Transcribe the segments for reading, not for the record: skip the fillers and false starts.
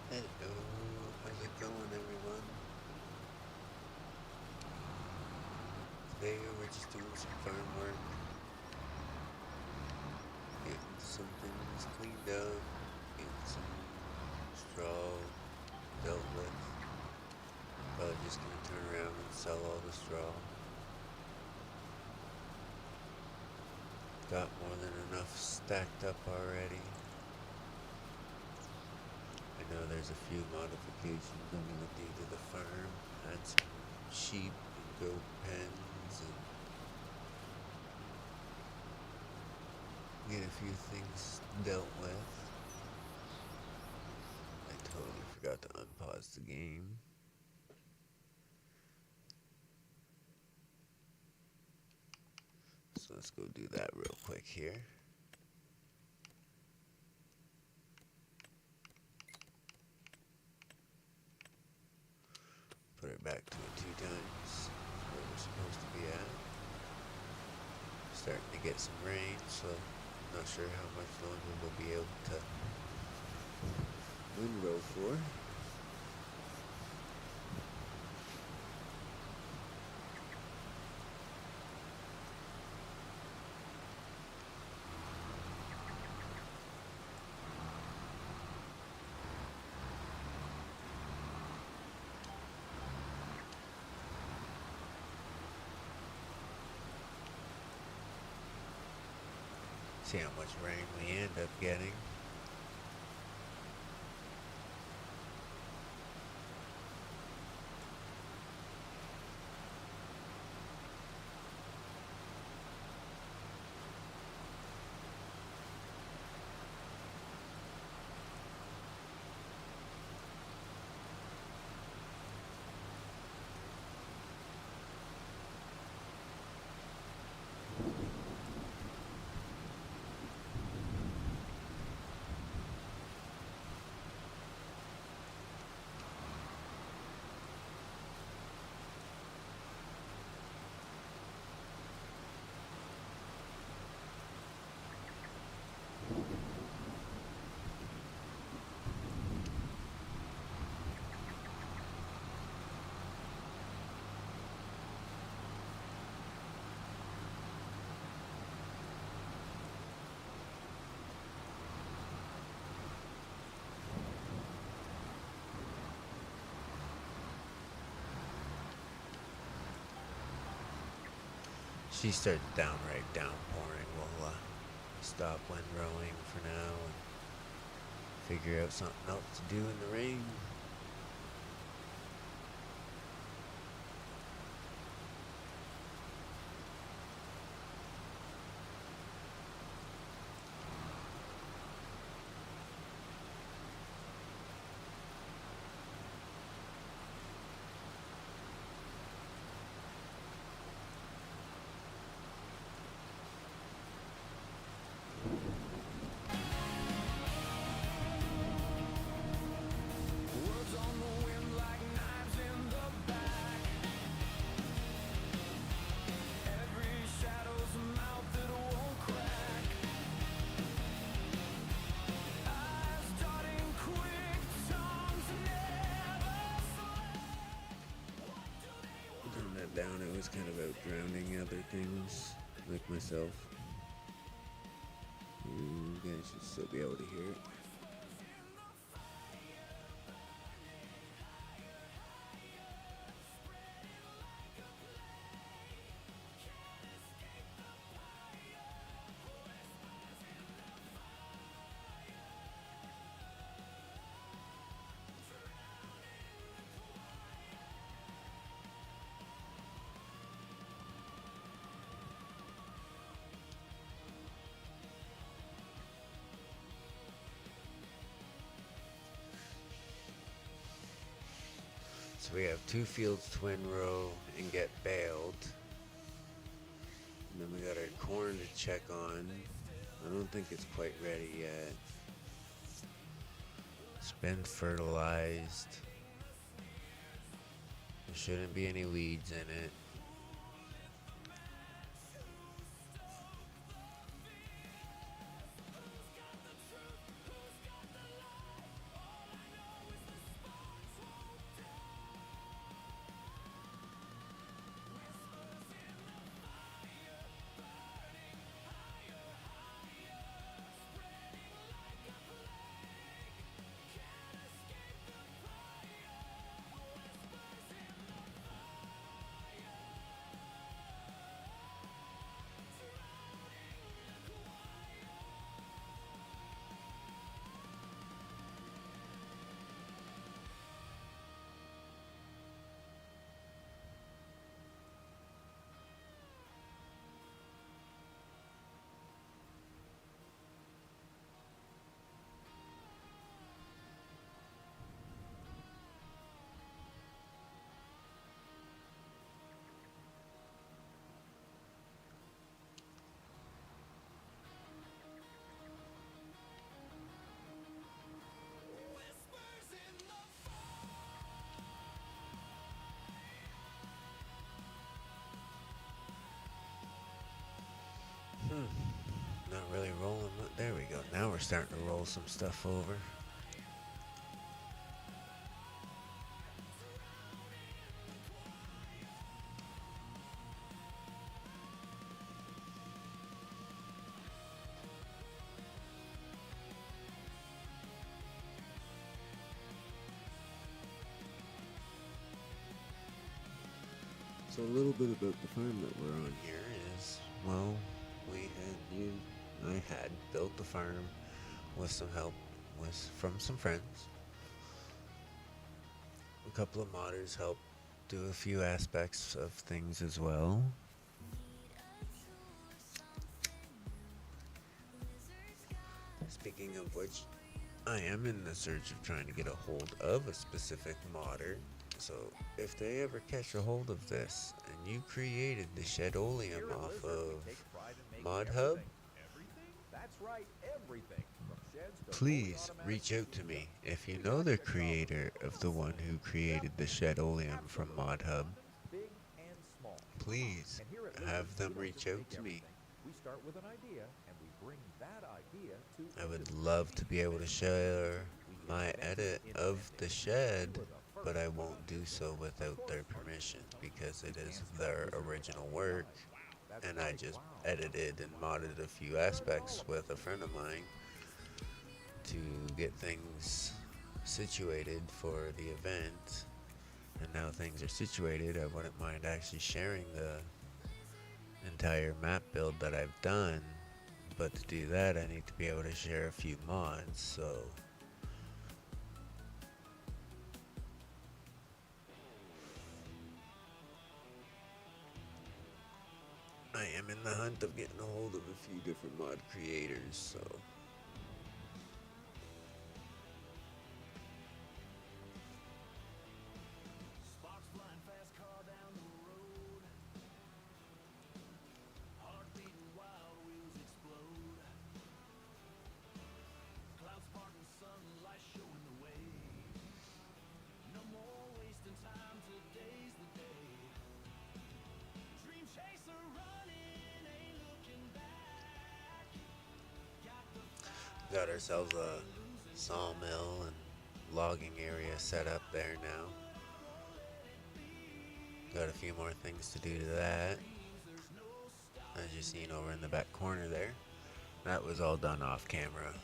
Hello, how's it going, everyone? Today we're just doing some farm work, getting some things cleaned up, getting some straw dealt with. Probably just gonna turn around and sell all the straw. Got more than enough stacked up already. I know there's a few modifications I'm gonna do to the farm. Add some sheep and goat pens and get a few things dealt with. I totally forgot to unpause the game. So let's go do that real quick here. Put it back to it 2 times, where we're supposed to be at. Starting to get some rain, so I'm not sure how much longer we'll be able to windrow for. See how much rain we end up getting. She started downright downpouring. We'll stop windrowing for now and figure out something else to do in the rain. Down, it was kind of out drowning other things, like myself. You guys should still be able to hear it. So we have 2 fields to row and get baled. And then we got our corn to check on. I don't think it's quite ready yet. It's been fertilized. There shouldn't be any weeds in it. Not really rolling. There we go. Now we're starting to roll some stuff over. So a little bit about the farm that we're on here is, well, I had built the farm with some help from some friends. A couple of modders helped do a few aspects of things as well. Speaking of which, I am in the search of trying to get a hold of a specific modder. So if they ever catch a hold of this and you created the Shedoleum off of ModHub, please reach out to me. If you know the creator of the one who created the Shedoleum from ModHub, please have them reach out to me. I would love to be able to share my edit of the shed, but I won't do so without their permission because it is their original work, and I just edited and modded a few aspects with a friend of mine to get things situated for the event. And now things are situated, I wouldn't mind actually sharing the entire map build that I've done, but to do that I need to be able to share a few mods. So I am in the hunt of getting a hold of a few different mod creators, so got ourselves a sawmill and logging area set up there now. Got a few more things to do to that, as you've seen over in the back corner there. That was all done off camera.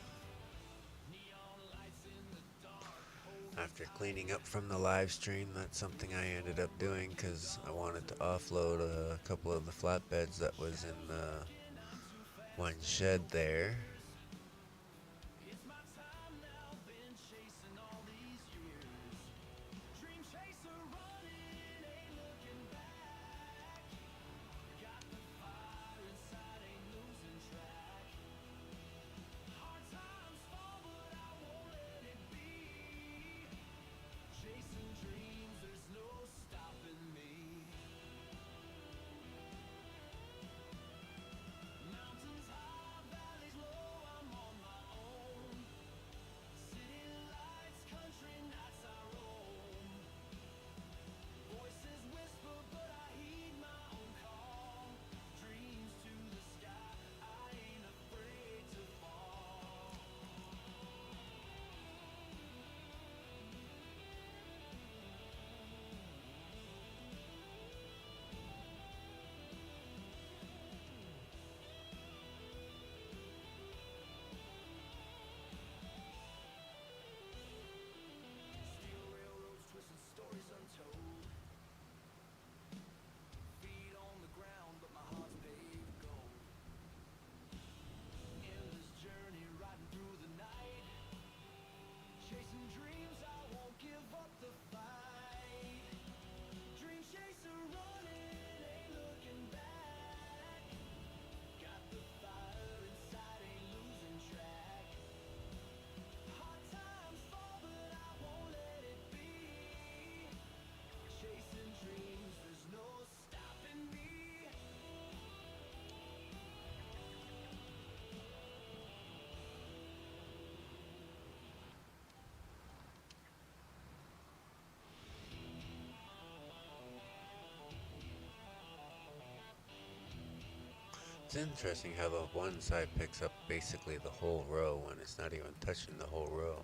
After cleaning up from the live stream, that's something I ended up doing because I wanted to offload a couple of the flatbeds that was in the one shed there. It's interesting how the one side picks up basically the whole row when it's not even touching the whole row.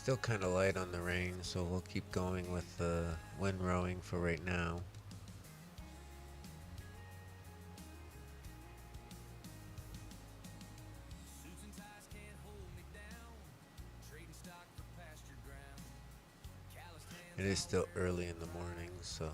Still kind of light on the rain, so we'll keep going with the wind rowing for right now. It is still early in the morning, so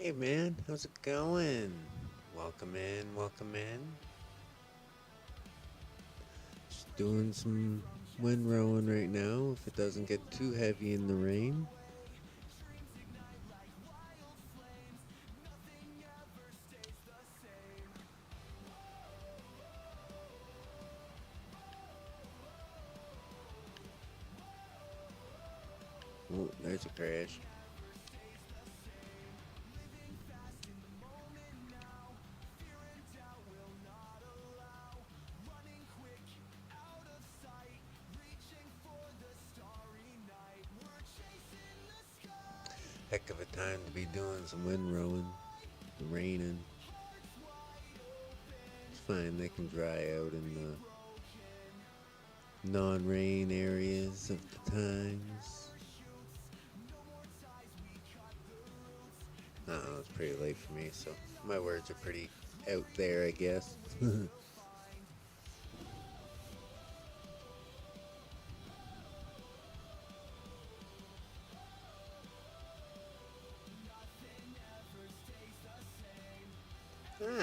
Hey man, how's it going? Welcome in, welcome in. Just doing some windrowing right now if it doesn't get too heavy in the rain. Oh, there's a crash. Heck of a time to be doing some windrowing. Raining. It's fine, they can dry out in the non-rain areas of the times. It's pretty late for me, so my words are pretty out there, I guess.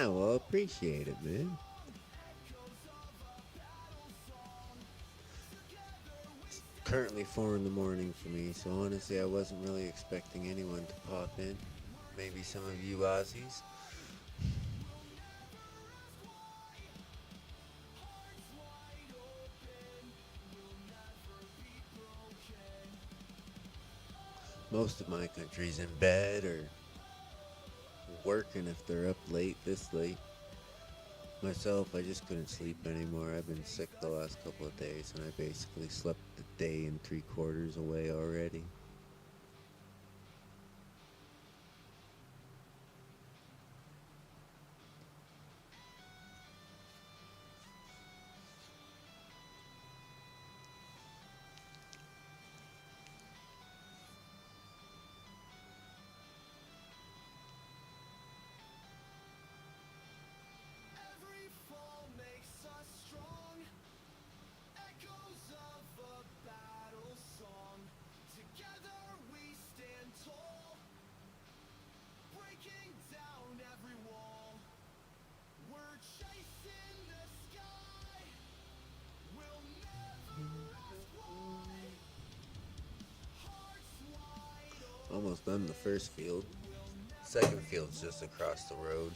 Well, appreciate it, man. It's currently 4 in the morning for me, so honestly, I wasn't really expecting anyone to pop in. Maybe some of you Aussies. Most of my country's in bed or working if they're up late, this late. Myself, I just couldn't sleep anymore. I've been sick the last couple of days, and I basically slept the day and 3/4 away already. almost done the first field. Second field's just across the road.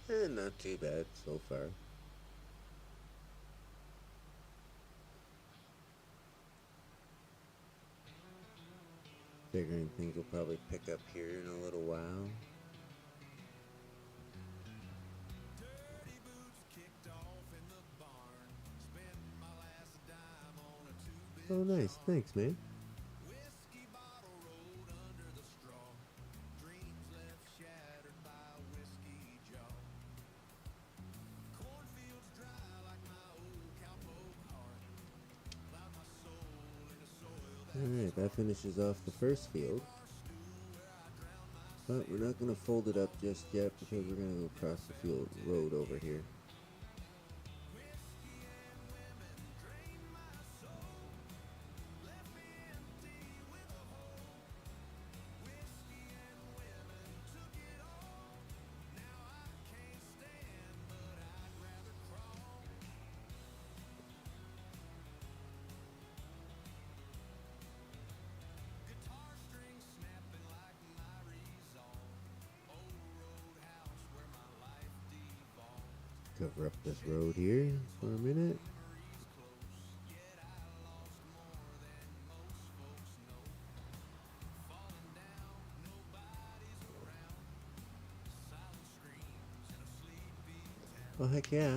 And not too bad so far. Figuring things will probably pick up here in a little while. Oh, nice. Thanks, man. Alright, that finishes off the first field. But we're not going to fold it up just yet because we're going to go across the field road over here. Cover up this road here for a minute. Oh, heck yeah.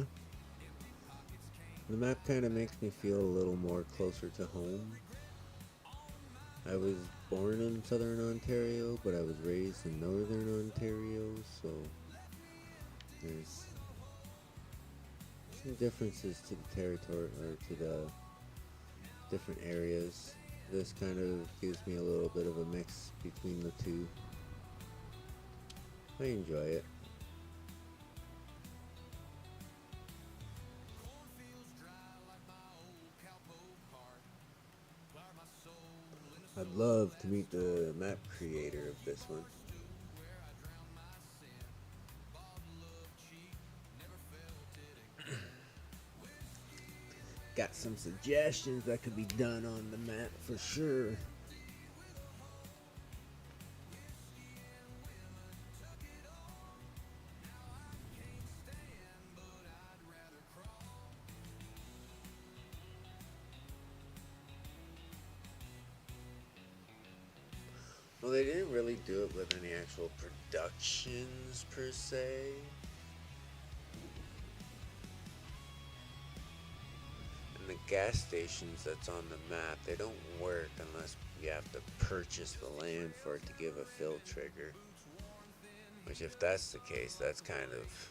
The map kind of makes me feel a little more closer to home. I was born in southern Ontario, but I was raised in northern Ontario, so there's some differences to the territory, or to the different areas. This kind of gives me a little bit of a mix between the two. I enjoy it. I'd love to meet the map creator of this one. Got some suggestions that could be done on the map for sure. Well, they didn't really do it with any actual productions per se. And the gas stations that's on the map, they don't work unless you have to purchase the land for it to give a fill trigger. Which, if that's the case, that's kind of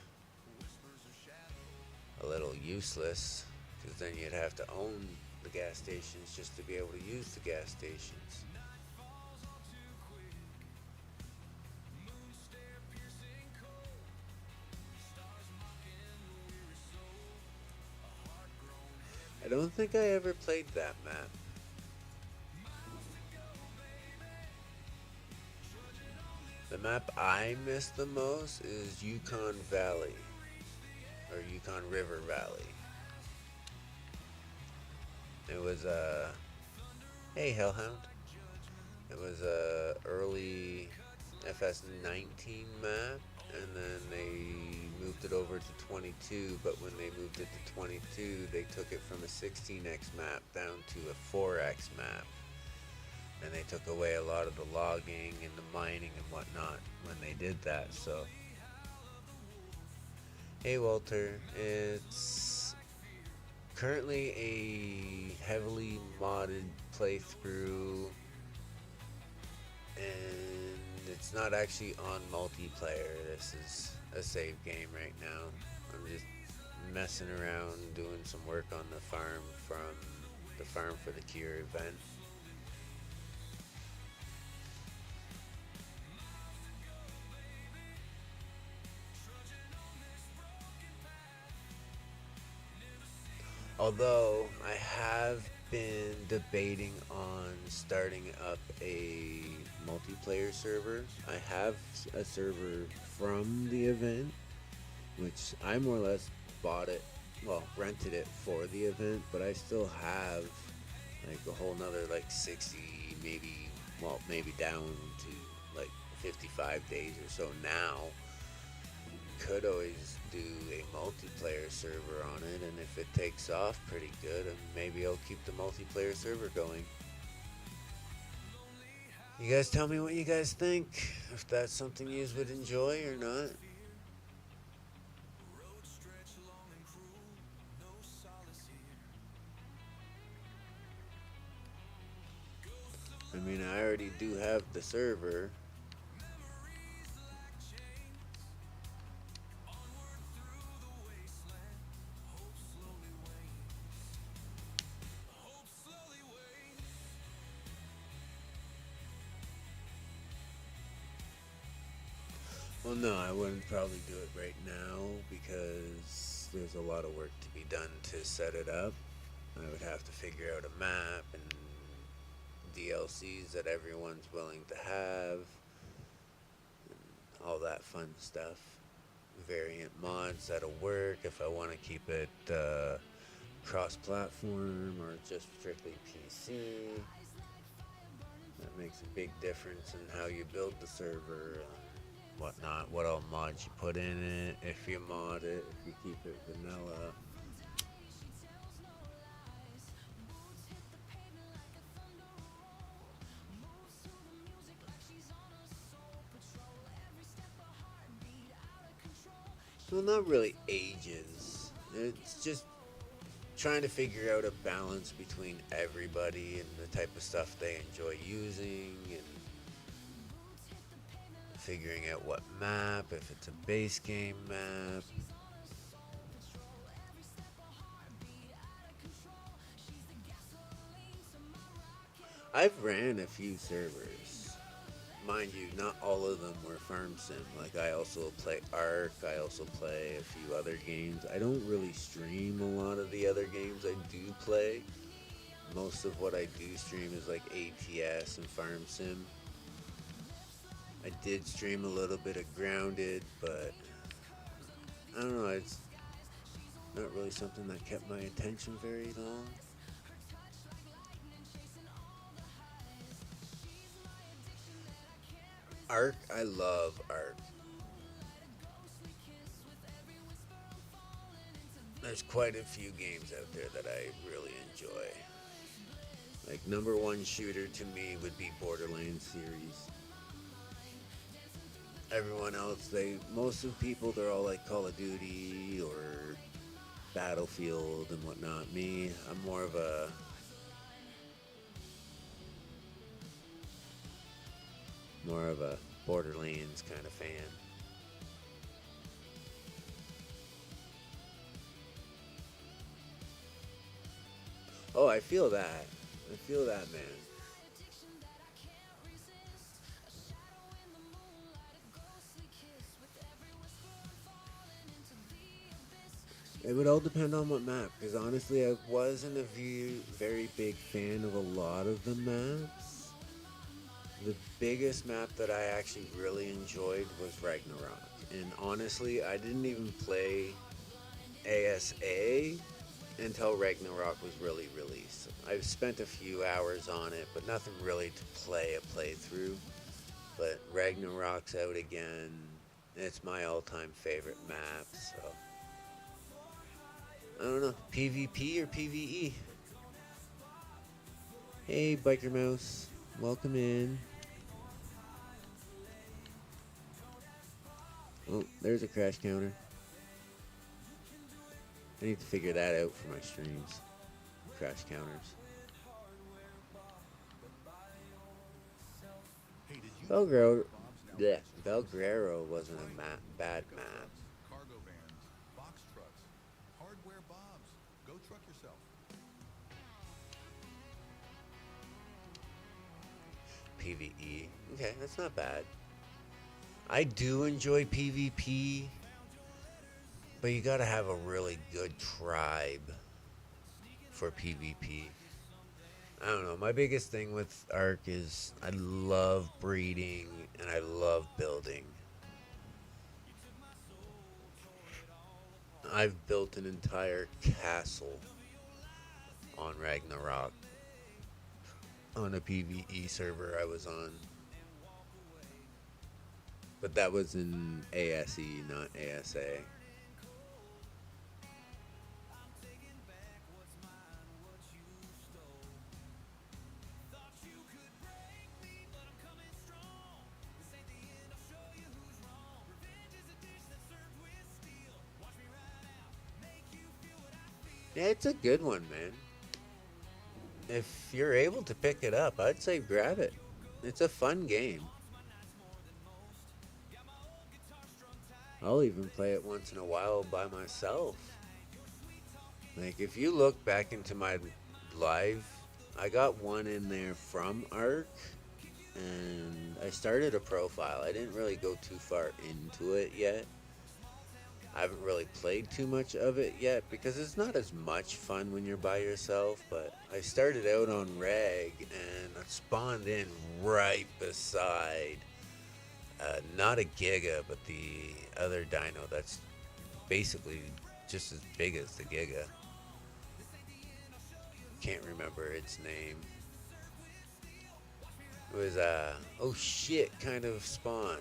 a little useless, because then you'd have to own the gas stations just to be able to use the gas stations. I don't think I ever played that map. The map I miss the most is Yukon Valley, or Yukon River Valley. It was hey Hellhound. It was a early FS19 map, and then they moved it over to 22, but when they moved it to 22, they took it from a 16x map down to a 4x map. And they took away a lot of the logging and the mining and whatnot when they did that, so. Hey Walter, it's currently a heavily modded playthrough, and it's not actually on multiplayer. This is a save game right now. I'm just messing around doing some work on the farm from the Farm for the Cure event. Although I have been debating on starting up a multiplayer server. I have a server from the event, which I more or less bought it, well, rented it for the event, but I still have like a whole nother like 60, maybe, well, maybe down to like 55 days or so now. Could always do a multiplayer server on it, and if it takes off pretty good, maybe I'll keep the multiplayer server going. You guys tell me what you guys think, if that's something you would enjoy or not. I mean, I already do have the server. Well, no, I wouldn't probably do it right now because there's a lot of work to be done to set it up. I would have to figure out a map and DLCs that everyone's willing to have, all that fun stuff. Variant mods that'll work if I want to keep it cross-platform or just strictly PC. That makes a big difference in how you build the server and whatnot, what all mods you put in it, if you mod it, if you keep it vanilla. Well, not really ages. It's just trying to figure out a balance between everybody and the type of stuff they enjoy using, and figuring out what map, if it's a base game map. I've ran a few servers. Mind you, not all of them were farm sim. Like, I also play Ark, I also play a few other games. I don't really stream a lot of the other games I do play. Most of what I do stream is like ATS and farm sim. I did stream a little bit of Grounded, but I don't know, it's not really something that kept my attention very long. Ark, I love Ark. There's quite a few games out there that I really enjoy. Like, number one shooter to me would be Borderlands series. Everyone else, most of the people, they're all like Call of Duty or Battlefield and whatnot. Me, I'm more of a Borderlands kind of fan. Oh, I feel that. I feel that, man. It would all depend on what map, because honestly, I wasn't a very big fan of a lot of the maps. The biggest map that I actually really enjoyed was Ragnarok. And honestly, I didn't even play ASA until Ragnarok was really released. I've spent a few hours on it, but nothing really to play a playthrough. But Ragnarok's out again. It's my all-time favorite map, so I don't know, PvP or PvE? Hey, Biker Mouse, welcome in. Oh, there's a crash counter. I need to figure that out for my streams. Crash counters. Belgrero, yeah, Belgrero wasn't a bad map. Cargo vans, box trucks, hardware bobs. Go truck yourself. PvE. Okay, that's not bad. I do enjoy PvP, but you gotta have a really good tribe. for PvP. I don't know. My biggest thing with Ark is I love breeding and I love building. I've built an entire castle on Ragnarok on a PvE server I was on. But that was in ASE, not ASA. Yeah, it's a good one, man. If you're able to pick it up, I'd say grab it. It's a fun game. I'll even play it once in a while by myself. Like, if you look back into my live, I got one in there from Ark, and I started a profile. I didn't really go too far into it yet. I haven't really played too much of it yet because it's not as much fun when you're by yourself. But I started out on Rag and I spawned in right beside not a Giga, but the other dino that's basically just as big as the Giga. Can't remember its name. It was a oh shit kind of spawn.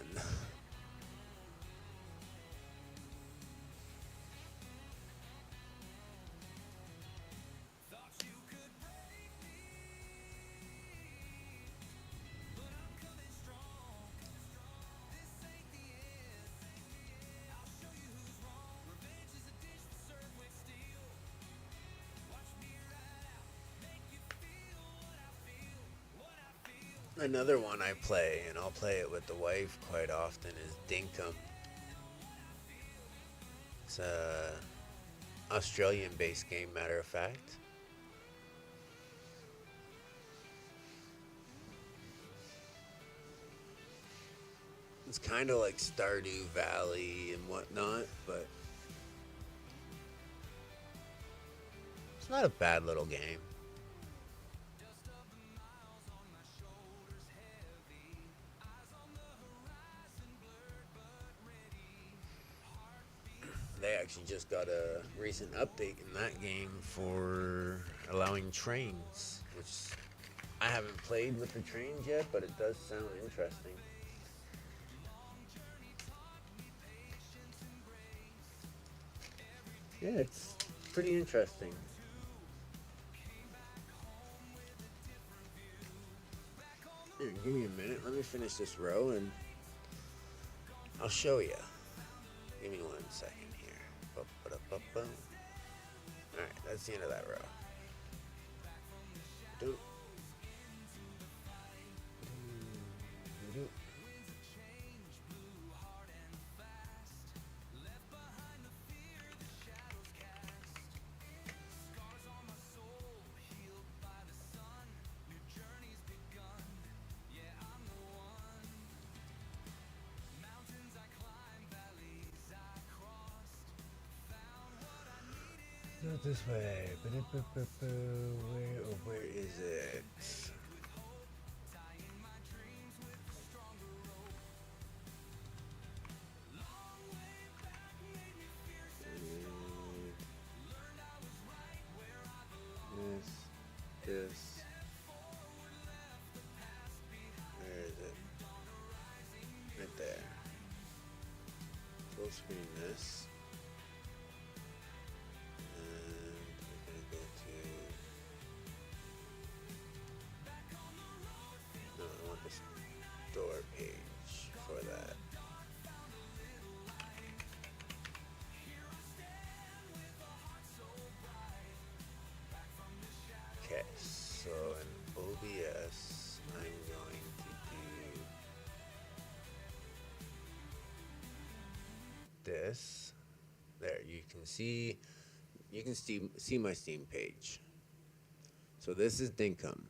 Another one I play, and I'll play it with the wife quite often, is Dinkum. It's a Australian-based game, matter of fact. It's kind of like Stardew Valley and whatnot, but it's not a bad little game. They actually just got a recent update in that game for allowing trains, which I haven't played with the trains yet, but it does sound interesting. Yeah, it's pretty interesting. Here, give me a minute. Let me finish this row and I'll show you. Give me 1 second here. Alright, that's the end of that row. Do. Do. Not this way. Where is it? This. Where is it? Right there. Full screen this. And we're gonna go to. No, I want the store page for that. Okay, so in OBS, I'm going to do this. There, you can see my Steam page. So this is Dinkum.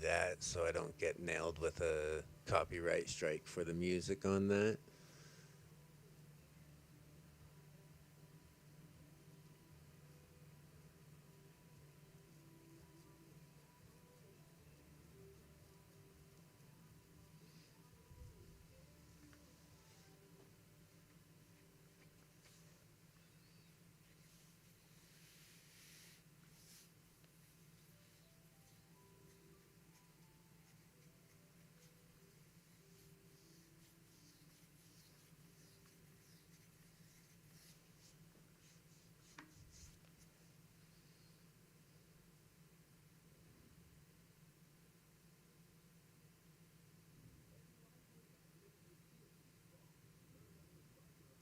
that so I don't get nailed with a copyright strike for the music on that.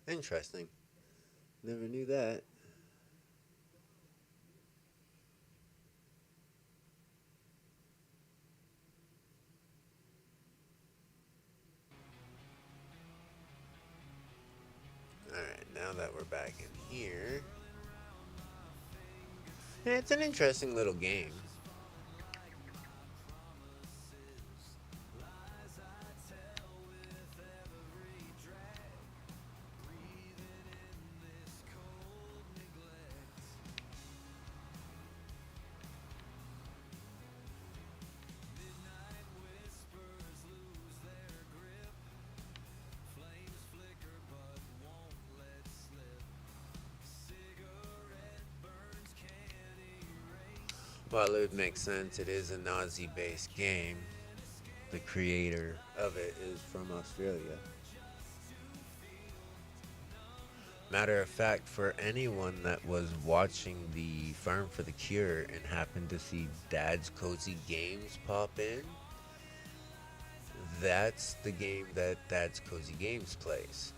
Interesting. Never knew that. Alright, now that we're back in here. Yeah, it's an interesting little game. While it would make sense, it is a Nazi based game. The creator of it is from Australia. Matter of fact, for anyone that was watching the Farm for the Cure and happened to see Dad's Cozy Games pop in, that's the game that Dad's Cozy Games plays.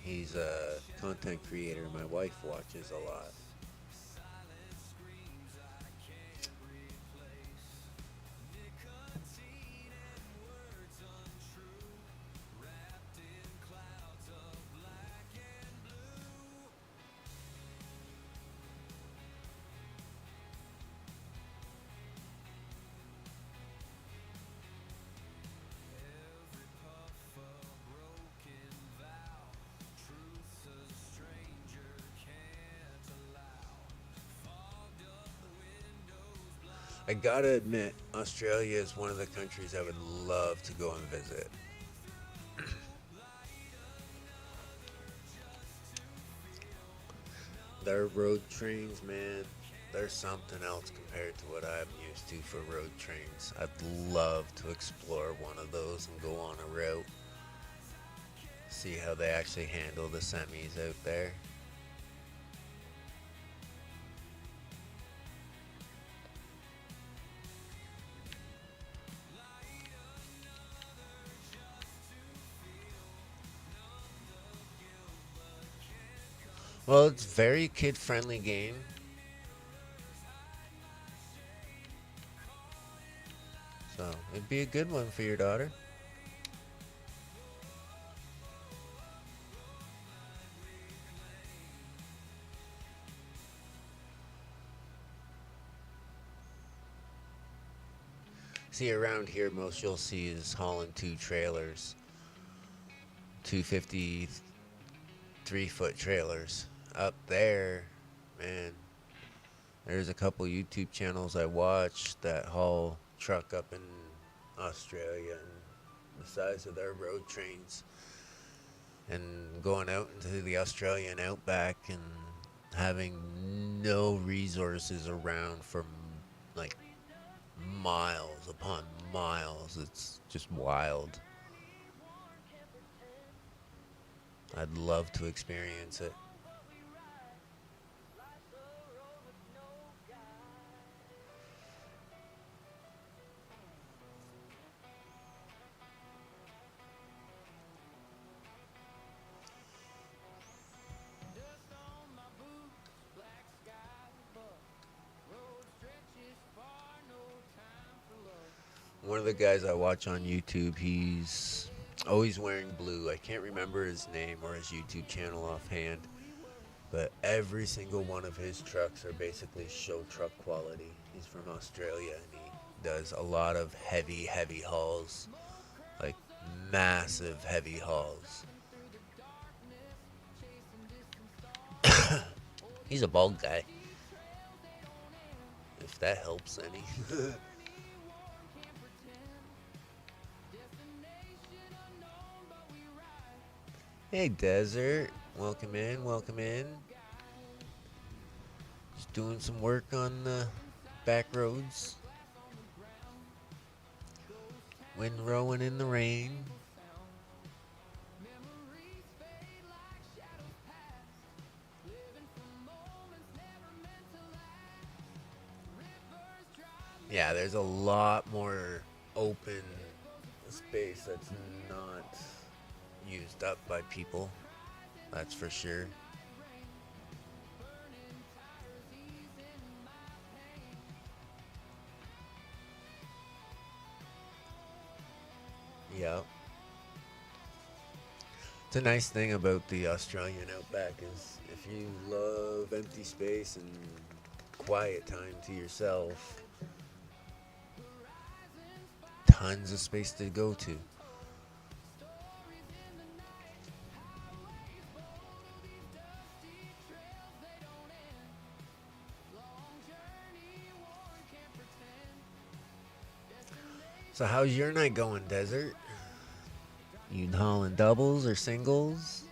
He's a content creator my wife watches a lot. I gotta admit, Australia is one of the countries I would love to go and visit. Their road trains, man, they're something else compared to what I'm used to for road trains. I'd love to explore one of those and go on a route. See how they actually handle the semis out there. Well, it's a very kid friendly game. So it'd be a good one for your daughter. See, around here, most you'll see is hauling two trailers, 253-foot trailers. Up there, man, there's a couple YouTube channels I watch that haul truck up in Australia and the size of their road trains and going out into the Australian outback and having no resources around for like miles upon miles. It's just wild. I'd love to experience it. One of the guys I watch on YouTube, he's always wearing blue. I can't remember his name or his YouTube channel offhand, but every single one of his trucks are basically show truck quality. He's from Australia and he does a lot of heavy hauls, like massive heavy hauls. He's a bald guy, if that helps any. Hey, Desert. Welcome in, welcome in. Just doing some work on the back roads. Wind rowing in the rain. Yeah, there's a lot more open space that's not used up by people. That's for sure. Yeah. It's a nice thing about the Australian outback is if you love empty space and quiet time to yourself, tons of space to go to. So how's your night going, Desert? You hauling doubles or singles?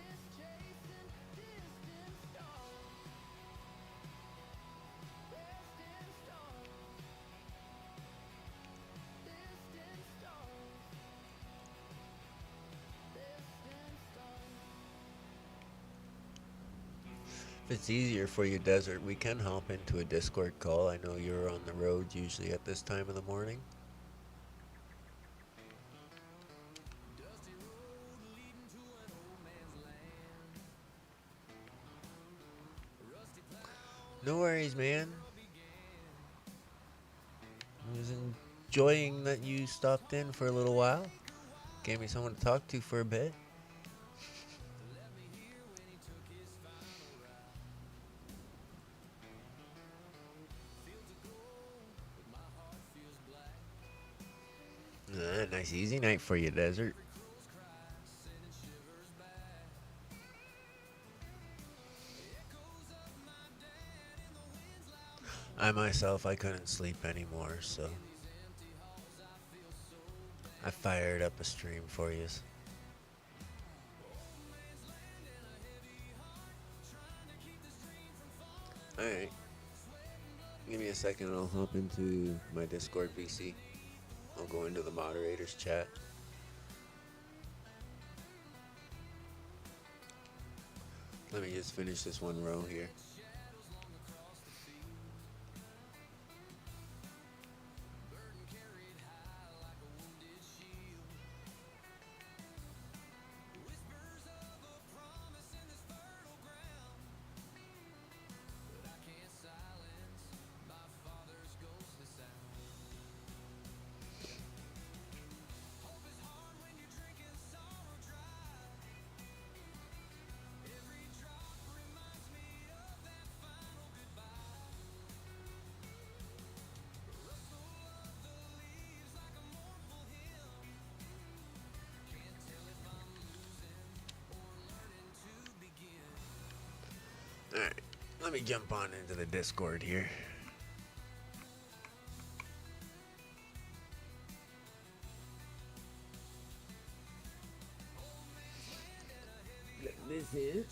If it's easier for you, Desert, we can hop into a Discord call. I know you're on the road usually at this time of the morning. No worries, man. I was enjoying that you stopped in for a little while. Gave me someone to talk to for a bit. Nice easy night for you, Desert. I myself, I couldn't sleep anymore, so I fired up a stream for you. Alright. Give me a second, I'll hop into my Discord PC. I'll go into the moderators chat. Let me just finish this one row here. Alright, let me jump on into the Discord here. This is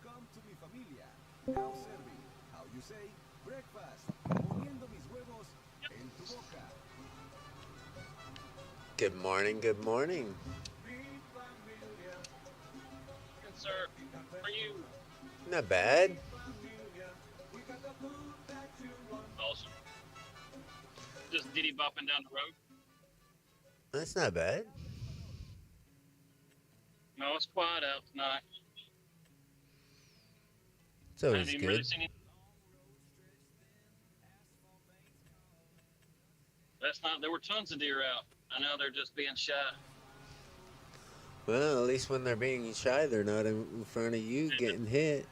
Come to mi familia. Now serving. How you say? Breakfast. Poniendo mis huevos en tu boca. Good morning, good morning. Good, sir. How are you? Not bad. Awesome. Just diddy bopping down the road. That's not bad. No, it's quiet out tonight. It's I haven't always even really good. seen it. Last night there were tons of deer out. I know they're just being shy. Well, at least when they're being shy, they're not in front of you getting hit.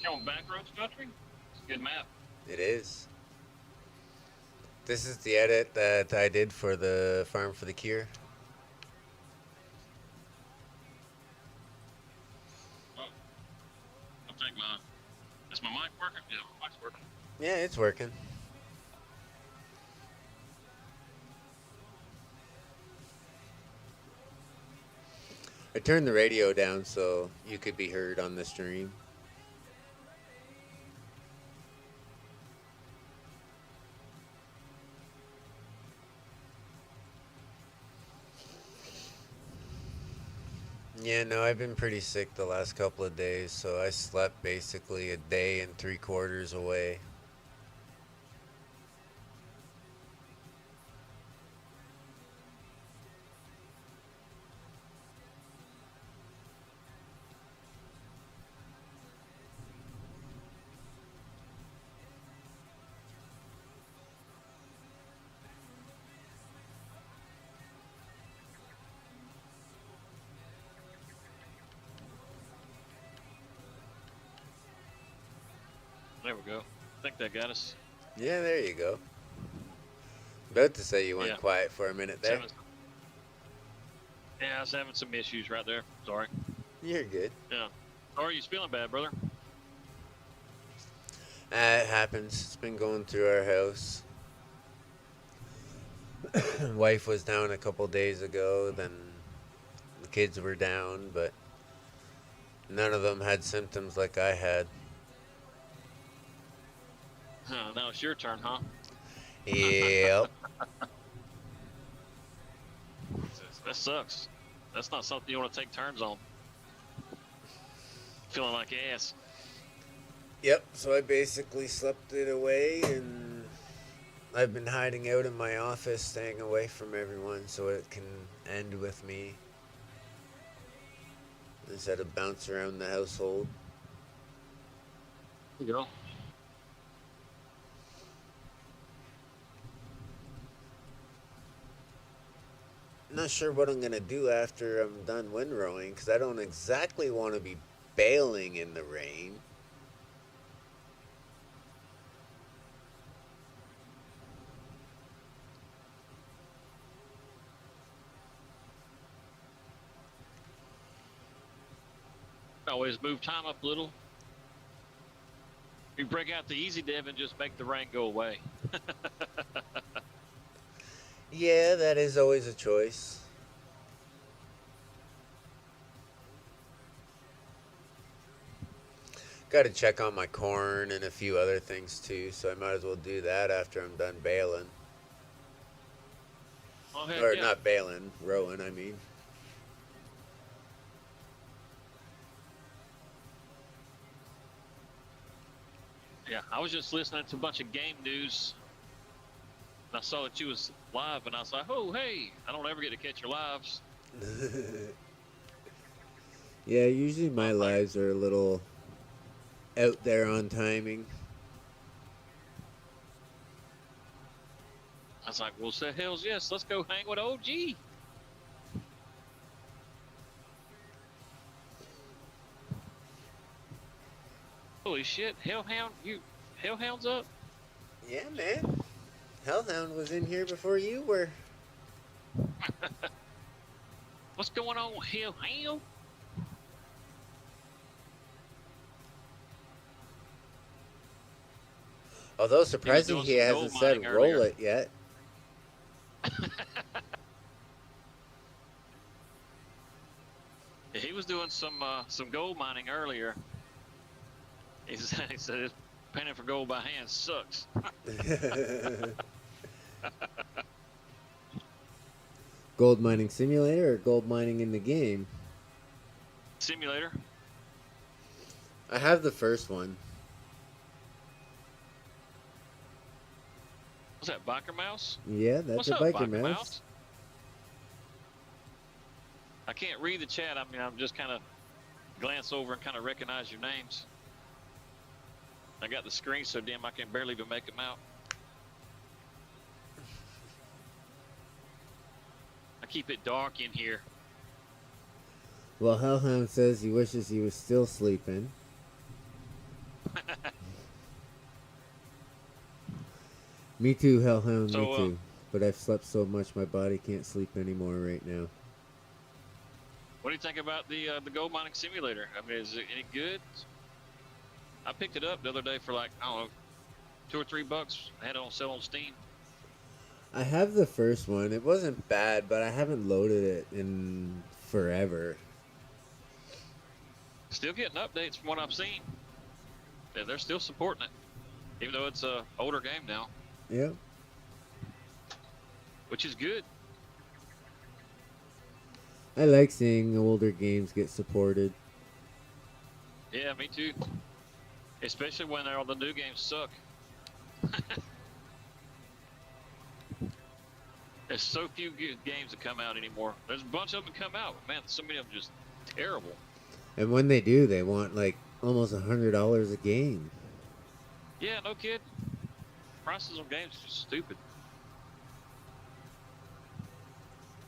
You on BackRoads country? It's a good map. It is. This is the edit that I did for the Farm for the Cure. Oh, I'll take mine. Is my mic working? Yeah, my mic's working. Yeah, it's working. I turned the radio down so you could be heard on the stream. Yeah, no, I've been pretty sick the last couple of days, so I slept basically a day and 3/4 away. There we go. I think that got us. Yeah, there you go. About to say you went Yeah. quiet for a minute there. Yeah, I was having some issues right there. Sorry. You're good. Yeah. Sorry, you feeling bad, brother? It happens. It's been going through our house. Wife was down a couple days ago, then the kids were down, but none of them had symptoms like I had. Now it's your turn, huh? Yep. That sucks. That's not something you want to take turns on. Feeling like ass. Yep, so I basically slept it away, and I've been hiding out in my office, staying away from everyone so it can end with me instead of bounce around the household. There you go. Not sure what I'm going to do after I'm done windrowing, because I don't exactly want to be bailing in the rain. Always move time up a little. You break out the easy div and just make the rain go away. Yeah, that is always a choice. Got to check on my corn and a few other things too, so I might as well do that after I'm done baling. Oh, heck Or yeah. not baling, rowing, I mean. Yeah, I was just listening to a bunch of game news. And I saw that you was live, and I was like, oh, hey, I don't ever get to catch your lives. Yeah, usually my lives are a little out there on timing. I was like, well, say hells yes, let's go hang with OG. Holy shit, Hellhound's up? Yeah, man. Hellhound was in here before you were. What's going on, Hellhound? Although surprising doing he some hasn't gold said mining roll earlier. it yet. He was doing some gold mining earlier. He said his penning for gold by hand sucks. Gold mining simulator or gold mining in the game? Simulator. I have the first one. Was that Biker Mouse? Yeah, that's What's a up, biker Biker mouse. Mouse? I can't read the chat. I mean, I'm just kind of glance over and kind of recognize your names. I got the screen so dim I can barely even make them out. I keep it dark in here. Well, Hellhound says he wishes he was still sleeping. Me too, Hellhound, me too. But I've slept so much my body can't sleep anymore right now. What do you think about the gold mining simulator? I mean, is it any good? I picked it up the other day for like, I don't know, $2 or $3. I had it on sale on Steam. I have the first one. It wasn't bad, but I haven't loaded it in forever. Still getting updates from what I've seen. Yeah, they're still supporting it, even though it's a older game now. Yep. Which is good. I like seeing older games get supported. Yeah, me too. Especially when all the new games suck. There's so few good games that come out anymore. There's a bunch of them that come out, but man, so many of them just terrible. And when they do, they want like almost $100 a game. Yeah, no kid. Prices on games are just stupid.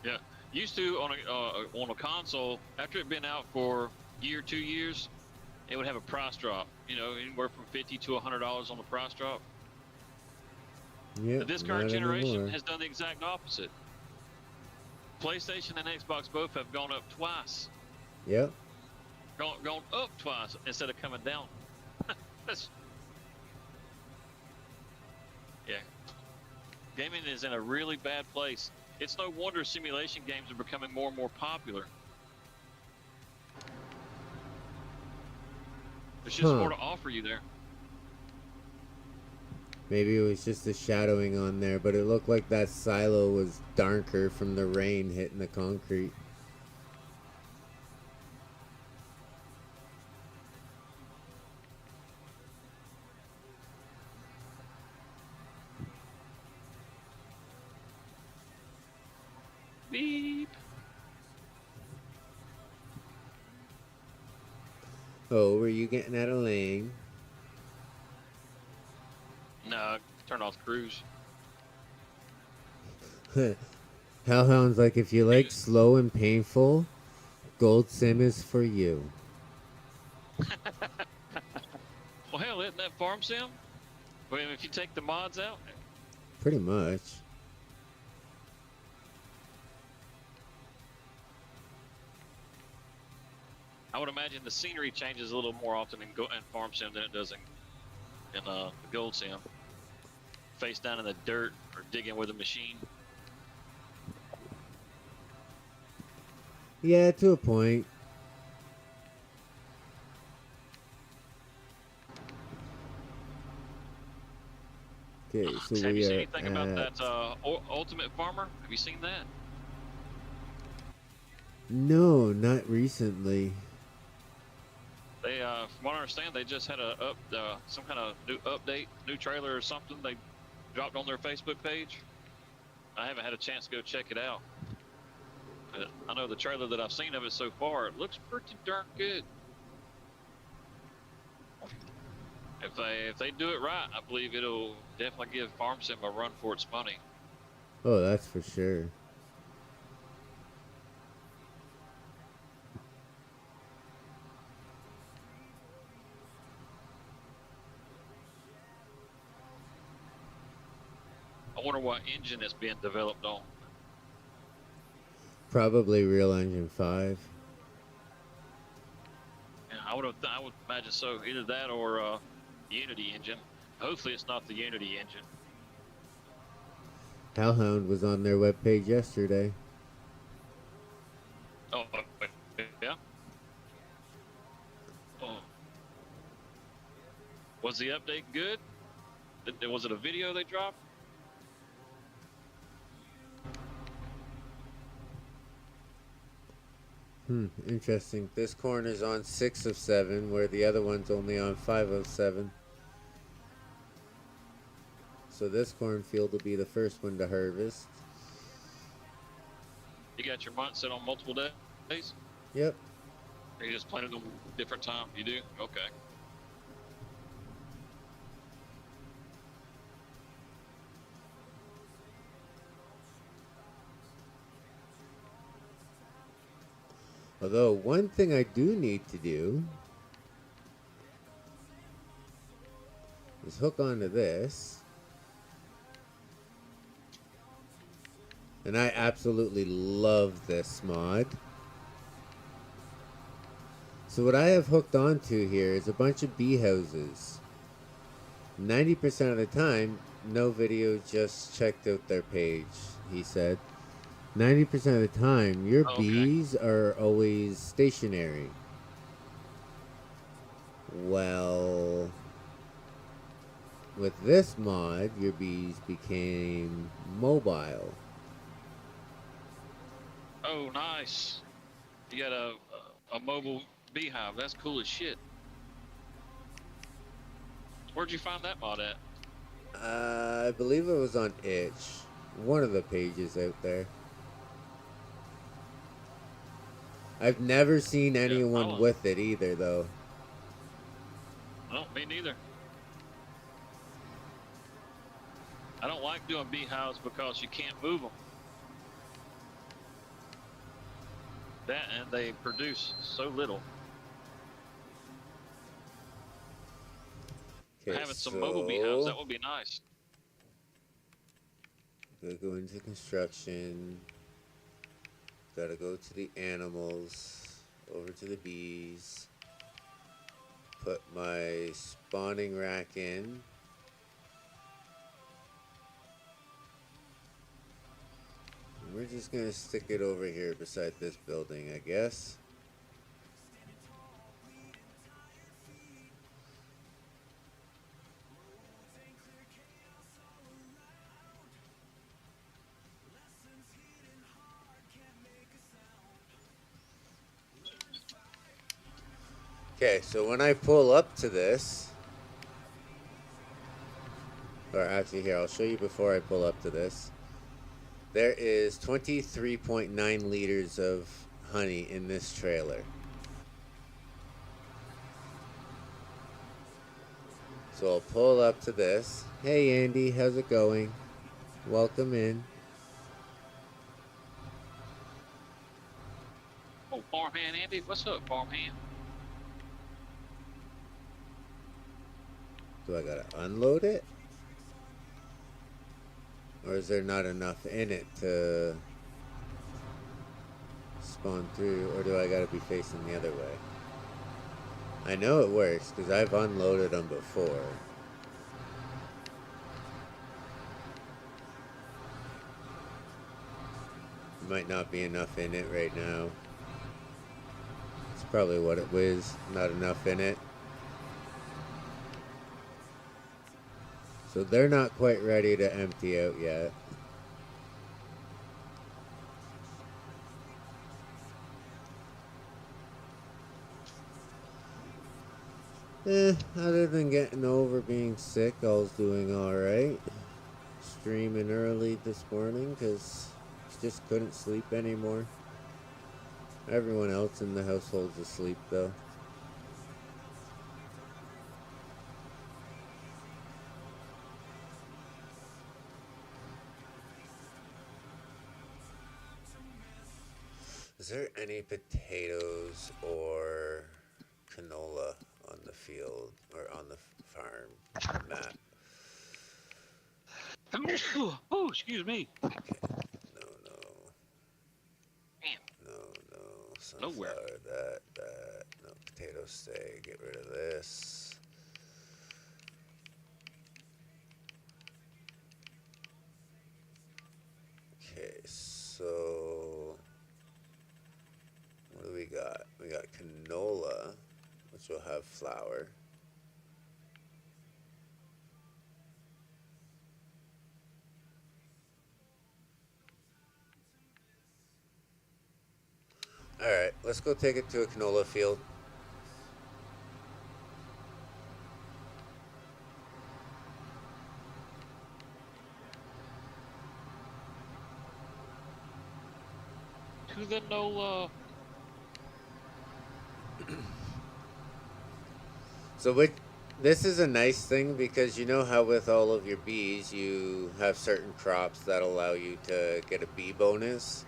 Yeah, used to on a console, after it'd been out for a year, 2 years, it would have a price drop. You know, anywhere from $50 to $100 on the price drop. Yep, This current generation anymore. has done the exact opposite. PlayStation and Xbox both have gone up twice. Yep. Gone up twice instead of coming down. Yeah. Gaming is in a really bad place. It's no wonder simulation games are becoming more and more popular. There's just more to offer you there. Maybe it was just a shadowing on there, but it looked like that silo was darker from the rain hitting the concrete. Beep. Oh, were you getting out of lane? No, turn off cruise. Hellhound's like, if you like slow and painful, Gold Sim is for you. Well, hell, isn't that farm sim? I mean, if you take the mods out. Pretty much. I would imagine the scenery changes a little more often in farm sim than it does in the gold sim. Face down in the dirt or digging with a machine. Yeah, to a point. Okay, so Have we you seen are anything about that Ultimate Farmer? Have you seen that? No, not recently. They, from what I understand, they just had some kind of new update, new trailer or something. They dropped on their Facebook page. I haven't had a chance to go check it out. But I know the trailer that I've seen of it so far, it looks pretty darn good. If they do it right, I believe it'll definitely give Farm Sim a run for its money. Oh, that's for sure. I wonder what engine it's being developed on. Probably Real Engine 5. Yeah, I would imagine so. Either that or Unity engine. Hopefully, it's not the Unity engine. Hellhound was on their webpage yesterday. Oh, yeah. Oh. Was the update good? Was it a video they dropped? Interesting. This corn is on 6 of 7, where the other one's only on 5 of 7. So this cornfield will be the first one to harvest. You got your month set on multiple days? Yep. Or you just planted them different time? You do? Okay. Although, one thing I do need to do is hook onto this. And I absolutely love this mod. So what I have hooked onto here is a bunch of bee houses. 90% of the time, no video, just checked out their page, he said. 90% of the time, your Okay. bees are always stationary. Well, with this mod, your bees became mobile. Oh, nice. You got a mobile beehive. That's cool as shit. Where'd you find that mod at? I believe it was on Itch. One of the pages out there. I've never seen Yeah, anyone with it either, though. No, me neither. I don't like doing beehives because you can't move them. That and they produce so little. Okay, Having some mobile beehives, that so would be nice. gotta go into construction. Gotta go to the animals. Over to the bees. Put my spawning rack in. And we're just gonna stick it over here beside this building, I guess. Okay, so when I pull up to this, or actually here, I'll show you before I pull up to this. There is 23.9 liters of honey in this trailer. So I'll pull up to this. Hey Andy, how's it going? Welcome in. Oh, farmhand Andy, what's up, farmhand? Do I gotta unload it? Or is there not enough in it to spawn through? Or do I gotta be facing the other way? I know it works because I've unloaded them before. Might not be enough in it right now. It's probably what it was. Not enough in it. So they're not quite ready to empty out yet. Other than getting over being sick, I was doing alright. Streaming early this morning because just couldn't sleep anymore. Everyone else in the household's asleep though. Is there any potatoes or canola on the field or on the farm map? Oh, excuse me. Okay. No, no. Damn. No, no. Nowhere. Sunflower, that. No, potatoes stay. Get rid of this. Okay, so what do we got? We got canola, which will have flour. Alright, let's go take it to a canola field. To the NOLA. So this is a nice thing because you know how with all of your bees you have certain crops that allow you to get a bee bonus.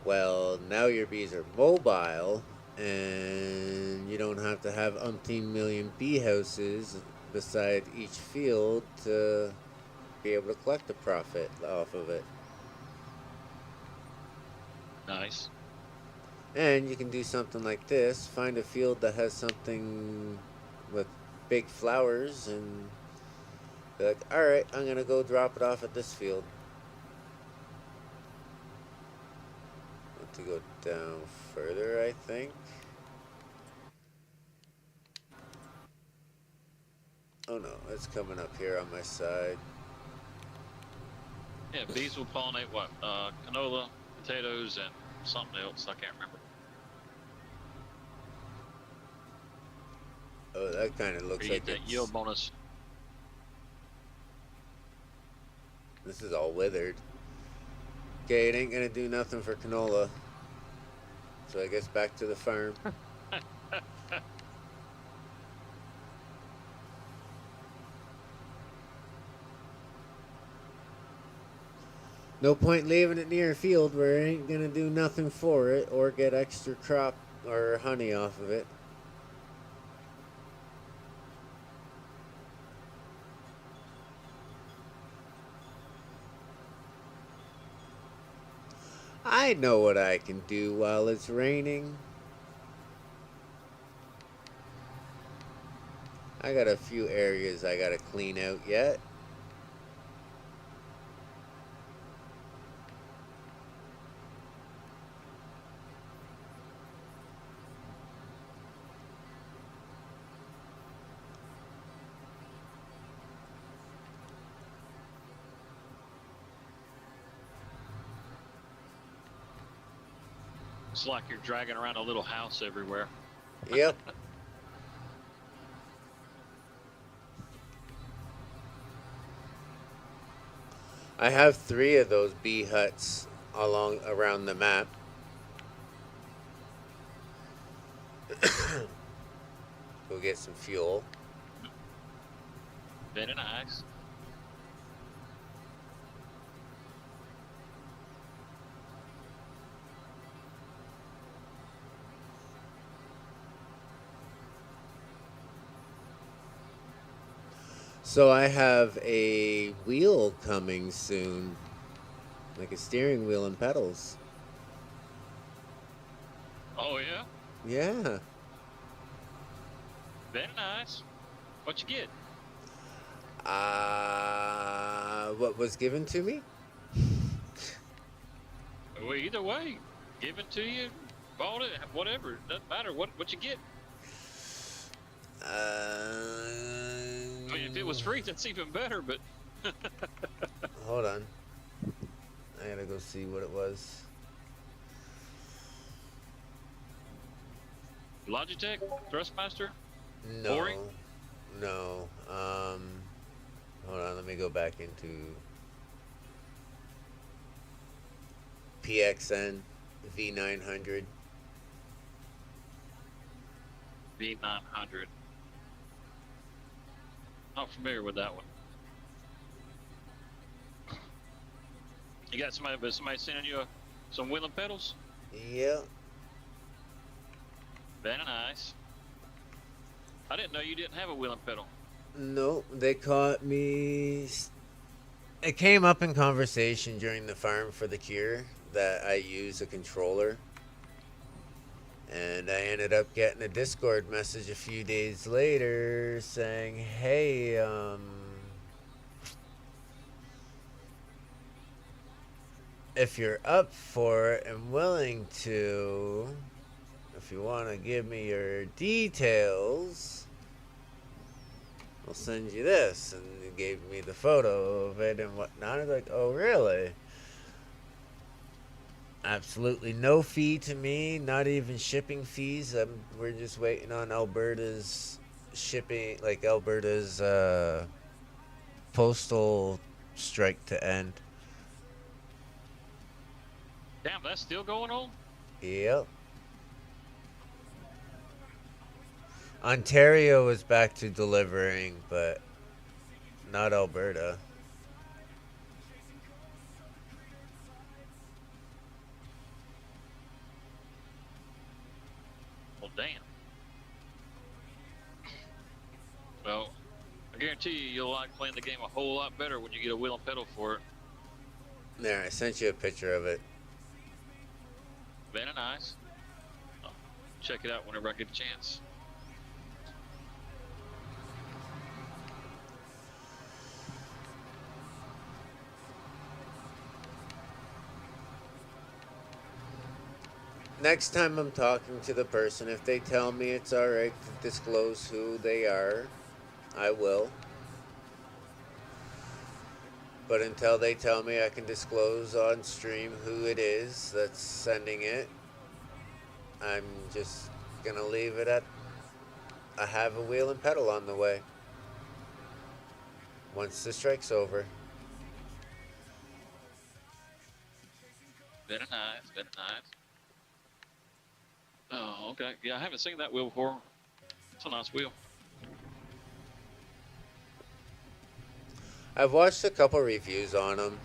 Well, now your bees are mobile and you don't have to have umpteen million bee houses beside each field to be able to collect a profit off of it. Nice. And you can do something like this, find a field that has something with big flowers and be like, alright, I'm gonna go drop it off at this field. Want to go down further, I think. Oh no, it's coming up here on my side. Yeah, bees will pollinate what? Canola, potatoes, and something else. I can't remember. Oh, that kind of looks You like get that yield bonus. This is all withered. Okay, it ain't gonna do nothing for canola. So I guess back to the farm. No point leaving it near a field where it ain't gonna do nothing for it or get extra crop or honey off of it. I know what I can do while it's raining. I got a few areas I gotta clean out yet. It's like you're dragging around a little house everywhere. Yep. I have 3 of those bee huts around the map. Go get some fuel. Very nice. So I have a wheel coming soon. Like a steering wheel and pedals. Oh, yeah? Yeah. Very nice. What you get? What was given to me? Well, either way, given to you, bought it, whatever. It doesn't matter what you get. I mean, if it was free, that's even better, but... Hold on. I gotta go see what it was. Logitech? Thrustmaster? No. Boring? No. Hold on, let me go back into PXN V900. V900. Not familiar with that one. You got somebody sending you some wheel and pedals? Yeah. Very nice. I didn't know you didn't have a wheel and pedal. No, they caught me. It came up in conversation during the farm for the cure that I use a controller. And I ended up getting a Discord message a few days later saying, hey, if you're up for it and willing to, if you want to give me your details, I'll send you this. And he gave me the photo of it and whatnot. I was like, oh, really? Absolutely no fee to me, not even shipping fees. We're just waiting on Alberta's shipping, like Alberta's postal strike to end. Damn, that's still going on? Yep. Ontario is back to delivering, but not Alberta. Well, damn. Well, I guarantee you'll like playing the game a whole lot better when you get a wheel and pedal for it. There, I sent you a picture of it. Very nice. I'll check it out whenever I get a chance. Next time I'm talking to the person, if they tell me it's alright to disclose who they are, I will. But until they tell me I can disclose on stream who it is that's sending it, I'm just gonna leave it at I have a wheel and pedal on the way. Once the strike's over. Very nice, very nice. Oh, okay. Yeah, I haven't seen that wheel before. It's a nice wheel. I've watched a couple reviews on them.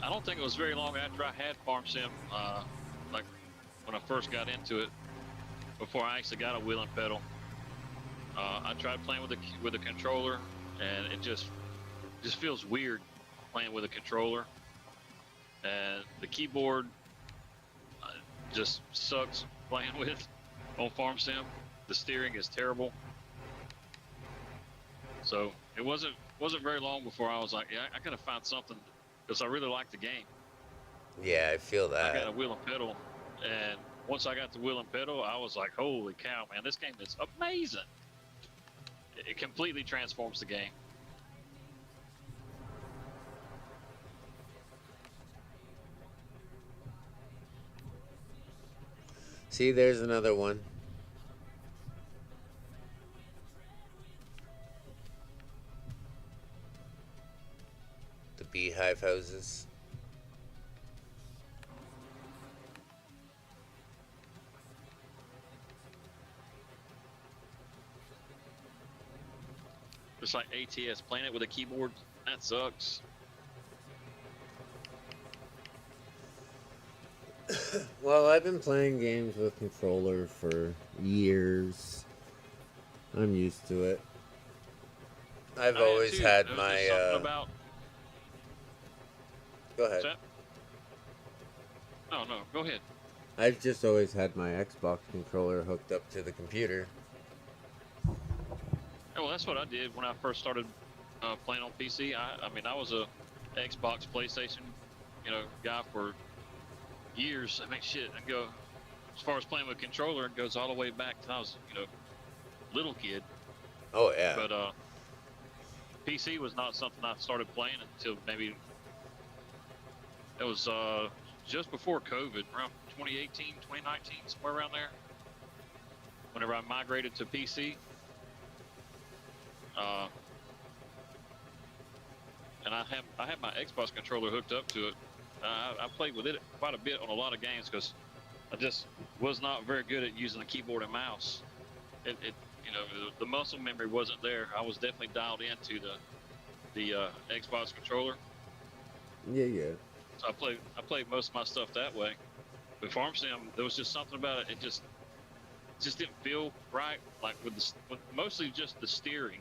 I don't think it was very long after I had Farm Sim, like when I first got into it, before I actually got a wheel and pedal. I tried playing with a controller, and it just feels weird playing with a controller, and the keyboard just sucks playing with on Farm Sim. The steering is terrible. So it wasn't very long before I was like, yeah, I gotta find something, because I really like the game. Yeah, I feel I got a that. wheel and pedal, and once I got the wheel and pedal, I was like, holy cow, man, this game is amazing. It completely transforms the game. See, there's another one. The beehive houses. Just like ATS, playing it with a keyboard, that sucks. Well, I've been playing games with controller for years. I'm used to it. I've I am always too. had There was just my, something about. Go What's ahead. that? No, go ahead. I've just always had my Xbox controller hooked up to the computer. Yeah, well, that's what I did when I first started playing on PC. I mean, I was a Xbox, PlayStation, guy for years. I mean, shit, I go as far as playing with a controller, it goes all the way back to I was, little kid. Oh, yeah. But PC was not something I started playing until maybe it was just before COVID, around 2018, 2019, somewhere around there. Whenever I migrated to PC, and I have my Xbox controller hooked up to it. I played with it quite a bit on a lot of games because I just was not very good at using the keyboard and mouse. The muscle memory wasn't there. I was definitely dialed into the Xbox controller. Yeah. So I played most of my stuff that way. With Farm Sim, there was just something about it. It just didn't feel right. Like with mostly just the steering,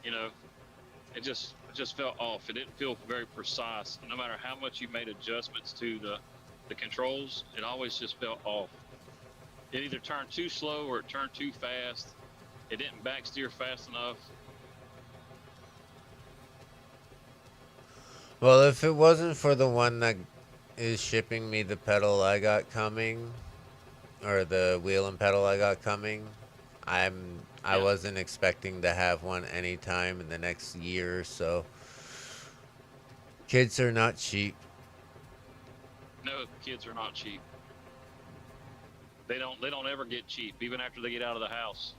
it just felt off. It didn't feel very precise. No matter how much you made adjustments to the controls, it always just felt off. It either turned too slow or it turned too fast. It didn't backsteer fast enough. Well, if it wasn't for the one that is shipping me the pedal I got coming, or the wheel and pedal I got coming, I Yeah. wasn't expecting to have one anytime in the next year or so. Kids are not cheap. No, kids are not cheap. They don't ever get cheap, even after they get out of the house.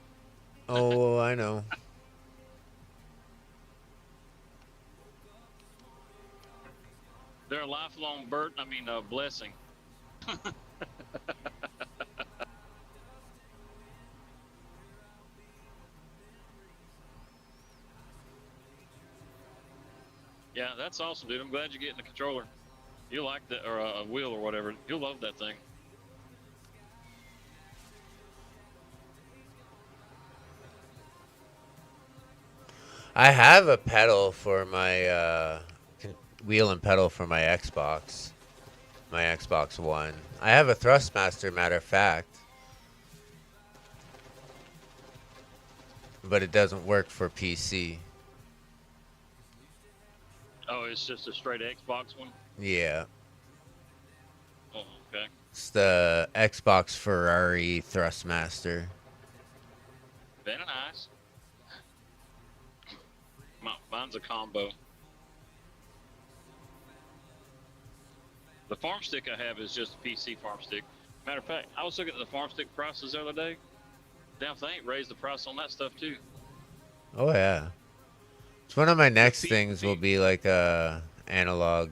Oh, I know. They're a lifelong burden. I mean, a blessing. Yeah, that's awesome, dude. I'm glad you're getting the controller. You like that, or a wheel or whatever. You'll love that thing. I have a pedal for my wheel and pedal for my Xbox One. I have a Thrustmaster, matter of fact, but it doesn't work for PC. Oh, it's just a straight Xbox one. Yeah, Oh, okay. it's the Xbox Ferrari Thrustmaster. Very nice. Mine's a combo. The farm stick I have is just a PC farm stick. Matter of fact, I was looking at the farm stick prices the other day. Damn thing raised the price on that stuff too. Oh yeah, it's one of my next The things will PC, be like a analog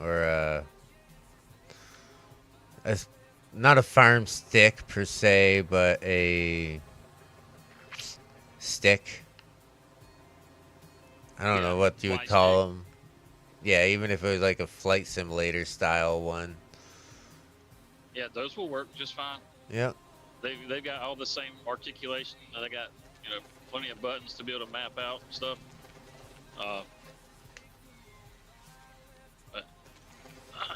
or a not a farm stick per se, but a stick. I don't yeah, know what you would flight stick. call them. Yeah, even if it was like a flight simulator style one. Yeah, those will work just fine. Yep. They've got all the same articulation. They got plenty of buttons to be able to map out stuff. Uh, but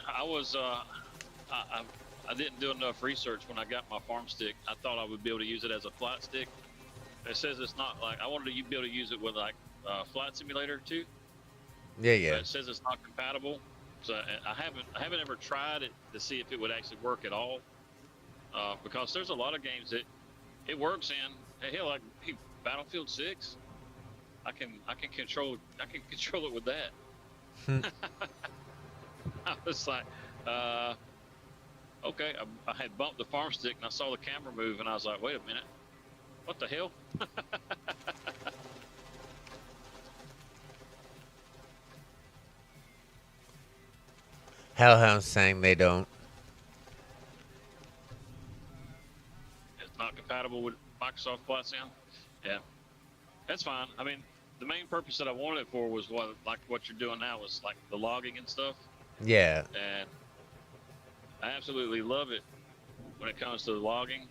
I was I didn't do enough research when I got my farm stick. I thought I would be able to use it as a flight stick. It says it's not like I wanted to be able to use it with like flight simulator too. Yeah, But yeah. it says it's not compatible. So I haven't ever tried it to see if it would actually work at all. Because there's a lot of games that it works in. Hell, like Battlefield 6, I can control it with that. I was like, uh, okay. I had bumped the farm stick and I saw the camera move and I was like, wait a minute, what the hell? Hellhound's saying they don't. It's not compatible with Microsoft Flight Sim. Yeah, that's fine. I mean, the main purpose that I wanted it for was what you're doing now is like the logging and stuff, Yeah. and I absolutely love it when it comes to the logging.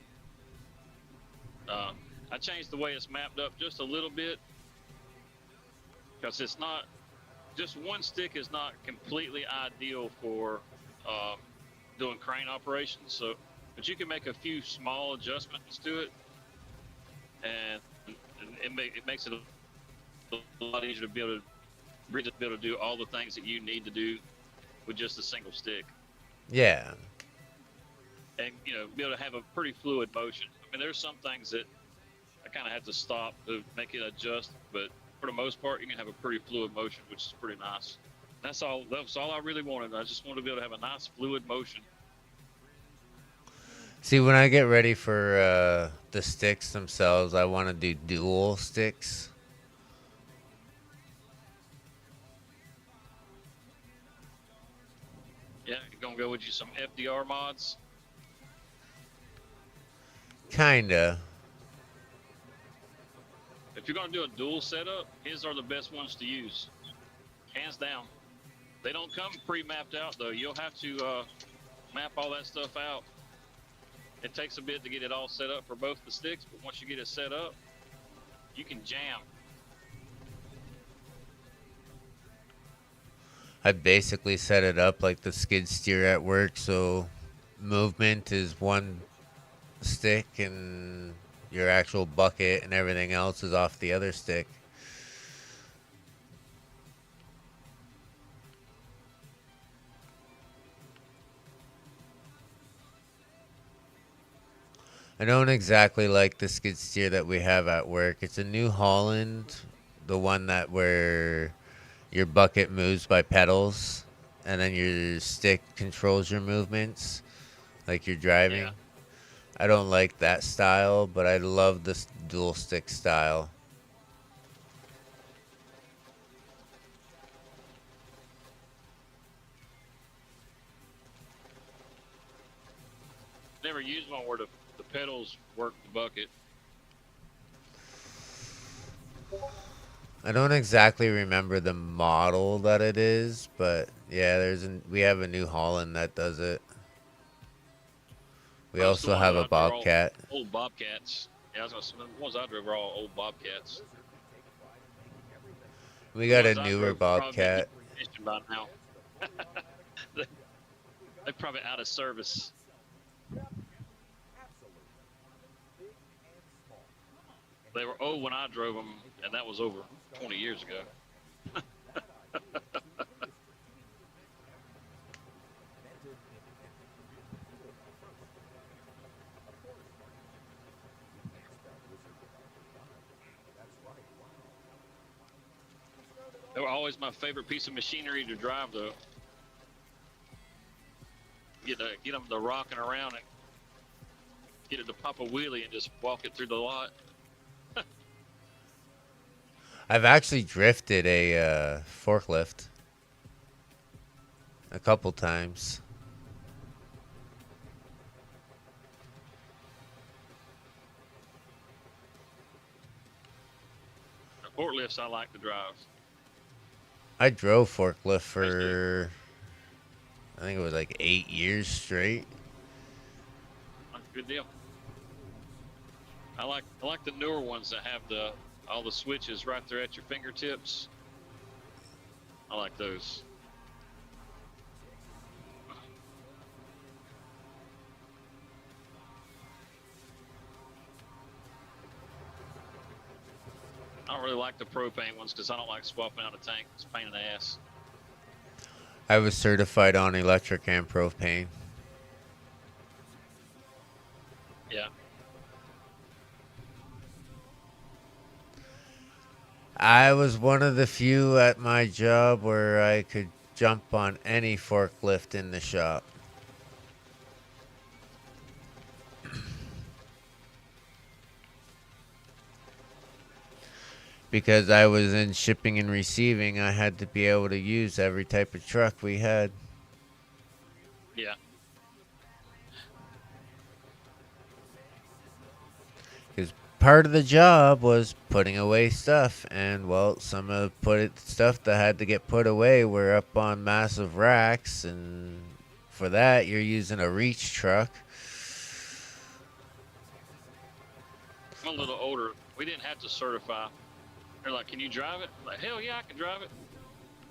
I changed the way it's mapped up just a little bit because it's not just one stick is not completely ideal for doing crane operations. So, but you can make a few small adjustments to it, and it makes it a lot easier to be able to do all the things that you need to do with just a single stick, Yeah. and be able to have a pretty fluid motion. I mean, there's some things that I kind of have to stop to make it adjust, but for the most part, you can have a pretty fluid motion, which is pretty nice. That's all. That's all I really wanted. I just wanted to be able to have a nice fluid motion. See, when I get ready for the sticks themselves, I want to do dual sticks. Yeah, you're gonna go with you some FDR mods. Kinda. If you're gonna do a dual setup, his are the best ones to use, hands down. They don't come pre-mapped out though. You'll have to map all that stuff out. It takes a bit to get it all set up for both the sticks, but once you get it set up, you can jam. I basically set it up like the skid steer at work, so movement is one stick and your actual bucket and everything else is off the other stick. I don't exactly like the skid steer that we have at work. It's a New Holland, the one that where your bucket moves by pedals, and then your stick controls your movements, like you're Yeah. driving. I don't like that style, but I love this dual stick style. Never used one where the pedals work the bucket. I don't exactly remember the model that it is, but yeah, we have a New Holland that does it. We Most of the also ones have that a I drove are all Bobcat. old Bobcats. Yeah, I was gonna say the ones I drove are all old Bobcats. We The got a ones I newer drove probably been Bobcat. decommissioned by now. they, they're probably out of service. They were old when I drove them, and that was over 20 years ago. They were always my favorite piece of machinery to drive, though. Get them to rocking around and get it to pop a wheelie and just walk it through the lot. I've actually drifted a forklift a couple times. The forklifts I like to drive. I drove forklift Especially, for I think it was like 8 years straight. that's a good deal. I like the newer ones that have all the switches right there at your fingertips. I like those. I don't really like the propane ones because I don't like swapping out a tank. It's a pain in the ass. I was certified on electric and propane. Yeah. I was one of the few at my job where I could jump on any forklift in the shop. Because I was in shipping and receiving, I had to be able to use every type of truck we had. Yeah. Because part of the job was putting away stuff, and well, some of stuff that had to get put away were up on massive racks, and for that you're using a reach truck. I'm a little older. We didn't have to certify. They're like, "Can you drive it?" I'm like, hell yeah, I can drive it.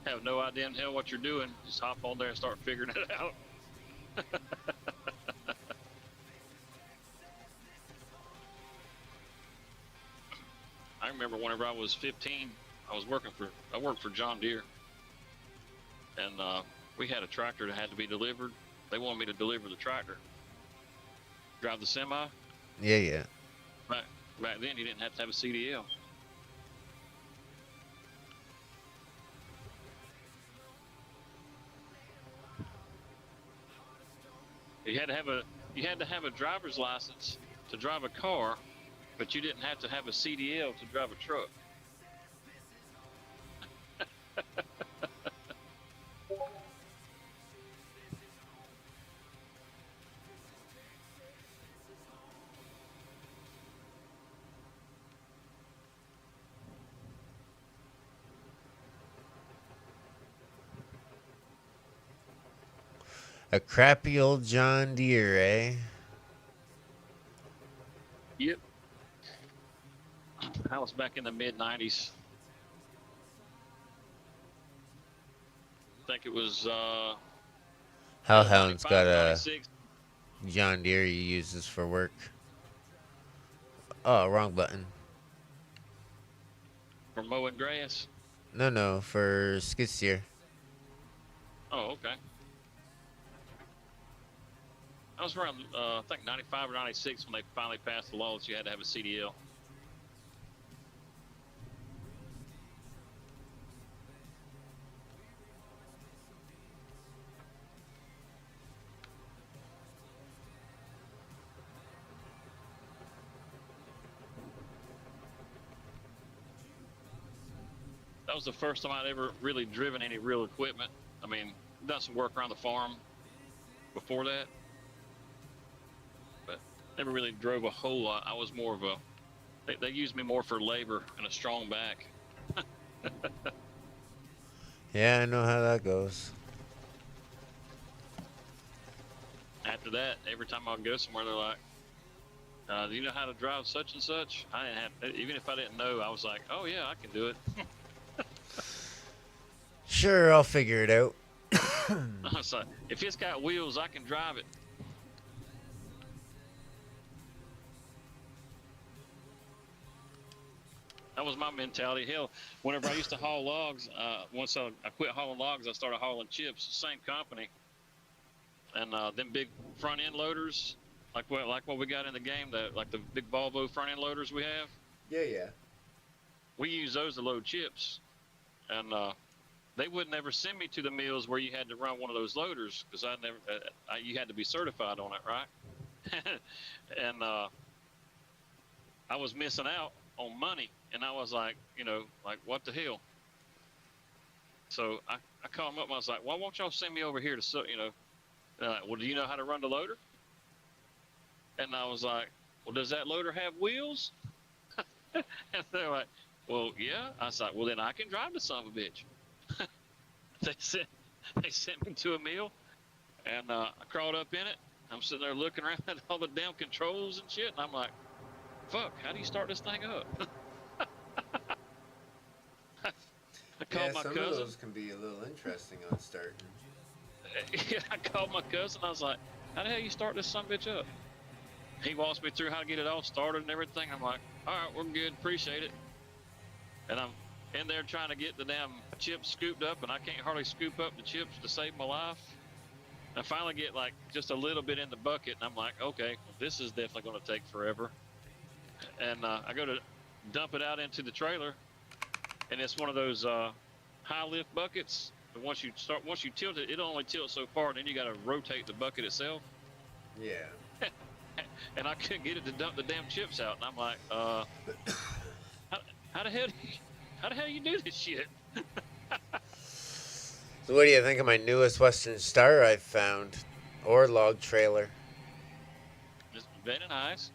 Have no idea in hell what you're doing. Just hop on there and start figuring it out. I remember whenever I was 15, I worked for John Deere, and we had a tractor that had to be delivered. They wanted me to deliver the tractor, drive the semi. Yeah, yeah. Back then, you didn't have to have a CDL. You had to have a driver's license to drive a car, but you didn't have to have a CDL to drive a truck. A crappy old John Deere, eh? Yep. That was back in the mid '90s. I think it was either Hellhound's got 95 or a 96. John Deere he uses for work. Oh, wrong button. For mowing grass. No, for skid steer. Oh, okay. was around, I think 95 or 96 when they finally passed the law that you had to have a CDL. That was the first time I'd ever really driven any real equipment. I mean, done some work around the farm before that, but never really drove a whole lot. I was more of a, they used me more for labor and a strong back. Yeah, I know how that goes. After that, every time I'd go somewhere, they're like, do you know how to drive such and such? I didn't have, even if I didn't know, I was like, oh yeah, I can do it. Sure, I'll figure it out. I was like, if it's got wheels, I can drive it. That was my mentality. Hell, whenever I used to haul logs, once I quit hauling logs, I started hauling chips. Same company, and them big front end loaders, like what we got in the game, like the big Volvo front end loaders we have. Yeah. We use those to load chips, and they would never send me to the mills where you had to run one of those loaders because you had to be certified on it, right? And I was missing out on money, and I was like, like what the hell? So I called them up and I was like, why won't y'all send me over here to, they're like, well, do you know how to run the loader? And I was like, well, does that loader have wheels? And they're like, well, yeah. I was like, well, then I can drive the son of a bitch. They sent me to a mill, and I crawled up in it. I'm sitting there looking around at all the damn controls and shit, and I'm like, fuck, how do you start this thing up? I called my cousin. Of those can be a little interesting on starting. I called my cousin. I was like, how the hell you start this son of a bitch up? He walks me through how to get it all started and everything. I'm like, all right, we're good. Appreciate it. And I'm in there trying to get the damn chips scooped up, and I can't hardly scoop up the chips to save my life. I finally get like just a little bit in the bucket, and I'm like, okay, well, this is definitely going to take forever. And I go to dump it out into the trailer, and it's one of those high lift buckets. And once you tilt it, it'll only tilt so far, and then you got to rotate the bucket itself. Yeah. And I couldn't get it to dump the damn chips out, and I'm like, how the hell you do this shit? So what do you think of my newest Western Star I've found? Or log trailer? Just very nice.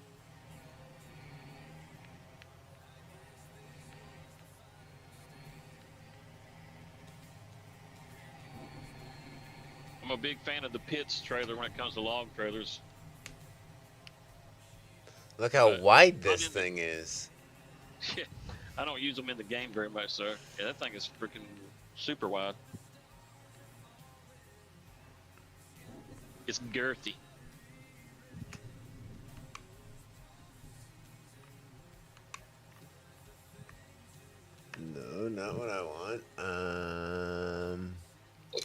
I'm a big fan of the Pitts trailer when it comes to log trailers. Look how wide this thing is. Yeah, I don't use them in the game very much, sir. Yeah, that thing is freaking super wide. It's girthy. No, not what I want.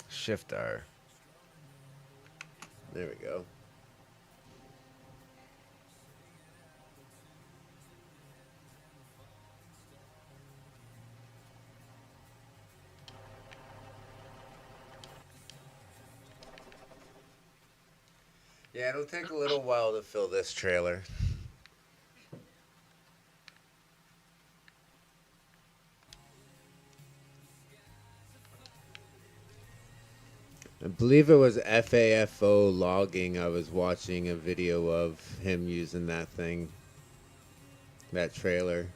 Shift R. There we go. Yeah, it'll take a little while to fill this trailer. I believe it was FAFO logging. I was watching a video of him using that thing, that trailer.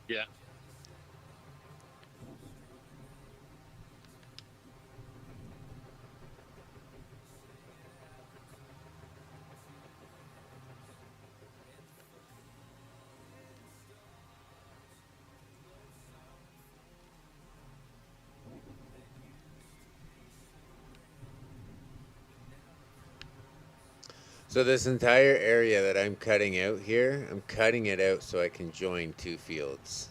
Yeah. So this entire area that I'm cutting out here, I'm cutting it out so I can join two fields.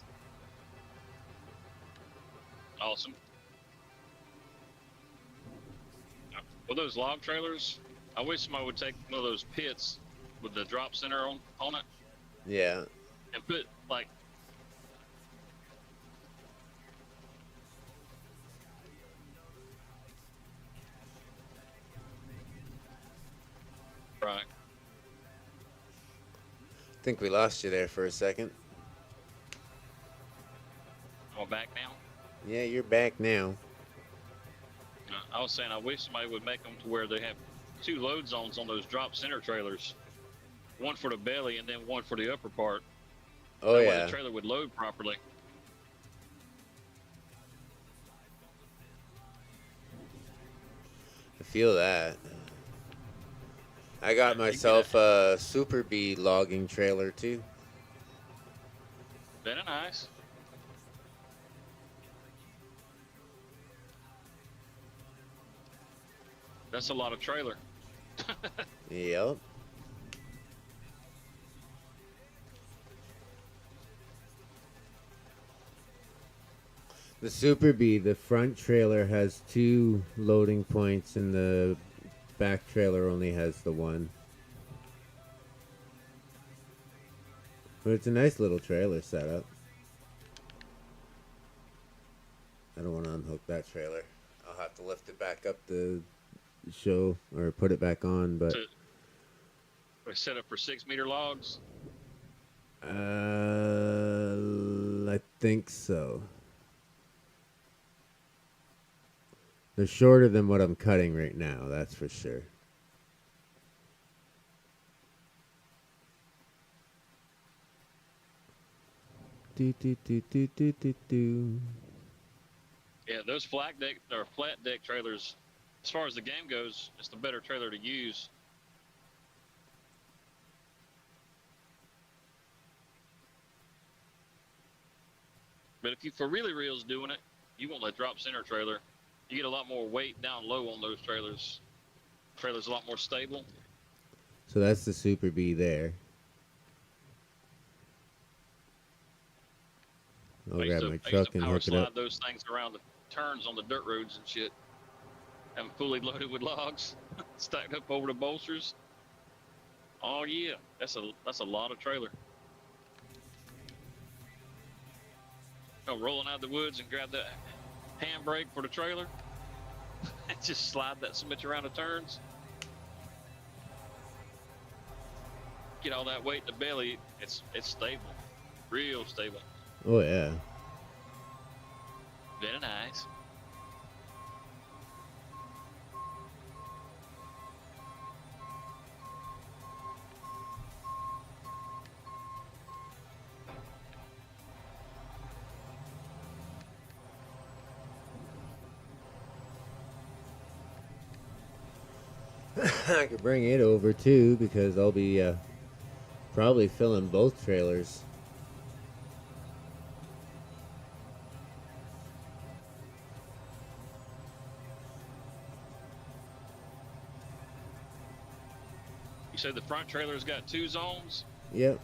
Awesome. Well, those log trailers, I wish somebody would take one of those pits with the drop center on it Yeah. and put like. Right. I think we lost you there for a second. I'm back now. Yeah, you're back now. I was saying I wish somebody would make them to where they have 2 load zones on those drop center trailers, one for the belly and then one for the upper part. Oh, That way yeah. the trailer would load properly. I feel that. I got myself a Super B logging trailer, too. Very nice. That's a lot of trailer. Yep. The Super B, the front trailer has 2 loading points and the back trailer only has the 1. But it's a nice little trailer setup. I don't want to unhook that trailer. I'll have to lift it back up to show or put it back on, but We're set up for 6-meter logs. I think so. They're shorter than what I'm cutting right now, that's for sure. Do, do, do, do, do, do, do. Yeah, those flat deck trailers, as far as the game goes, it's the better trailer to use. But if you for really reals doing it, you want that drop center trailer. You get a lot more weight down low on those trailers. Trailer's a lot more stable. So that's the Super B there. I'll grab my truck and power hook it slide up. those things around the turns on the dirt roads and shit. Have them fully loaded with logs, stacked up over the bolsters. Oh yeah, that's a lot of trailer. Rolling out of the woods and grab that handbrake for the trailer and just slide that so much around the turns. Get all that weight in the belly. It's stable, real stable. Oh yeah. Very nice. I could bring it over too because I'll be probably filling both trailers. You said the front trailer's got 2 zones? Yep.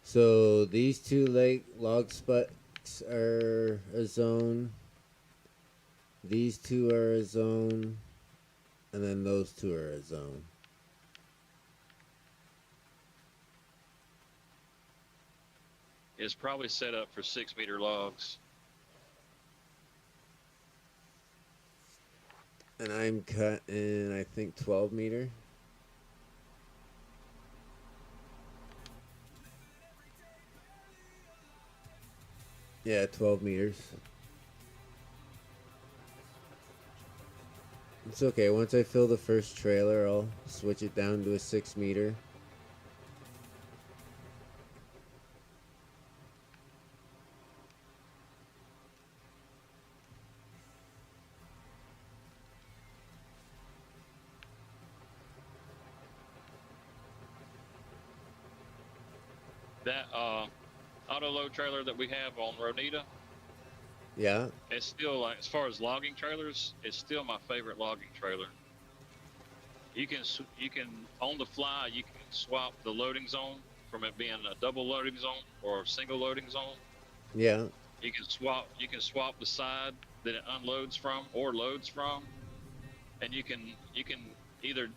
So these 2 log sputs are a zone. These 2 are a zone. And then those 2 are a zone. It's probably set up for 6-meter logs. And I'm cutting, I think, 12 meter. Yeah, 12 meters. It's okay. Once I fill the first trailer, I'll switch it down to a 6 meter. That auto load trailer that we have on Ronita, Yeah. it's still, like, as far as logging trailers, it's still my favorite logging trailer. You can on the fly, you can swap the loading zone from it being a double loading zone or a single loading zone. Yeah. You can swap the side that it unloads from or loads from, and you can either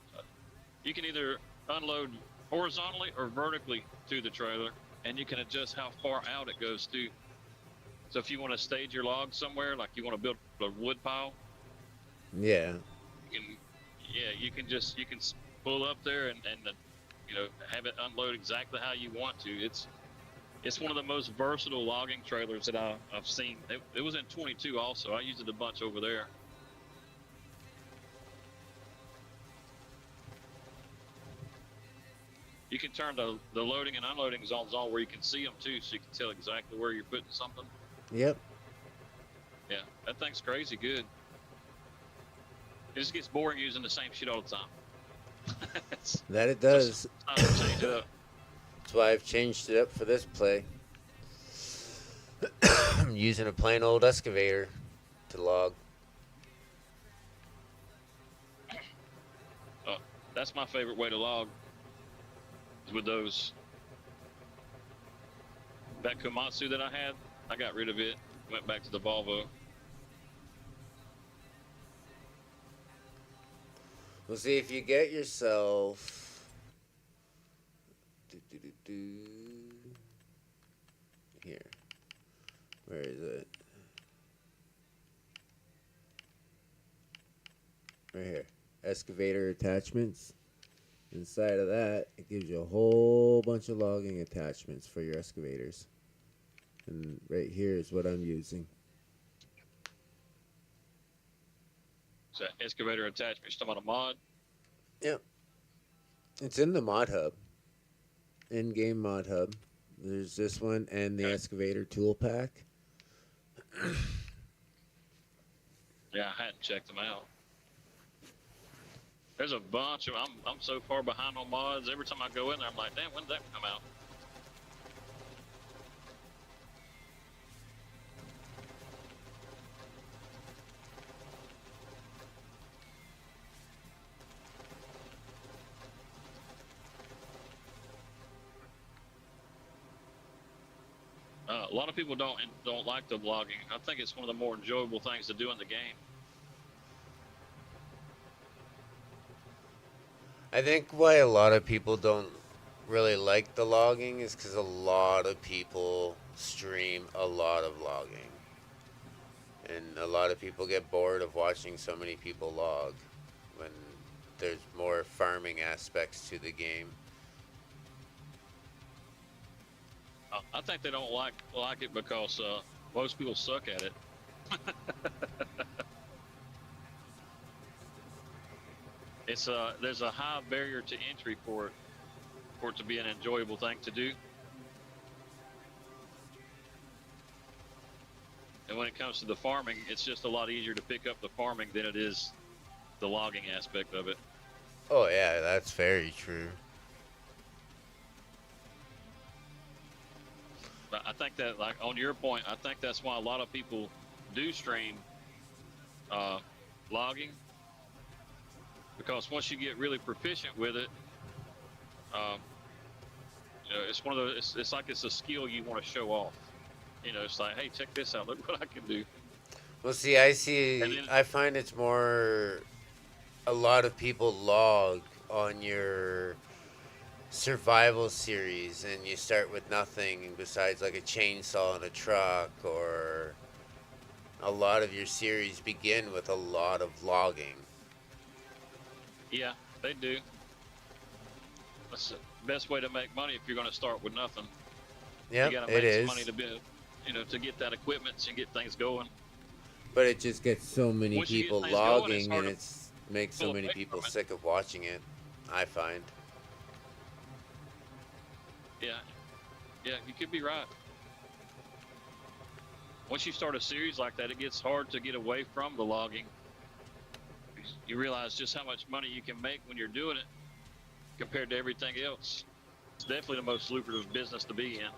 you can either unload horizontally or vertically to the trailer, and you can adjust how far out it goes to. So if you want to stage your log somewhere, like you want to build a wood pile, Yeah. you can, yeah, you can pull up there and you know, have it unload exactly how you want to. It's one of the most versatile logging trailers that I've seen. It was in 22 also. I used it a bunch over there. You can turn the loading and unloading zones on where you can see them too, so you can tell exactly where you're putting something. Yep. Yeah, that thing's crazy good. It just gets boring using the same shit all the time. That it So does. sometimes change it up. That's why I've changed it up for this play. I'm using a plain old excavator to log. That's my favorite way to log, is with those. That Komatsu that I had, I got rid of it, went back to the Volvo. Well, see, if you get yourself. Here. Where is it? Right here. Excavator attachments. Inside of that, it gives you a whole bunch of logging attachments for your excavators. And right here is what I'm using. So excavator attachment, you're talking about a mod? Yep. It's in the mod hub. In-game mod hub. There's this one and the excavator tool pack. Yeah, I hadn't checked them out. There's a bunch of. I'm so far behind on mods. Every time I go in there, I'm like, damn, when did that come out? A lot of people don't like the vlogging. I think it's one of the more enjoyable things to do in the game. I think why a lot of people don't really like the logging is because a lot of people stream a lot of logging. And a lot of people get bored of watching so many people log when there's more farming aspects to the game. I think they don't like it because most people suck at it. It's there's a high barrier to entry for it to be an enjoyable thing to do. And when it comes to the farming, it's just a lot easier to pick up the farming than it is the logging aspect of it. Oh yeah, that's very true. But I think that, like on your point, I think that's why a lot of people do stream logging, because once you get really proficient with it, you know, it's one of those. It's like it's a skill you want to show off. You know, it's like, hey, check this out. Look what I can do. Well, see, I find it's more. A lot of people log on your survival series, and you start with nothing besides like a chainsaw and a truck, or a lot of your series begin with a lot of logging. Yeah, they do. That's the best way to make money if you're going to start with nothing. Yeah, you got to it make some is. money to be, you know, to get that equipment and get things going. But it just gets so many Once you get people things going, logging, and hard it's makes so pull many away people from it. sick of watching it. I find. Yeah, yeah, you could be right. Once you start a series like that, it gets hard to get away from the logging. You realize just how much money you can make when you're doing it compared to everything else. It's definitely the most lucrative business to be in.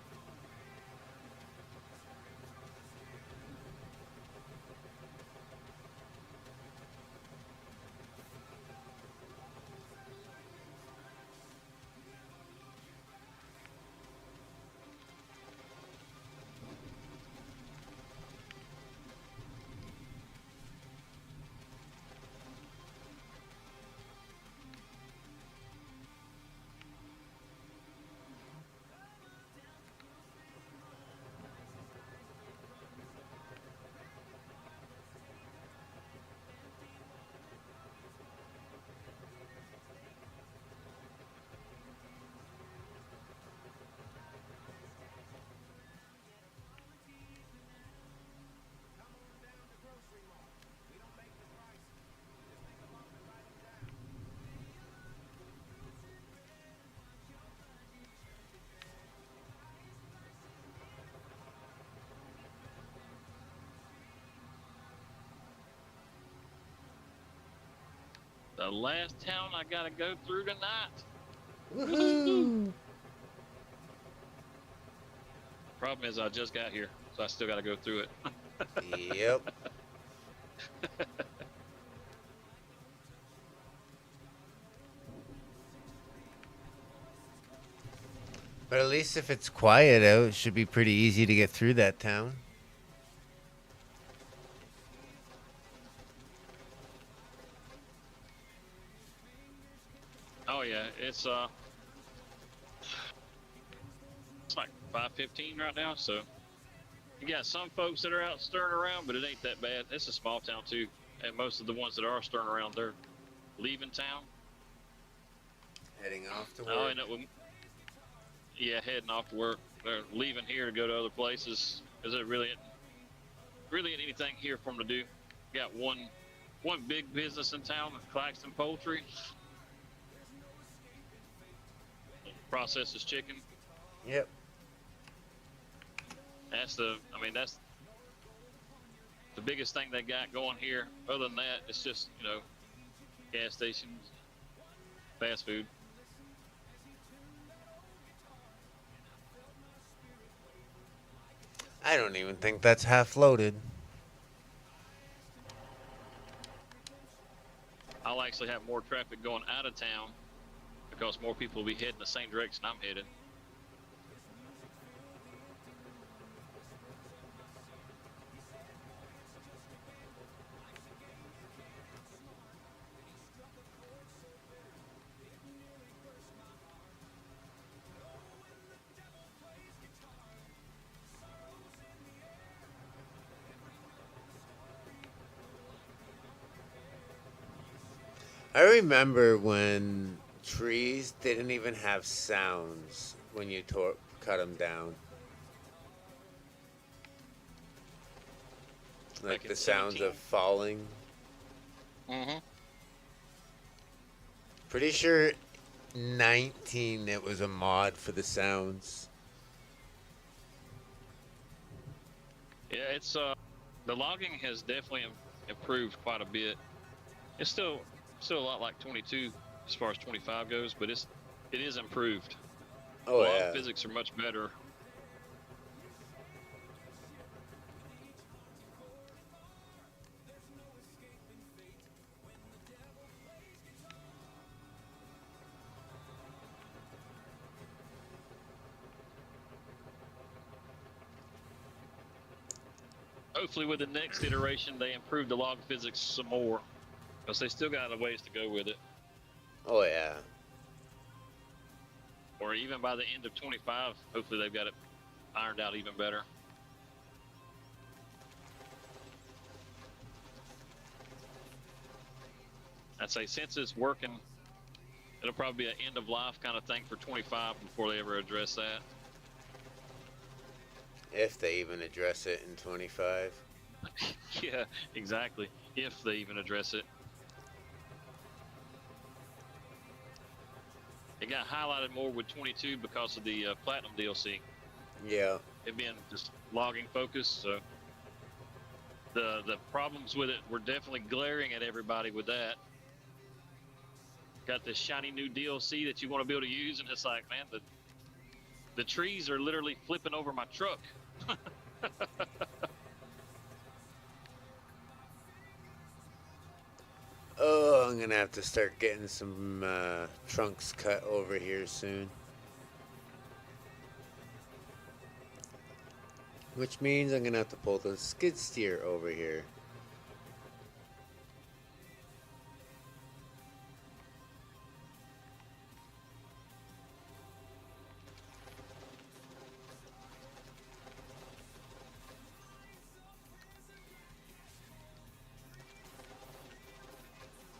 The last town I gotta go through tonight. Woohoo! Problem is, I just got here, so I still gotta go through it. Yep. But at least if it's quiet out, it should be pretty easy to get through that town. Oh yeah, it's like 5:15 right now, so you got some folks that are out stirring around, but it ain't that bad. It's a small town too, and most of the ones that are stirring around, they're leaving town. Heading off to I'll work. end up with, yeah, heading off to work. They're leaving here to go to other places because there really ain't anything here for them to do. Got one big business in town, Claxton Poultry. Processes chicken. Yep. That's the biggest thing they got going here. Other than that, it's just, gas stations, fast food. I don't even think that's half loaded. I'll actually have more traffic going out of town because more people will be heading the same direction I'm headed. I remember when trees didn't even have sounds when you cut them down. Like Back in the sounds 17. of falling. Mm-hmm. Pretty sure 19 it was a mod for the sounds. Yeah, it's the logging has definitely improved quite a bit. It's still a lot like 22 as far as 25 goes, but it is improved. Oh Log yeah. physics are much better. Hopefully with the next iteration they improve the log physics some more, because they still got a ways to go with it. Oh yeah. Or even by the end of 25, hopefully they've got it ironed out even better. I'd say since it's working, it'll probably be an end of life kind of thing for 25 before they ever address that. If they even address it in 25. Yeah, exactly. If they even address it. It got highlighted more with 22 because of the Platinum DLC. Yeah. It being just logging focused, so the problems with it were definitely glaring at everybody with that. Got this shiny new DLC that you want to be able to use, and it's like, man, the trees are literally flipping over my truck. Oh, I'm gonna have to start getting some trunks cut over here soon. Which means I'm gonna have to pull the skid steer over here.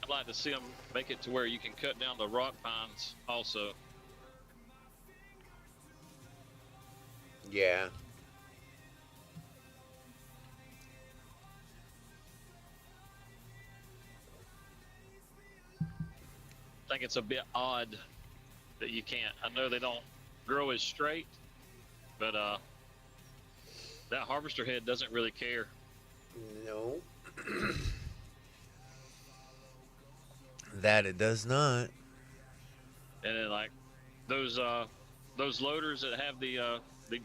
I'd like to see them make it to where you can cut down the rock pines also. Yeah. I think it's a bit odd that you can't. I know they don't grow as straight, but that harvester head doesn't really care. No. That it does not. And then like those loaders that have the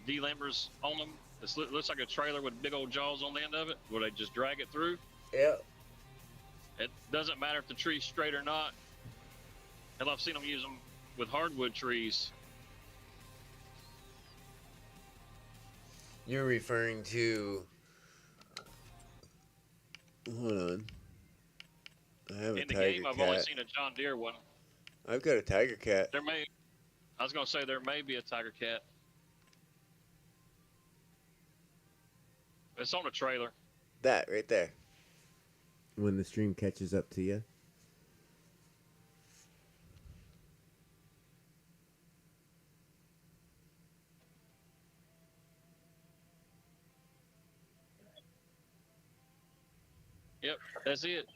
delimbers on them, it looks like a trailer with big old jaws on the end of it, where they just drag it through. Yep. It doesn't matter if the tree's straight or not. Hell, I've seen them use them with hardwood trees. You're referring to. Hold on. I have a In the tiger game, I've only cat. seen a John Deere one. I've got a tiger cat. I was gonna say there may be a tiger cat. It's on a trailer. That right there. When the stream catches up to you. Yep, that's it.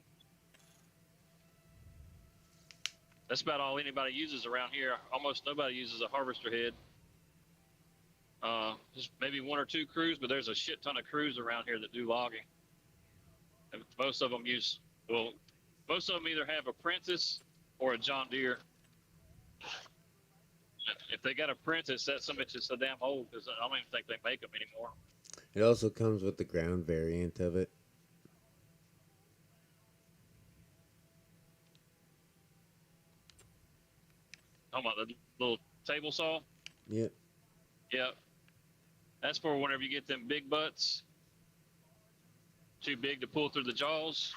That's about all anybody uses around here. Almost nobody uses a harvester head. Just maybe one or two crews, but there's a shit ton of crews around here that do logging. And most of them most of them either have Apprentice or a John Deere. If they got Apprentice, that's something just a damn hole, because I don't even think they make them anymore. It also comes with the ground variant of it. Talking about the little table saw? Yep. Yep. That's for whenever you get them big butts, too big to pull through the jaws.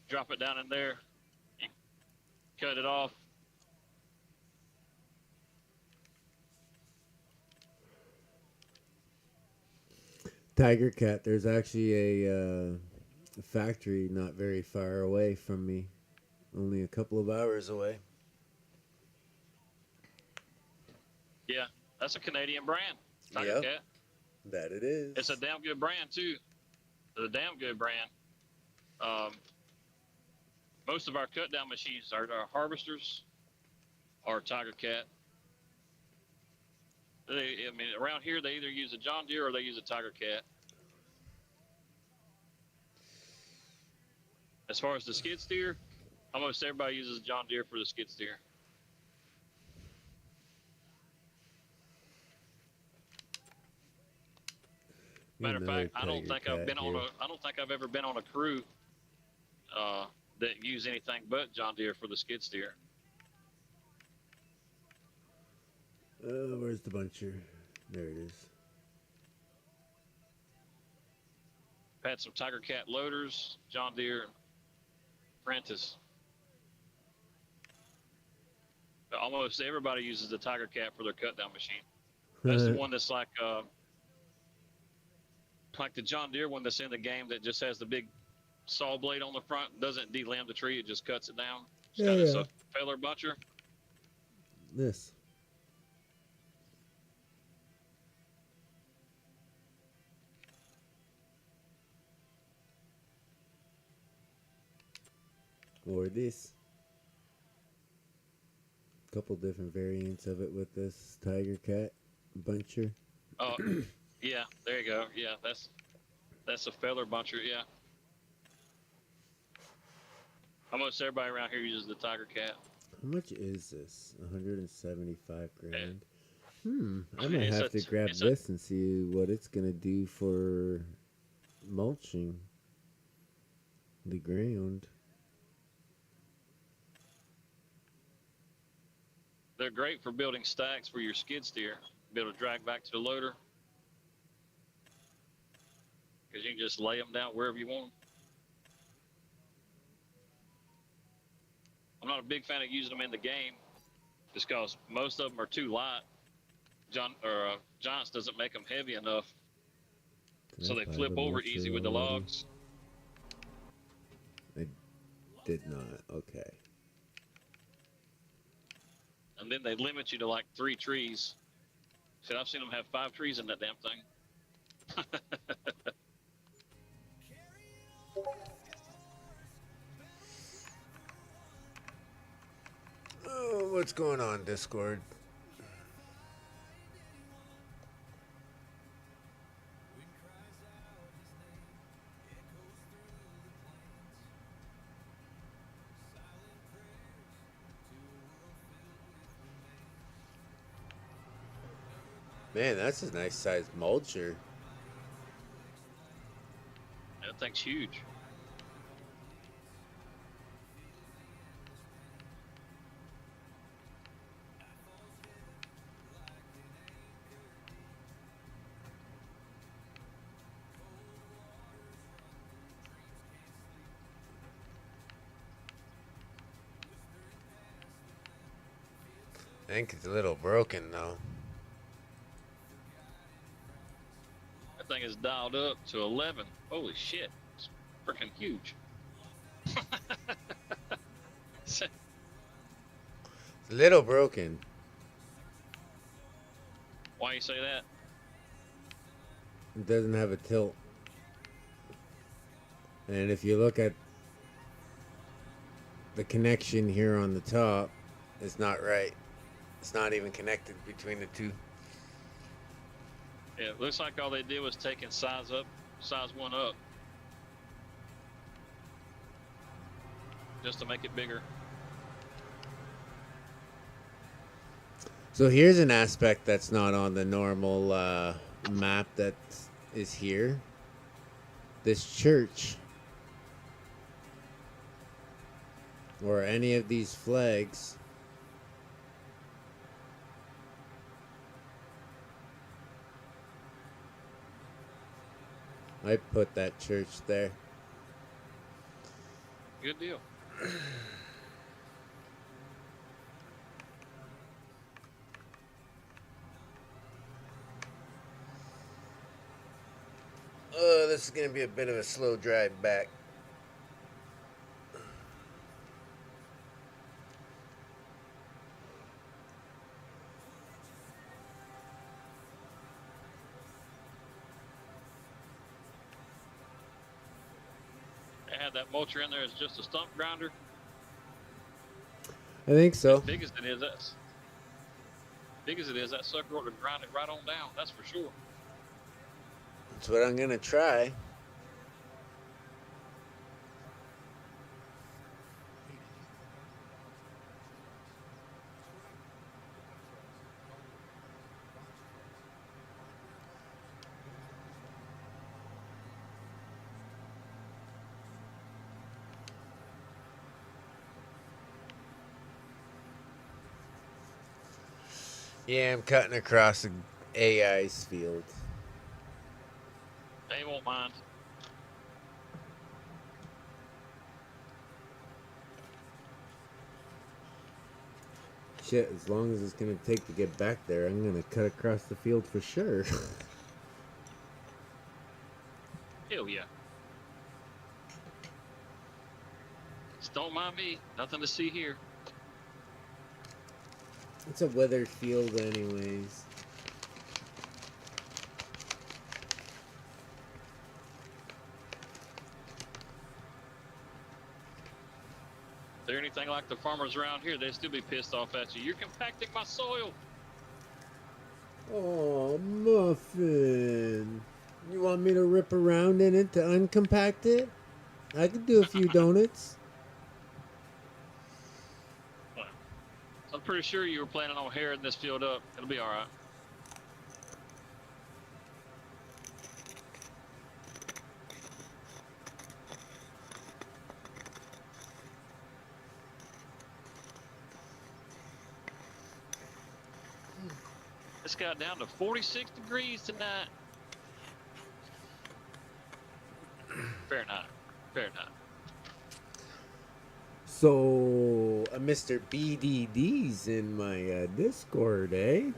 Drop it down in there, you cut it off. Tiger cat. There's actually a factory not very far away from me. Only a couple of hours away. Yeah, that's a Canadian brand, Tiger Yep. Cat. That it is. It's a damn good brand too. It's a damn good brand. Most of our cut down machines, our harvesters, are Tiger Cat. Around here they either use a John Deere or they use a Tiger Cat. As far as the skid steer, almost everybody uses John Deere for the skid steer. Matter of fact, I don't think I've ever been on a crew that use anything but John Deere for the skid steer. Where's the buncher? There it is. Had some Tiger Cat loaders, John Deere, and Apprentice. But almost everybody uses the Tiger Cat for their cut down machine. That's the one that's like the John Deere one that's in the game that just has the big saw blade on the front, doesn't delimb the tree, it just cuts it down. It's got this feller buncher. This. Or this. Couple different variants of it with this Tiger Cat buncher. Oh, yeah, there you go. Yeah, that's a feller buncher. Yeah. Almost everybody around here uses the Tiger Cat. How much is this? 175 grand. I might have to grab this and see what it's gonna do for mulching the ground. They're great for building stacks for your skid steer. Be able to drag back to the loader. Because you can just lay them down wherever you want them. I'm not a big fan of using them in the game, just because most of them are too light. Giants doesn't make them heavy enough, so they flip over easy with the logs. I did not. Okay. And then they limit you to like 3 trees. Shit, I've seen them have 5 trees in that damn thing. Oh, what's going on, Discord? Man, that's a nice sized mulcher. That thing's huge. I think it's a little broken though. That thing is dialed up to 11. Holy shit. It's freaking huge. It's a little broken. Why you say that? It doesn't have a tilt. And if you look at the connection here on the top, it's not right. It's not even connected between the two. Yeah, it looks like all they did was taking size 1 up. Just to make it bigger. So here's an aspect that's not on the normal map that is here. This church, or any of these flags, I put that church there. Good deal. Oh, this is going to be a bit of a slow drive back. They had that mulcher in there as just a stump grinder. I think so. As big as it is, that sucker ought to grind it right on down. That's for sure. That's what I'm going to try. Yeah, I'm cutting across the AI's field. They won't mind. Shit, as long as it's going to take to get back there, I'm going to cut across the field for sure. Hell yeah. Just don't mind me. Nothing to see here. It's a weathered field anyways. If they're anything like the farmers around here, they'd still be pissed off at you. You're compacting my soil. Oh, Muffin. You want me to rip around in it to uncompact it? I could do a few donuts. I'm pretty sure you were planning on hairing this field up. It'll be all right. It's got down to 46 degrees tonight. Fahrenheit. Fahrenheit. So, Mr. BDD's in my Discord, eh?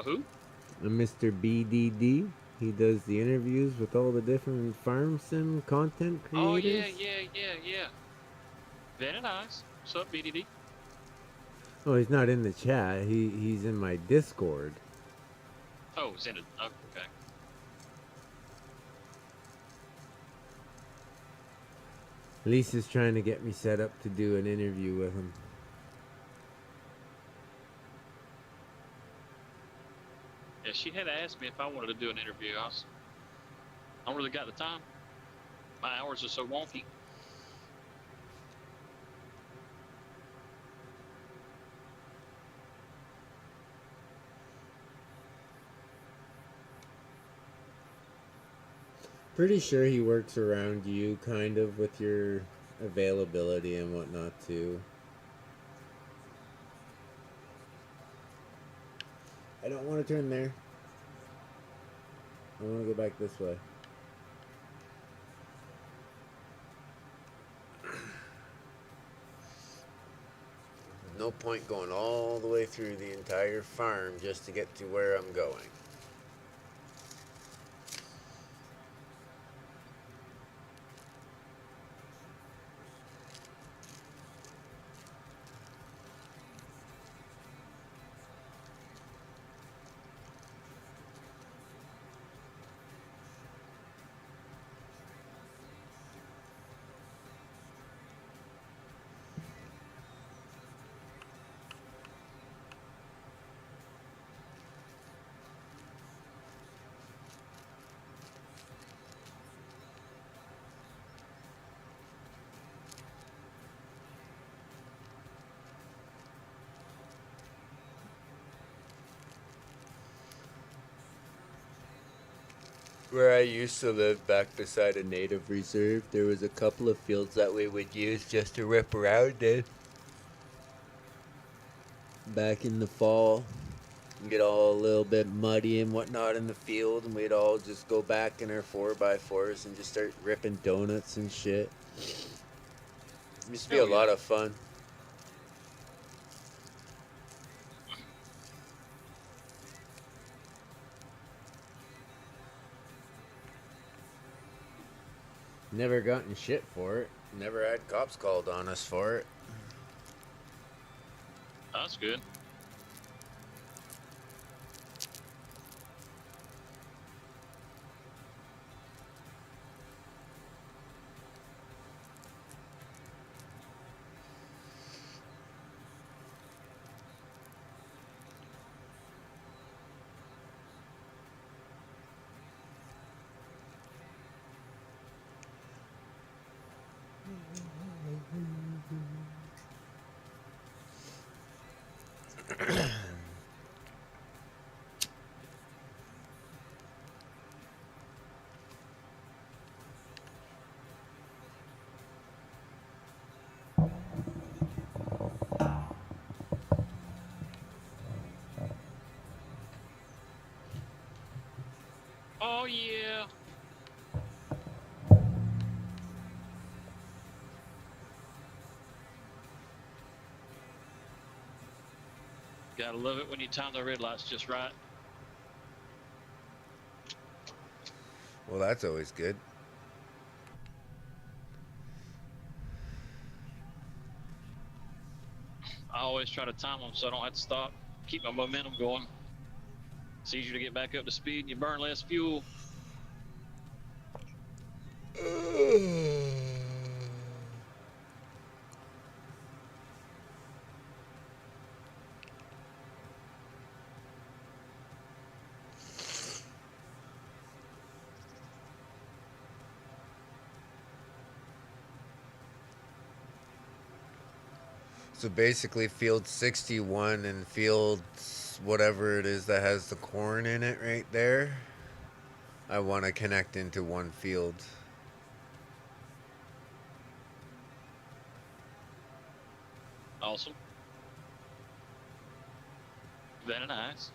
Who? Mr. BDD. He does the interviews with all the different farm sim content creators. Oh, yeah. Very nice. What's up, BDD? Oh, he's not in the chat. He's in my Discord. Oh, it's in it. Oh, okay. Lisa's trying to get me set up to do an interview with him. Yeah, she had asked me if I wanted to do an interview. I don't really got the time. My hours are so wonky. Pretty sure he works around you, kind of, with your availability and whatnot, too. I don't want to turn there. I want to go back this way. No point going all the way through the entire farm just to get to where I'm going. Where I used to live back beside a native reserve, there was a couple of fields that we would use just to rip around in. Back in the fall, get all a little bit muddy and whatnot in the field, and we'd all just go back in our 4x4s and just start ripping donuts and shit. It used to be a lot of fun. Never gotten shit for it. Never had cops called on us for it. That's good. Oh yeah. Gotta love it when you time the red lights just right. Well, that's always good. I always try to time them so I don't have to stop. Keep my momentum going. It's easier to get back up to speed and you burn less fuel. So basically, field 61 and field whatever it is that has the corn in it right there, I want to connect into one field. Awesome. Very nice.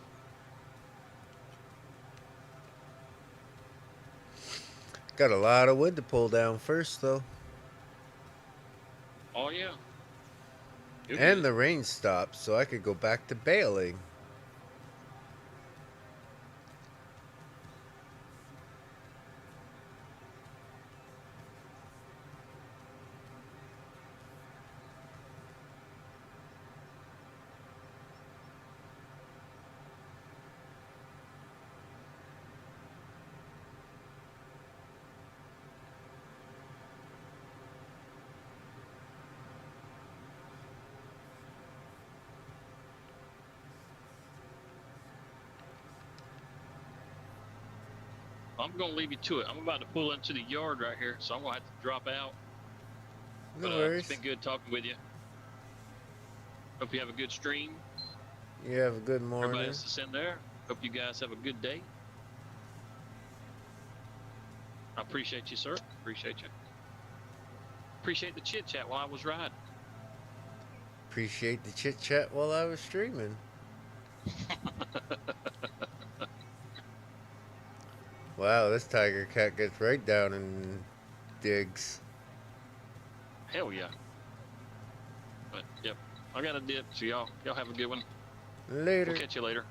Got a lot of wood to pull down first, though. Oh yeah. And the rain stopped, so I could go back to baling. I'm gonna leave you to it. I'm about to pull into the yard right here, so I'm gonna have to drop out. No But worries. it's been good talking with you. Hope you have a good stream. You have a good morning. Everybody else that's in there. Hope you guys have a good day. I appreciate you, sir. Appreciate you. Appreciate the chit chat while I was riding. Appreciate the chit chat while I was streaming. Wow, this tiger cat gets right down and digs. Hell yeah. But yep, I got a dip. So y'all have a good one. Later. We'll catch you later.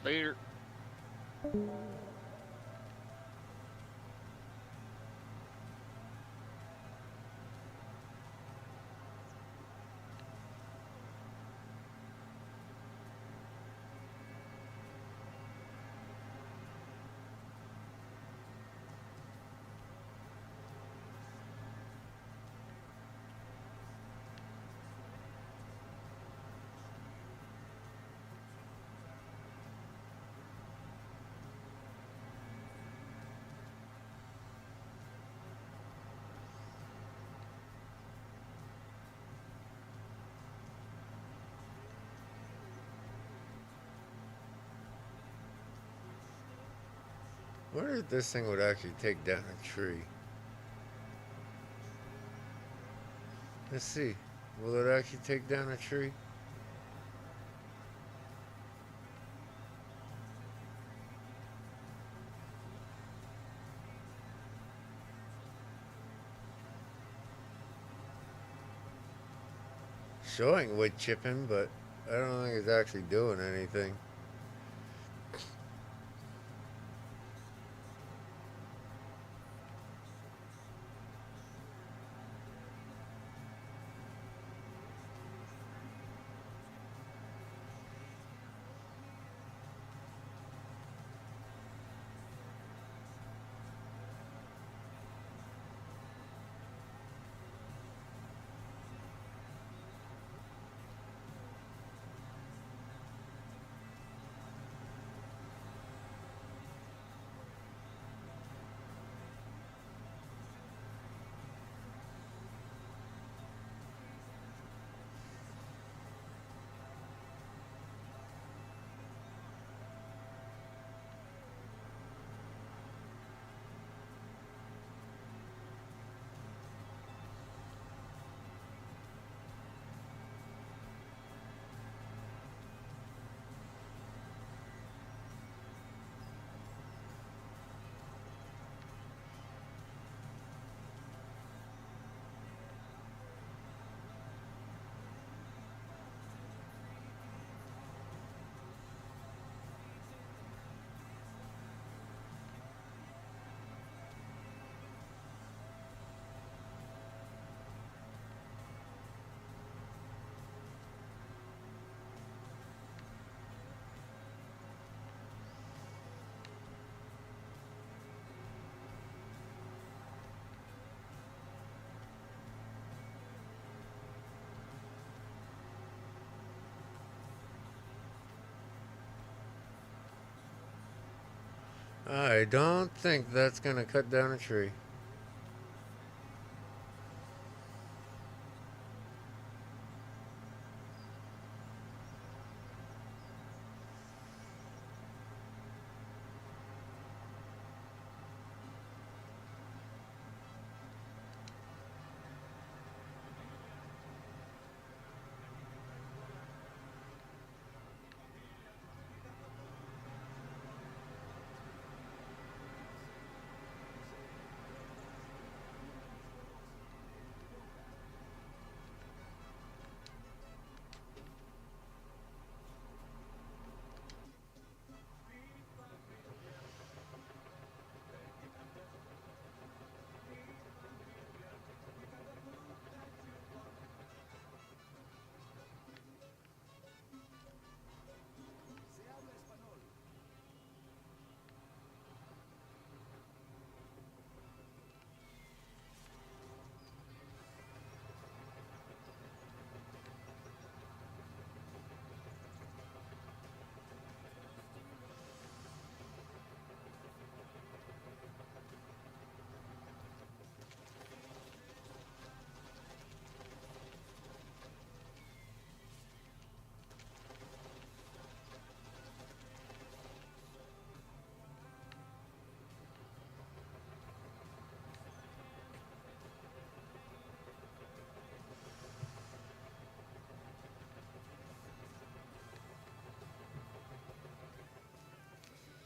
Later. I wonder if this thing would actually take down a tree. Let's see. Will it actually take down a tree? Showing wood chipping, but I don't think it's actually doing anything. I don't think that's gonna cut down a tree.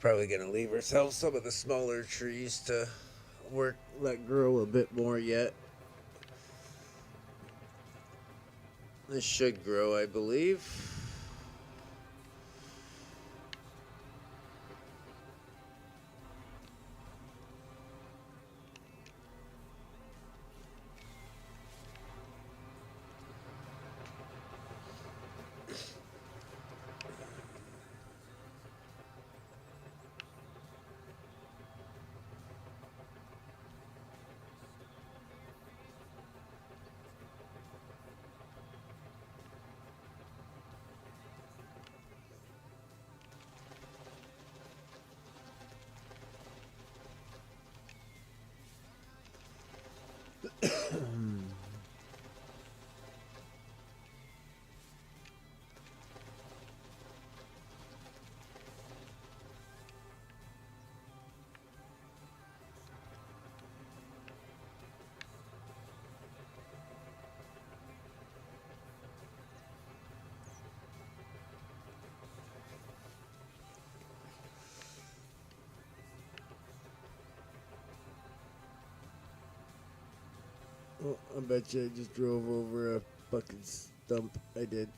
Probably gonna leave ourselves some of the smaller trees to let grow a bit more yet. This should grow, I believe. Oh, I bet you I just drove over a fucking stump. I did.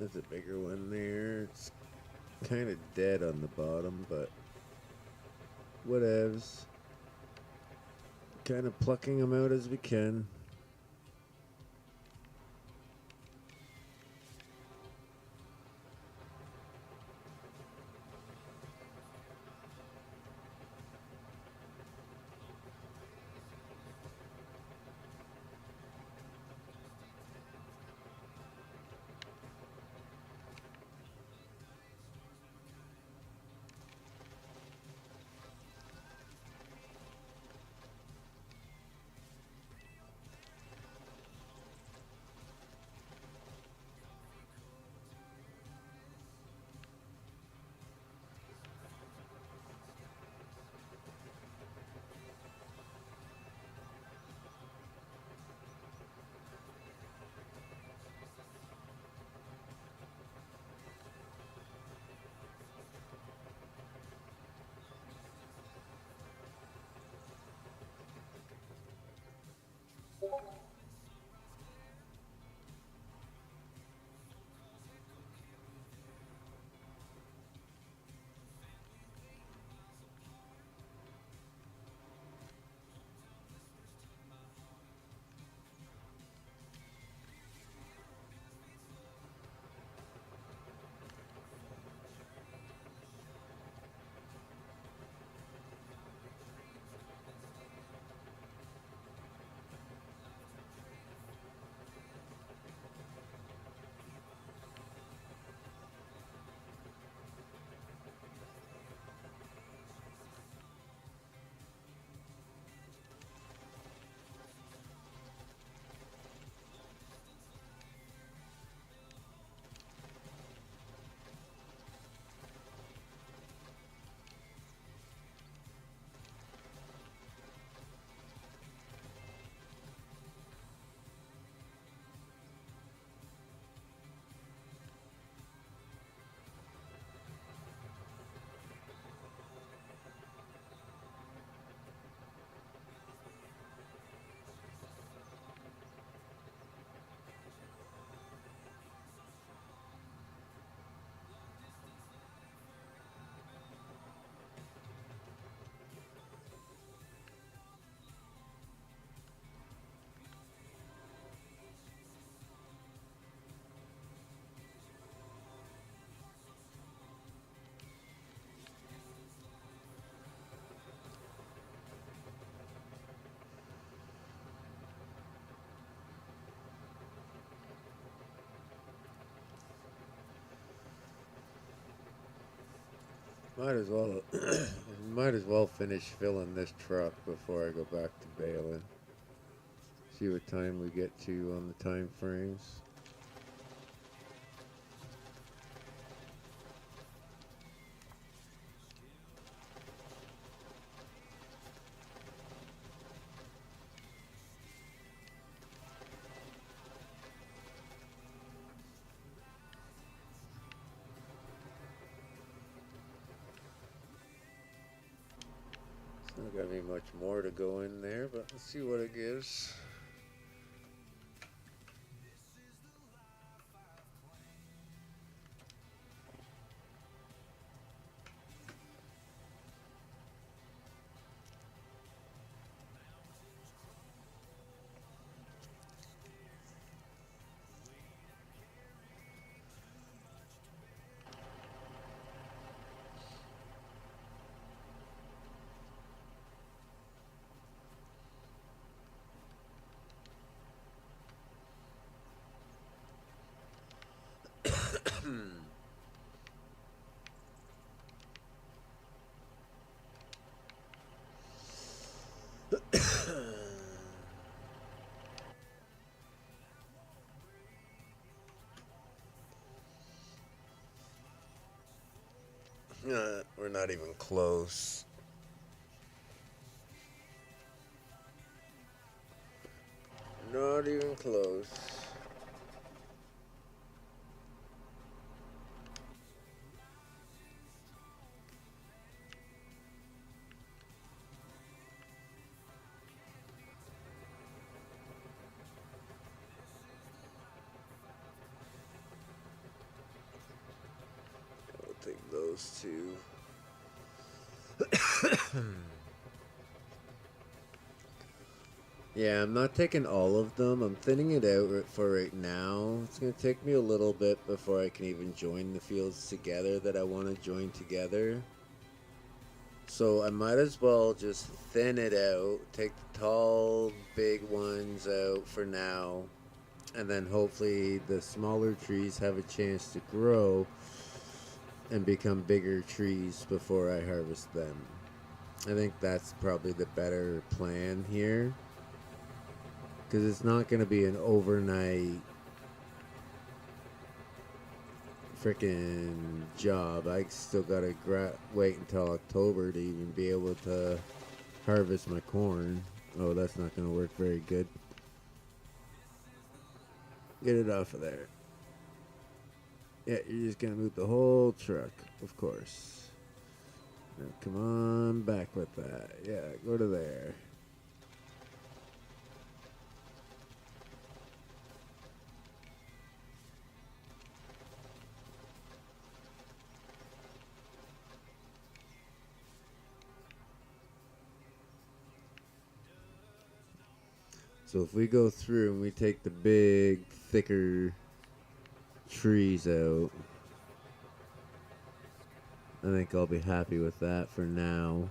That's a bigger one there. It's kind of dead on the bottom, but whatevs. Kind of plucking them out as we can. Might as well, might as well finish filling this truck before I go back to baling. See what time we get to on the time frames. It's not gonna be much more to go in there, but let's see what it gives. We're not even close. Not even close. I'll take those two. Yeah, I'm not taking all of them. I'm thinning it out for right now. It's going to take me a little bit before I can even join the fields together that I want to join together. So I might as well just thin it out, take the tall, big ones out for now, and then hopefully the smaller trees have a chance to grow and become bigger trees before I harvest them. I think that's probably the better plan here. Because it's not going to be an overnight freaking job. I still got to wait until October to even be able to harvest my corn. Oh, that's not going to work very good. Get it off of there. Yeah, you're just going to move the whole truck, of course. Now, come on back with that. Yeah, go to there. So if we go through and we take the big, thicker trees out, I think I'll be happy with that for now.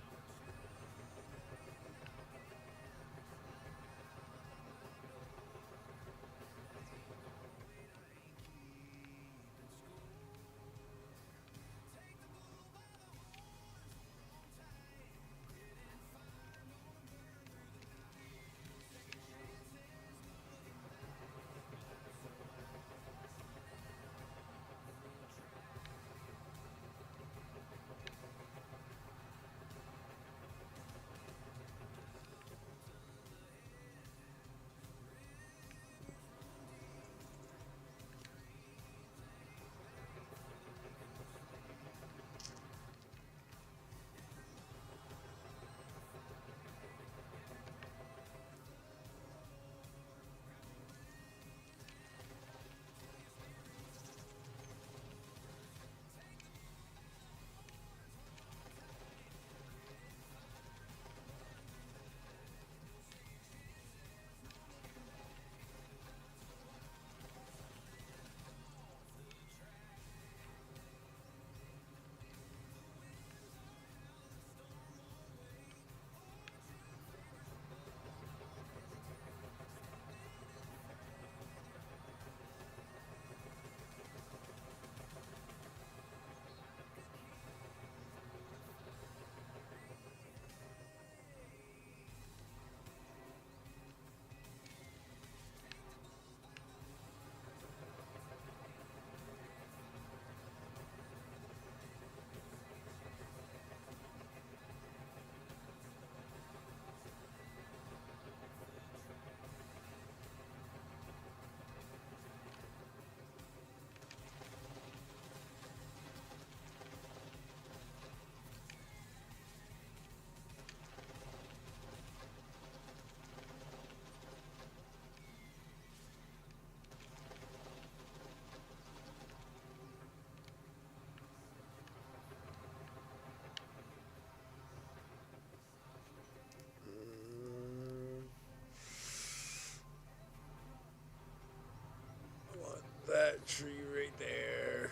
tree right there.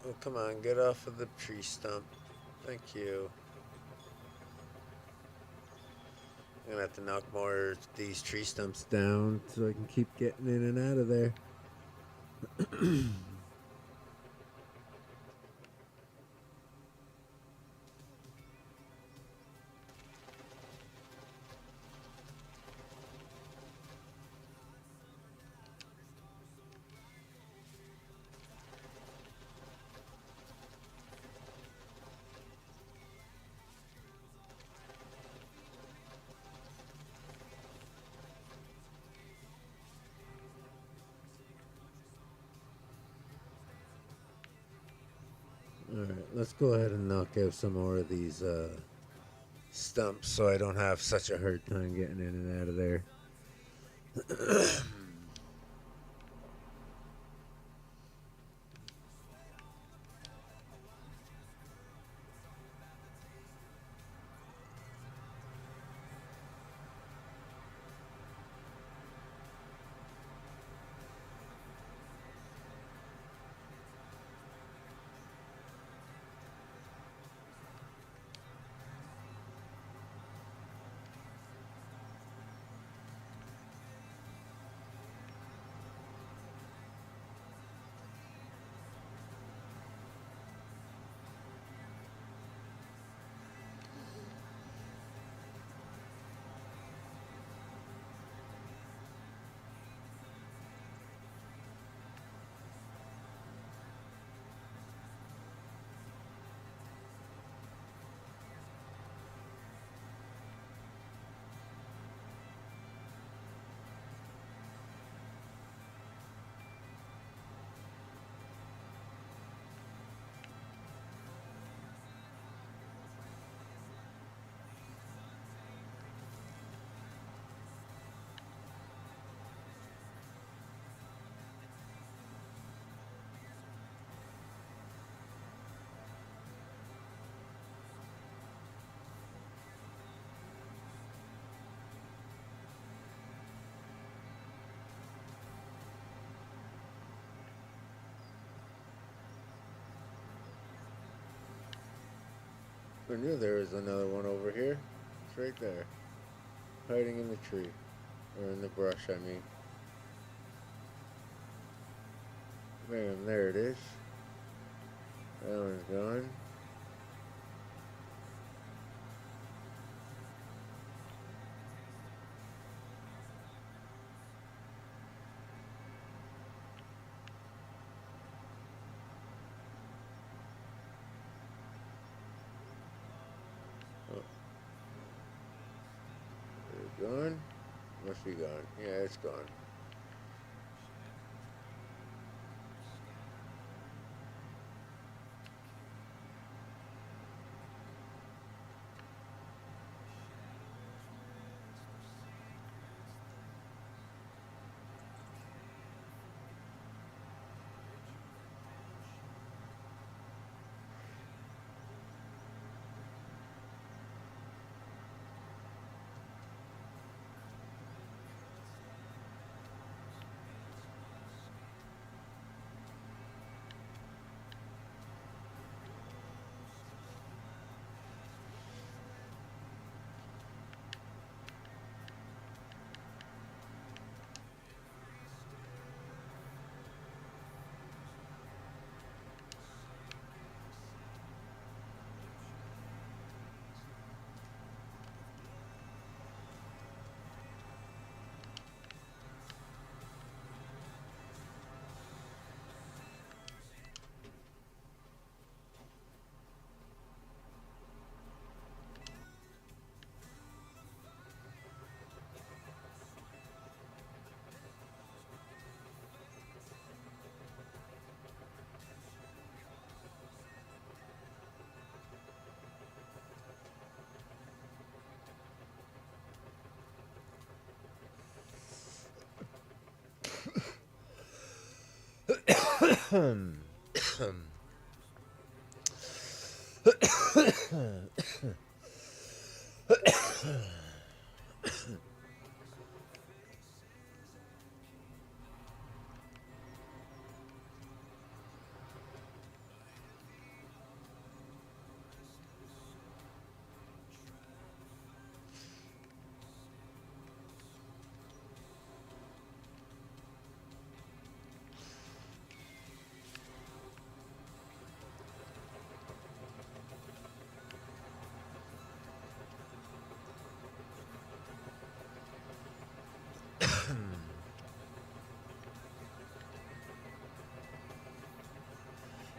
Oh, come on, get off of the tree stump. Thank you. I'm gonna have to knock more of these tree stumps down so I can keep getting in and out of there. Alright, let's go ahead and knock out some more of these stumps so I don't have such a hard time getting in and out of there. I knew there was another one over here. It's right there. Hiding in the tree. Or in the brush, I mean. Bam, there it is. That one's gone. Oh. Is it gone? Must be gone. Yeah, it's gone.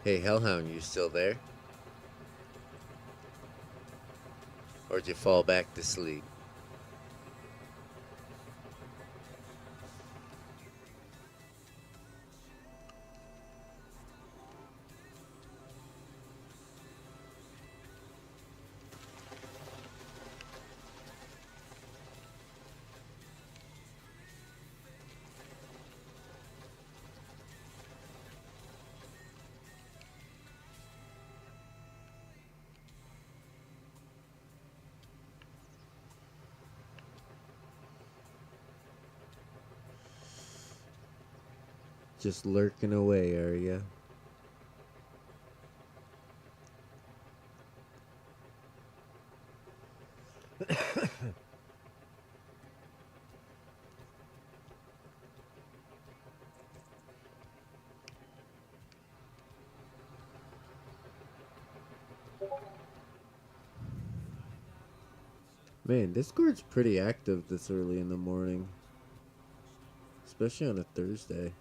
Hey, Hellhound, you still there? Or did you fall back to sleep? Just lurking away, are ya? Man, Discord's pretty active this early in the morning. Especially on a Thursday.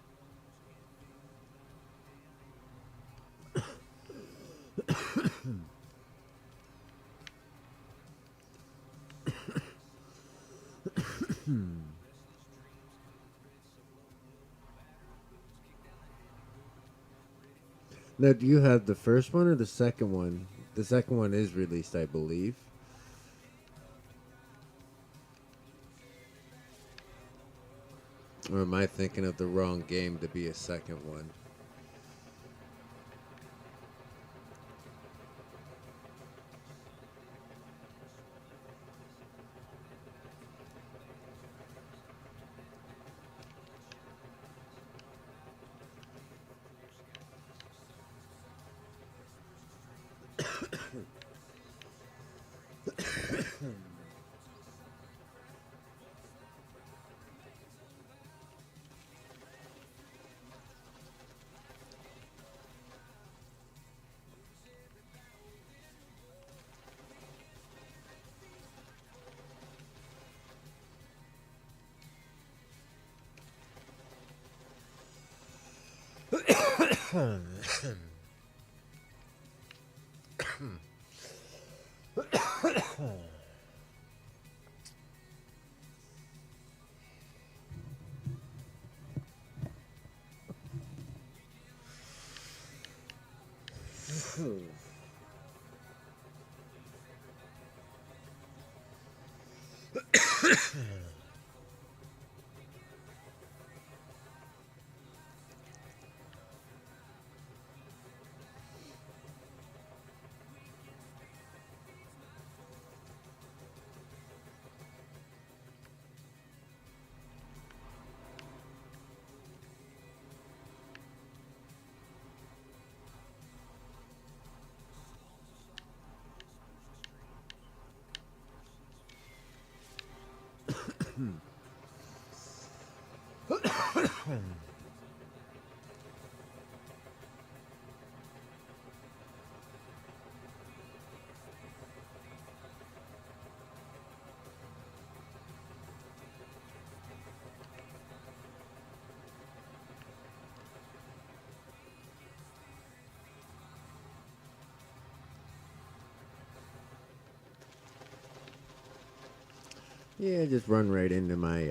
Now, do you have the first one or the second one? The second one is released, I believe. Or am I thinking of the wrong game to be a second one? Yeah, just run right into my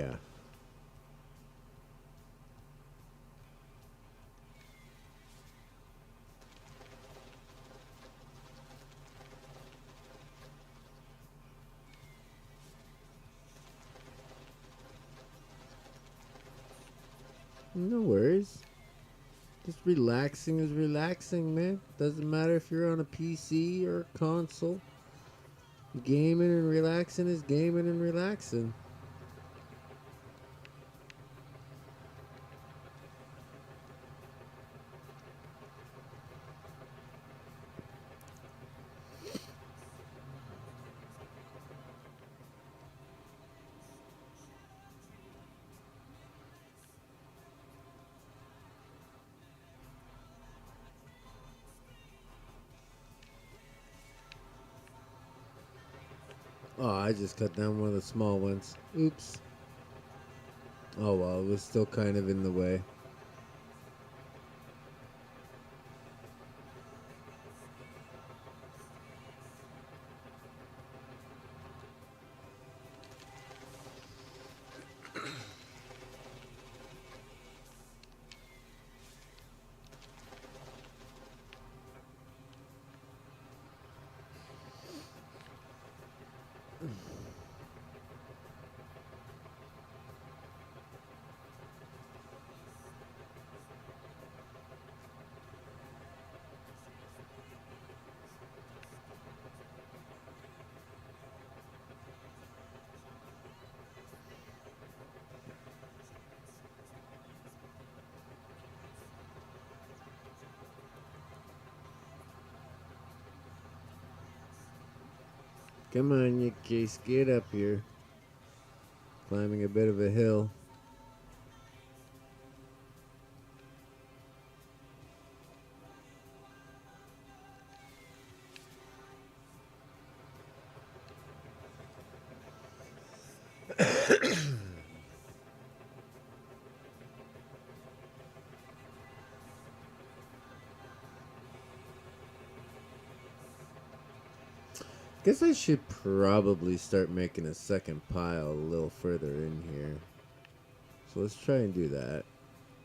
no worries. Just relaxing is relaxing, man. Doesn't matter if you're on a PC or a console. Gaming and relaxing is gaming and relaxing. Oh, I just cut down one of the small ones. Oops. Oh well, it was still kind of in the way. Come on, you case, get up here. Climbing a bit of a hill. Guess I should probably start making a second pile a little further in here. So let's try and do that.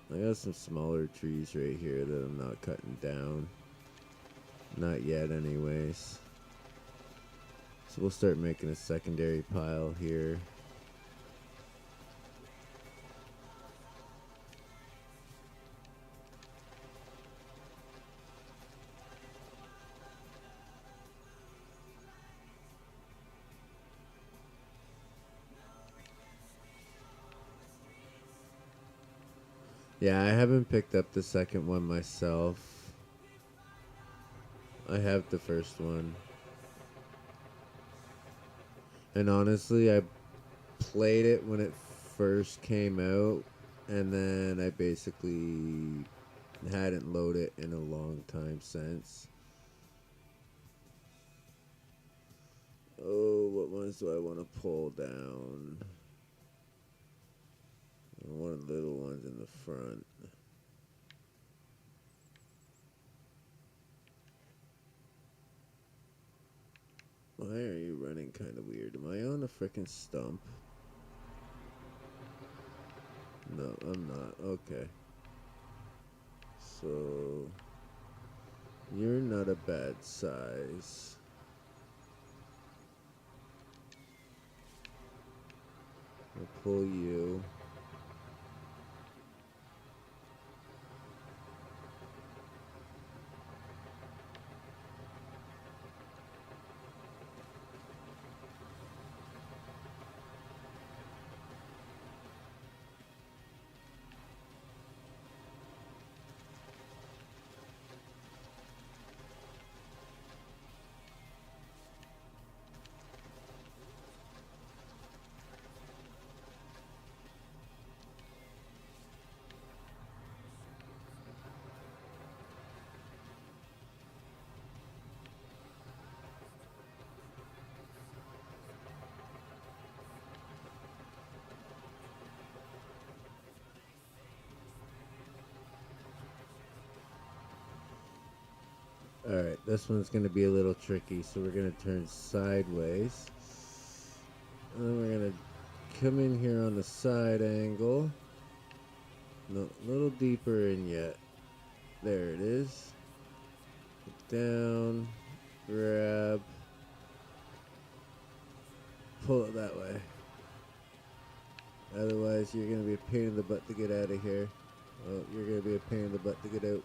I got some smaller trees right here that I'm not cutting down. Not yet anyways. So we'll start making a secondary pile here. Yeah, I haven't picked up the second one myself. I have the first one. And honestly, I played it when it first came out, and then I basically hadn't loaded it in a long time since. Oh, what ones do I want to pull down? I want little ones in the front. Why are you running kind of weird? Am I on a frickin' stump? No, I'm not. Okay. So, you're not a bad size. I'll pull you. Alright, this one's going to be a little tricky, so we're going to turn sideways. And then we're going to come in here on the side angle. No, a little deeper in yet. There it is. Down, grab, pull it that way. Otherwise, you're going to be a pain in the butt to get out of here. Oh, you're gonna be a pain in the butt to get out.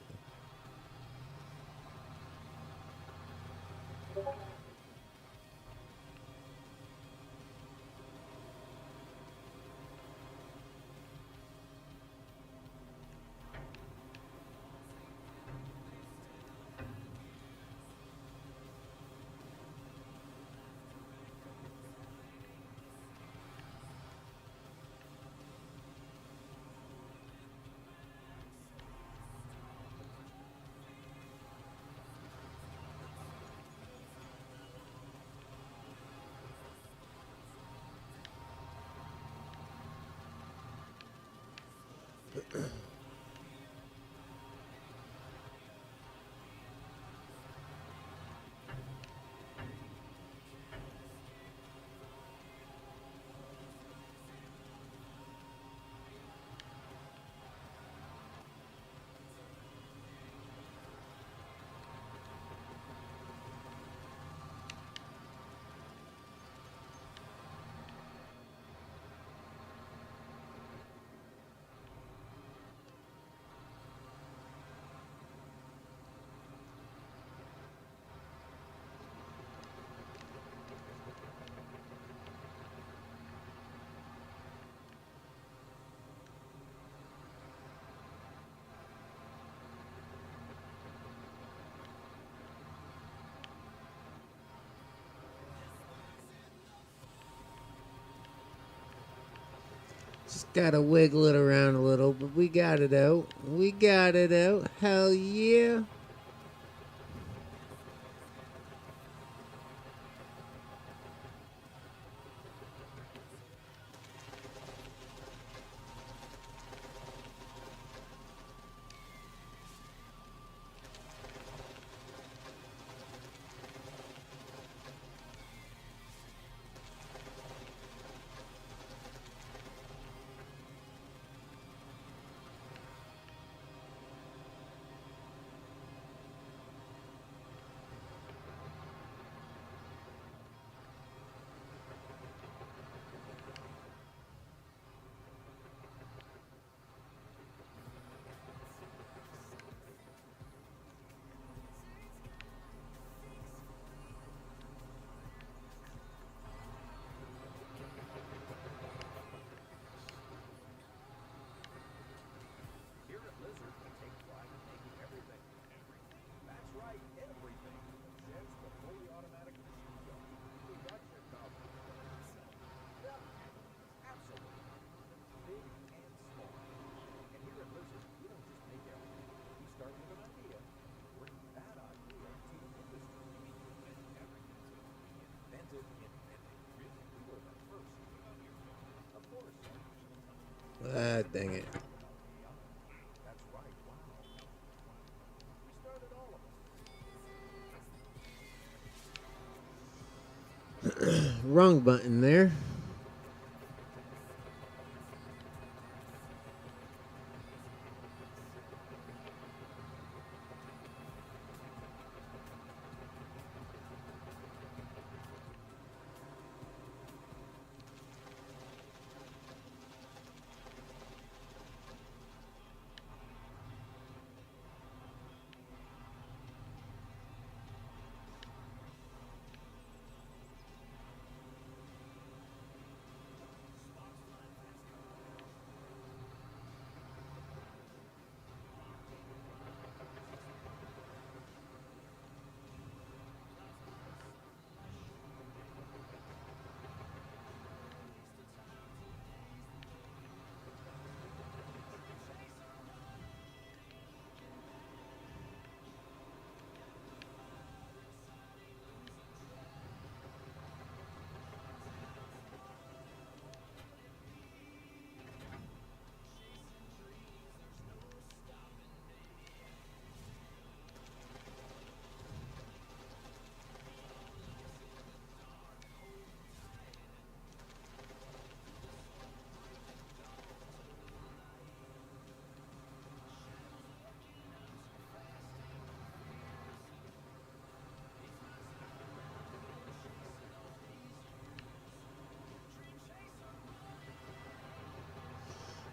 Just gotta wiggle it around a little, but we got it out. We got it out. Hell yeah. Here at Lizard, we take pride in making everything. That's right, everything. Sheds to fully automatic machine guns. We got your covered. Yep, absolutely. Big and small. And here at Lizard, we don't just make everything. We start with an idea, bring that idea to the industry. Invented, inventing. We were the first. Of course. Ah, dang it. That's right, wow. We started all of them. Wrong button there.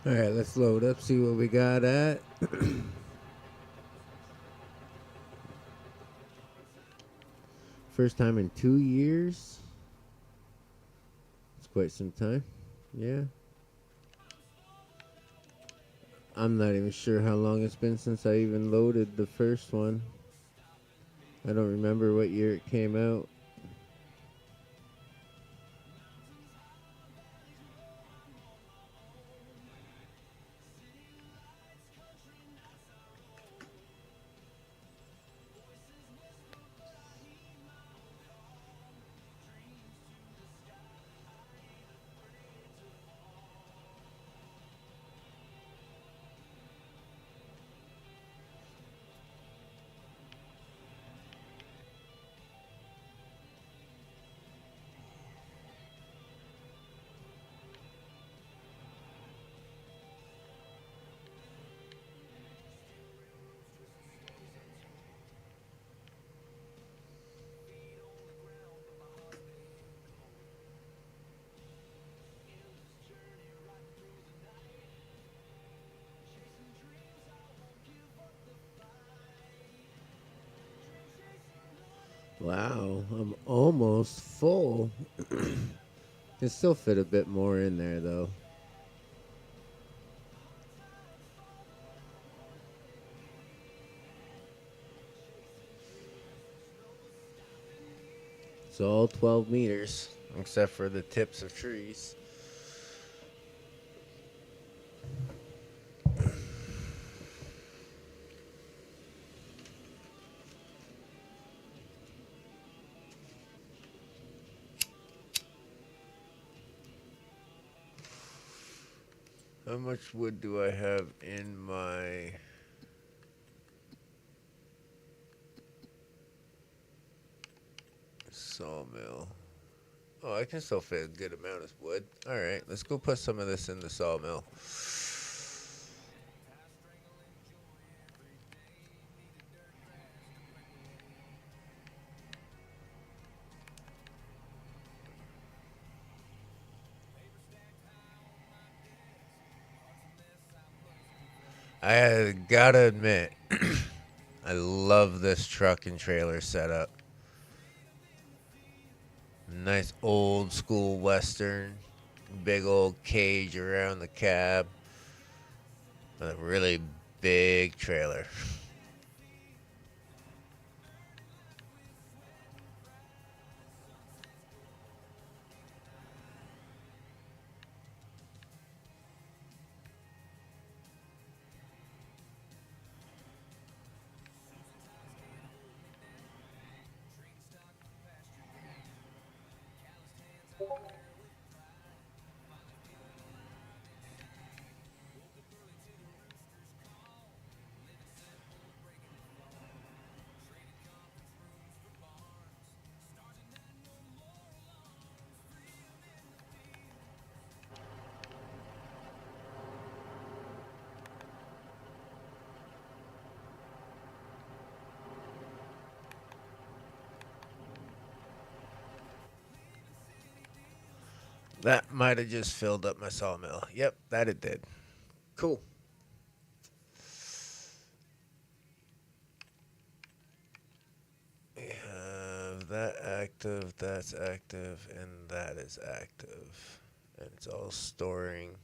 Alright, let's load up, see what we got at. First time in 2 years. It's quite some time. Yeah. I'm not even sure how long it's been since I even loaded the first one. I don't remember what year it came out. Wow, I'm almost full. Can still fit a bit more in there though. It's all 12 meters, except for the tips of trees. How much wood do I have in my sawmill? Oh, I can still fit a good amount of wood. Alright, let's go put some of this in the sawmill. I gotta admit, I love this truck and trailer setup. Nice old school western. Big old cage around the cab. With a really big trailer. That might have just filled up my sawmill. Yep, that it did. Cool. We have that active, that's active, and that is active. And it's all storing.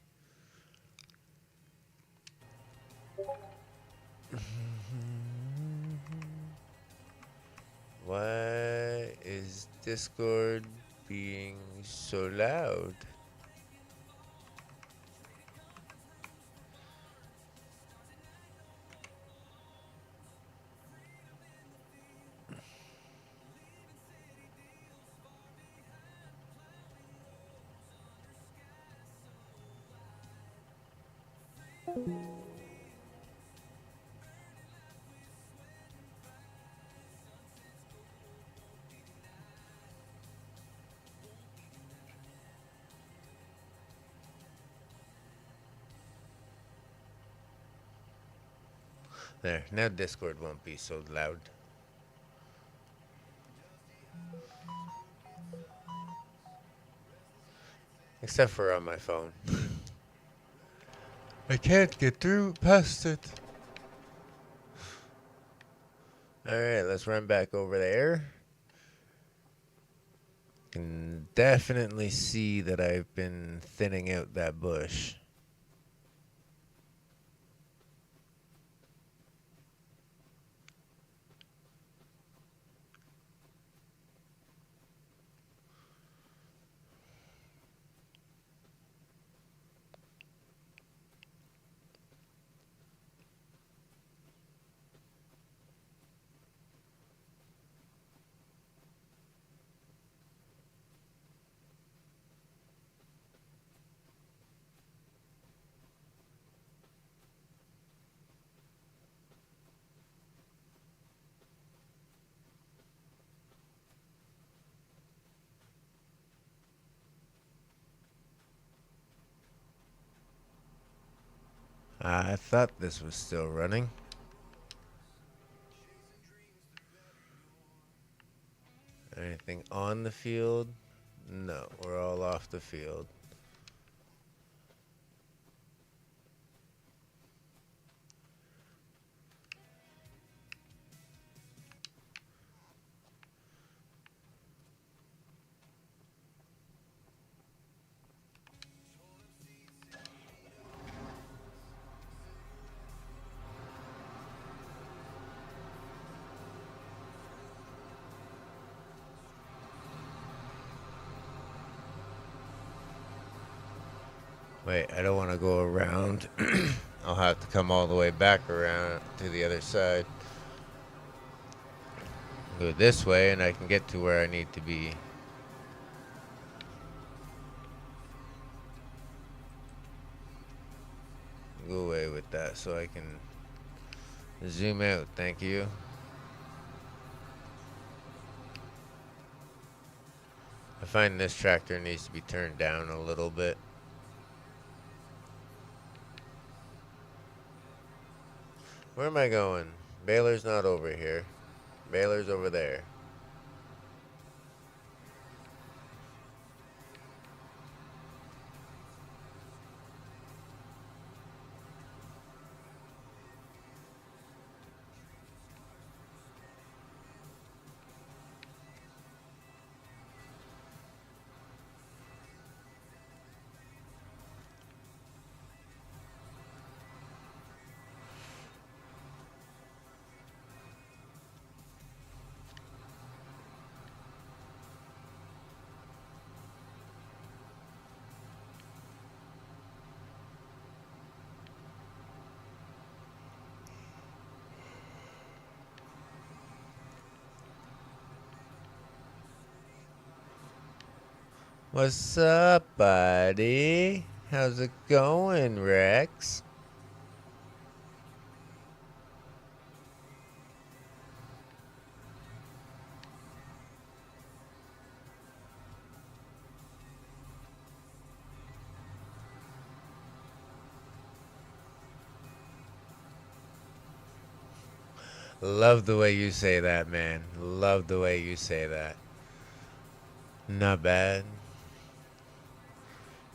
Why is Discord being so loud? There, now Discord won't be so loud. Except for on my phone. I can't get through past it. Alright, let's run back over there. Can definitely see that I've been thinning out that bush. I thought this was still running. Anything on the field? No, we're all off the field. Wait, I don't want to go around. I'll have to come all the way back around to the other side. Go this way and I can get to where I need to be. Go away with that so I can zoom out, thank you. I find this tractor needs to be turned down a little bit. Where am I going? Baler's not over here. Baler's over there. What's up, buddy? How's it going, Rex? Love the way you say that, man. Love the way you say that. Not bad.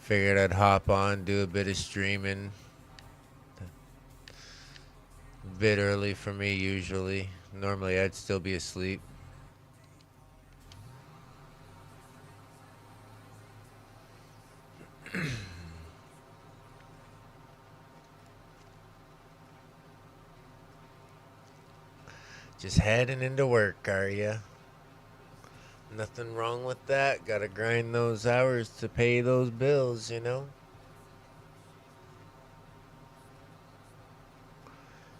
Figured I'd hop on, do a bit of streaming. A bit early for me, usually. Normally, I'd still be asleep. Just heading into work, are ya? Nothing wrong with that. Gotta grind those hours to pay those bills, you know?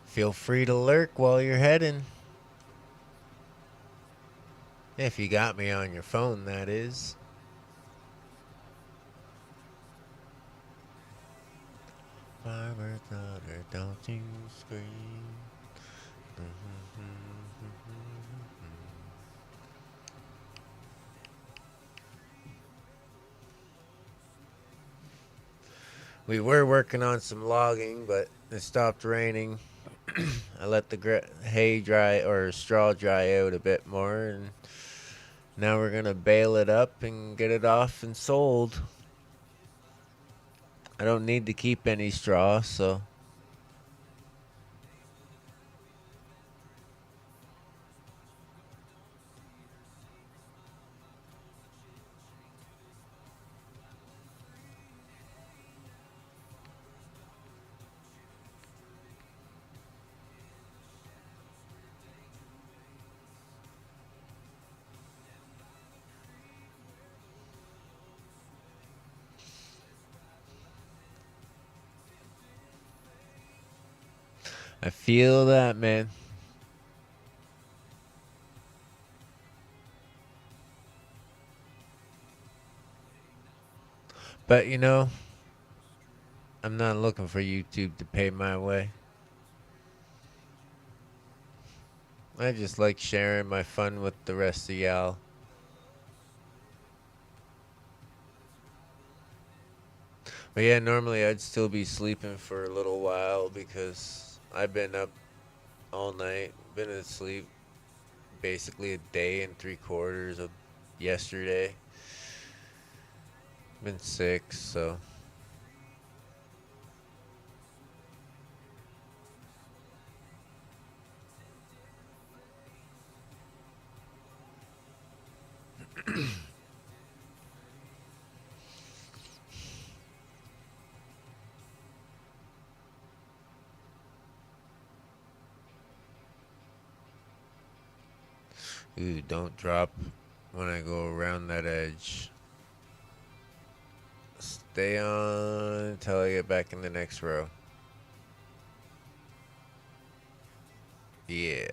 Feel free to lurk while you're heading. If you got me on your phone, that is. Farmer's daughter, don't you scream. We were working on some logging, but it stopped raining. I let the hay dry or straw dry out a bit more, and now we're gonna bale it up and get it off and sold. I don't need to keep any straw, so I feel that, man. But you know, I'm not looking for YouTube to pay my way. I just like sharing my fun with the rest of y'all. But yeah, normally I'd still be sleeping for a little while because I've been up all night, been asleep basically a day and 3/4 of yesterday. Been sick, so ooh, don't drop when I go around that edge. Stay on until I get back in the next row. Yeah.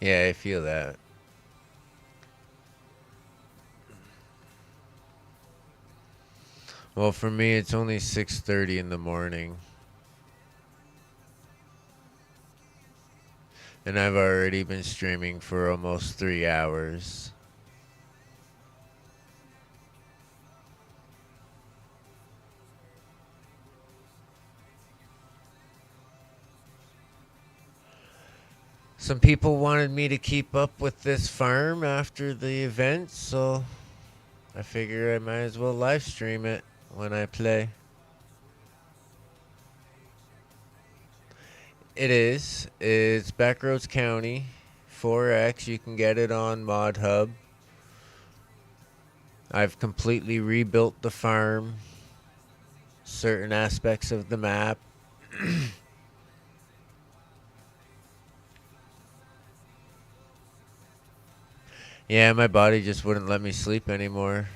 Yeah, I feel that. Well, for me, it's only 6:30 in the morning, and I've already been streaming for almost 3 hours. Some people wanted me to keep up with this farm after the event, so I figure I might as well live stream it when I play. It is. It's BackRoads County, 4X. You can get it on Mod Hub. I've completely rebuilt the farm, certain aspects of the map. Yeah, my body just wouldn't let me sleep anymore.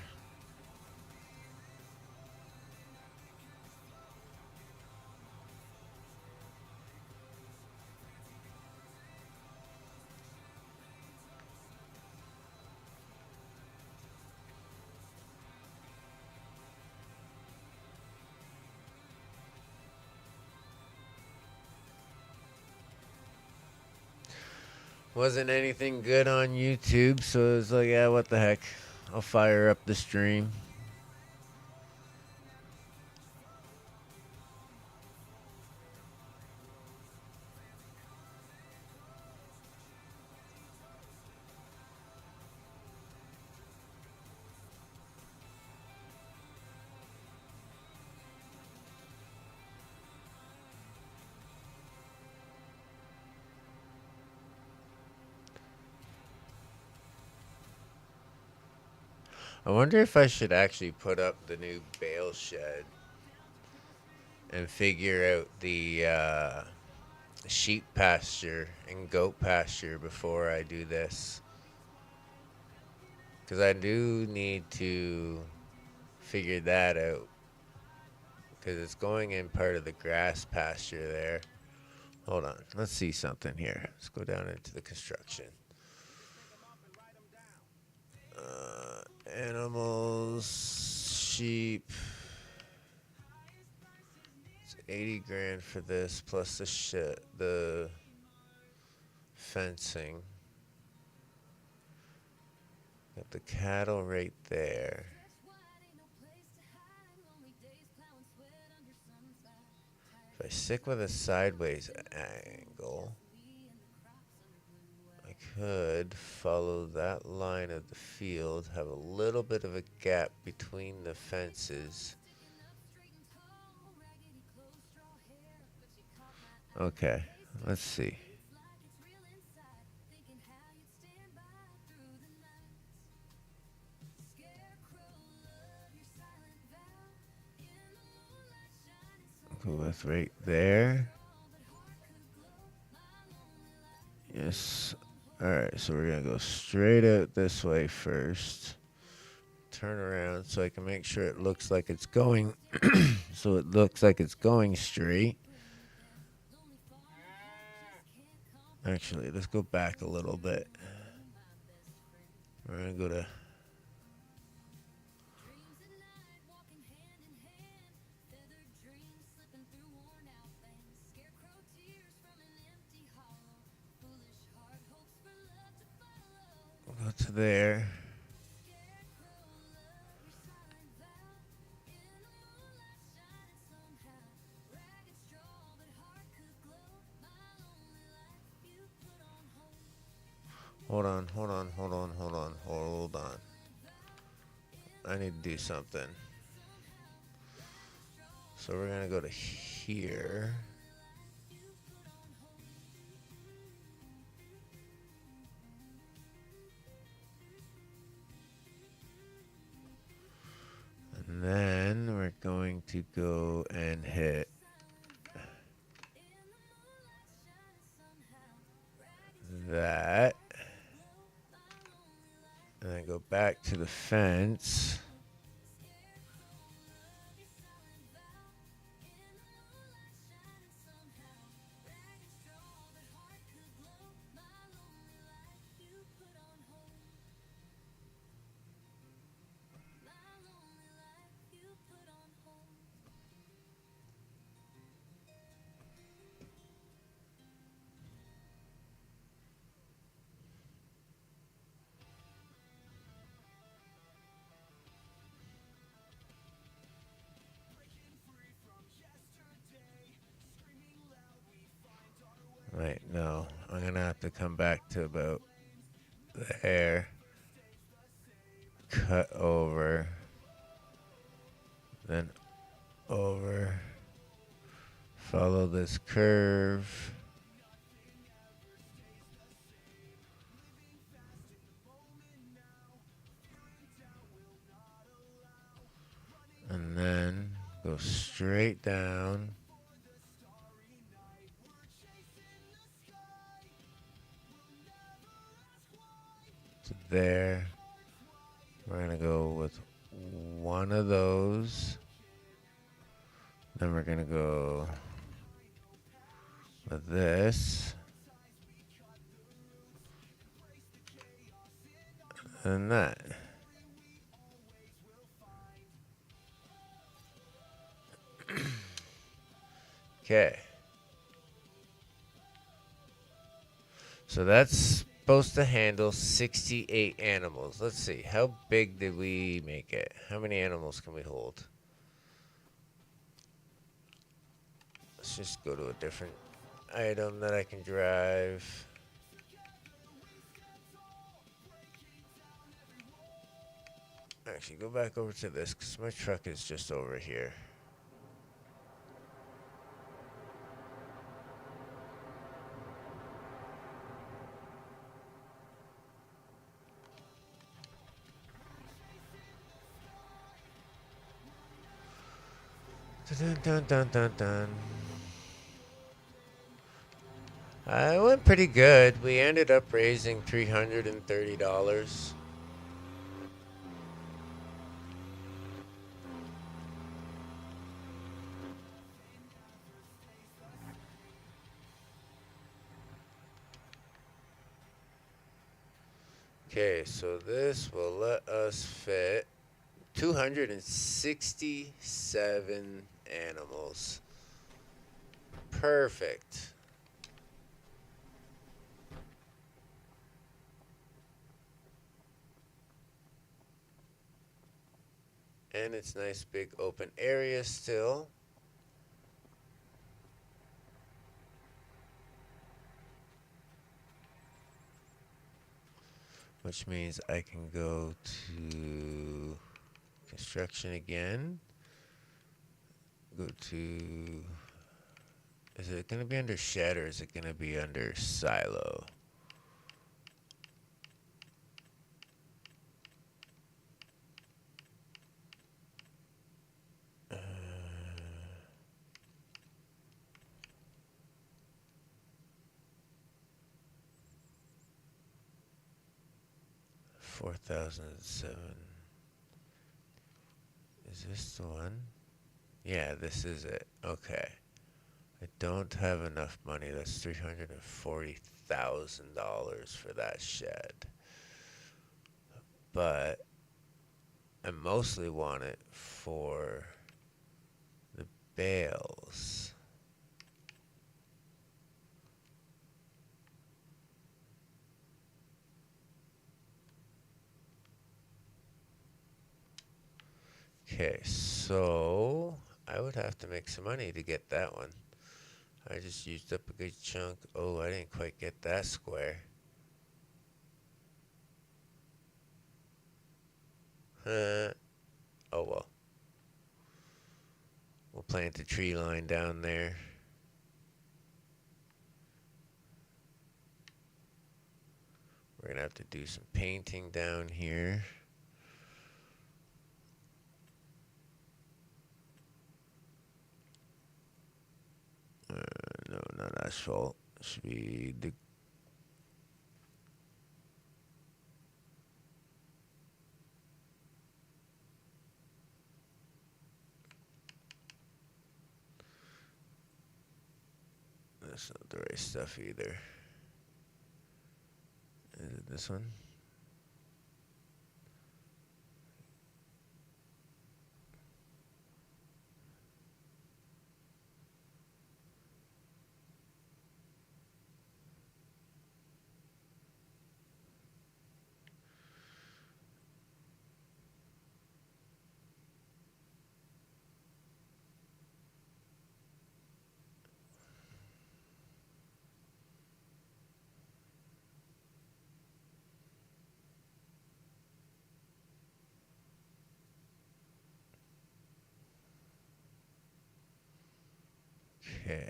Wasn't anything good on YouTube, so it was like, yeah, what the heck? I'll fire up the stream. I wonder if I should actually put up the new bale shed and figure out the sheep pasture and goat pasture before I do this. Because I do need to figure that out. Because it's going in part of the grass pasture there. Hold on. Let's see something here. Let's go down into the construction. Animals, sheep. It's 80 grand for this plus the shit, the fencing. Got the cattle right there. If I stick with a sideways angle, I could follow that line of the field, have a little bit of a gap between the fences. Okay, let's see. Go with right there. Yes. Alright, so we're gonna go straight out this way first. Turn around so I can make sure it looks like it's going so it looks like it's going straight. Actually, let's go back a little bit. We're gonna go to go to there. Hold on. I need to do something. So we're gonna go to here. And then we're going to go and hit that. And then go back to the fence. Wait, no. I'm gonna have to come back to about there. Cut over. Then over. Follow this curve. And then go straight down. To there. We're gonna go with one of those. Then we're gonna go with this. And that. Okay. So that's supposed to handle 68 animals. Let's see. How big did we make it? How many animals can we hold? Let's just go to a different item that I can drive. Actually, go back over to this because my truck is just over here. Dun, dun, dun, dun, dun. It went pretty good. We ended up raising $330. Okay, so this will let us fit 267 animals. Perfect. And it's nice big open area still. which means I can go to construction again. Go to, is it going to be under shed or is it going to be under silo? Uh, 4007. Is this the one? Yeah, this is it. Okay. I don't have enough money. That's $340,000 for that shed. But I mostly want it for the bales. Okay, so I would have to make some money to get that one. I just used up a good chunk. Oh, I didn't quite get that square. Oh well. We'll plant a tree line down there. We're gonna have to do some painting down here. No, not asphalt. Should be the. That's not the right stuff either. Is it this one? Okay.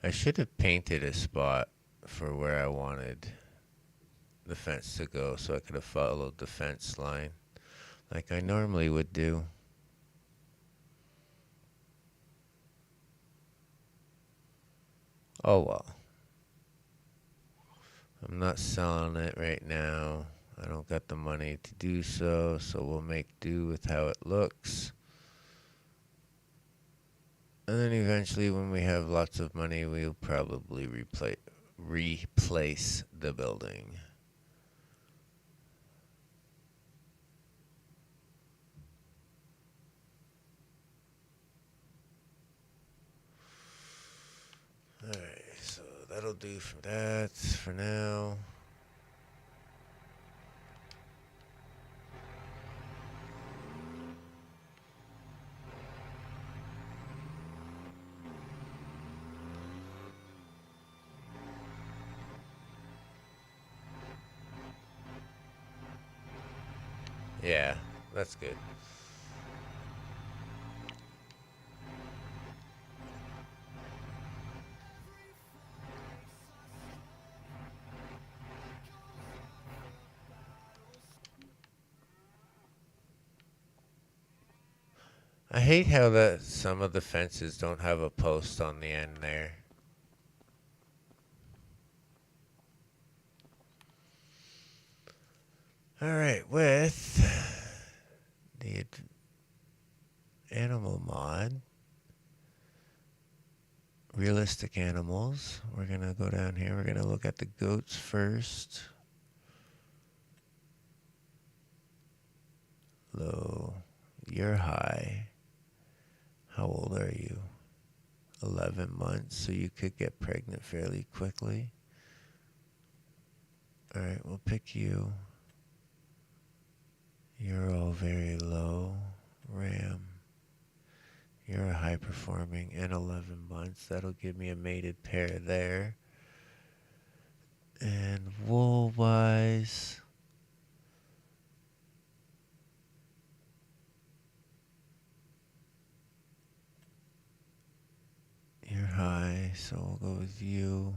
I should have painted a spot for where I wanted the fence to go so I could have followed the fence line like I normally would do. Oh well. I'm not selling it right now. I don't got the money to do so, so we'll make do with how it looks. And then eventually when we have lots of money, we'll probably replace the building. Alright, so that'll do for that for now. Yeah, that's good. I hate how that some of the fences don't have a post on the end there. Alright, with the animal mod, realistic animals, we're gonna go down here. We're gonna look at the goats first. Low, you're high. How old are you? 11 months, so you could get pregnant fairly quickly. Alright, we'll pick you. You're all very low. Ram. You're a high performing in 11 months. That'll give me a mated pair there. And wool wise, you're high, so we'll go with you.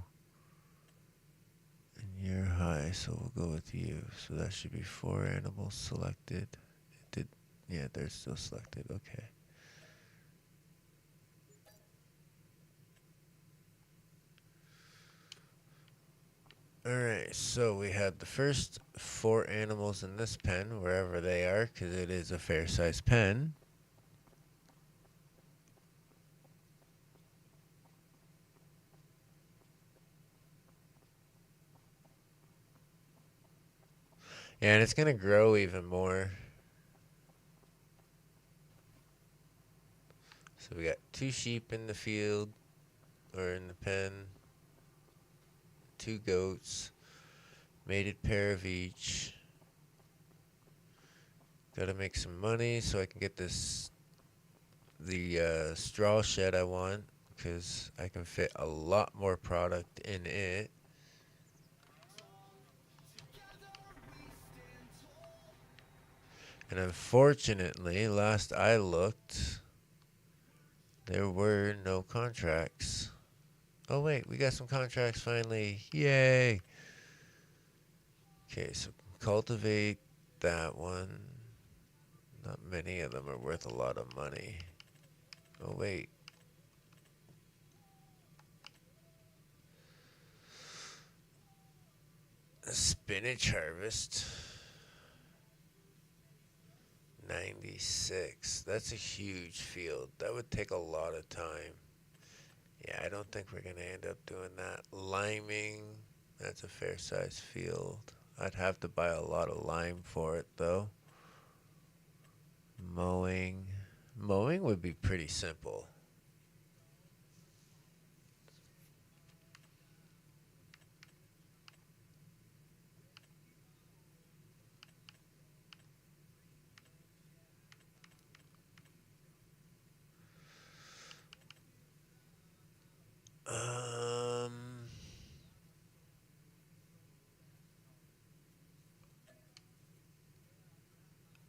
And you're high, so we'll go with you. So that should be 4 animals selected. It did, yeah, they're still selected. Okay. Alright, so we have the first 4 animals in this pen, wherever they are, because it is a fair size pen. Yeah, and it's going to grow even more. So we got 2 sheep in the field, or in the pen, 2 goats, mated pair of each. Gotta make some money so I can get the straw shed I want, because I can fit a lot more product in it. And unfortunately, last I looked, there were no contracts. Oh wait, we got some contracts finally. Yay! Okay, so cultivate that one. Not many of them are worth a lot of money. Oh wait. A spinach harvest. 96. That's a huge field. That would take a lot of time. Yeah, I don't think we're going to end up doing that. Liming. That's a fair size field. I'd have to buy a lot of lime for it though. Mowing. Mowing would be pretty simple.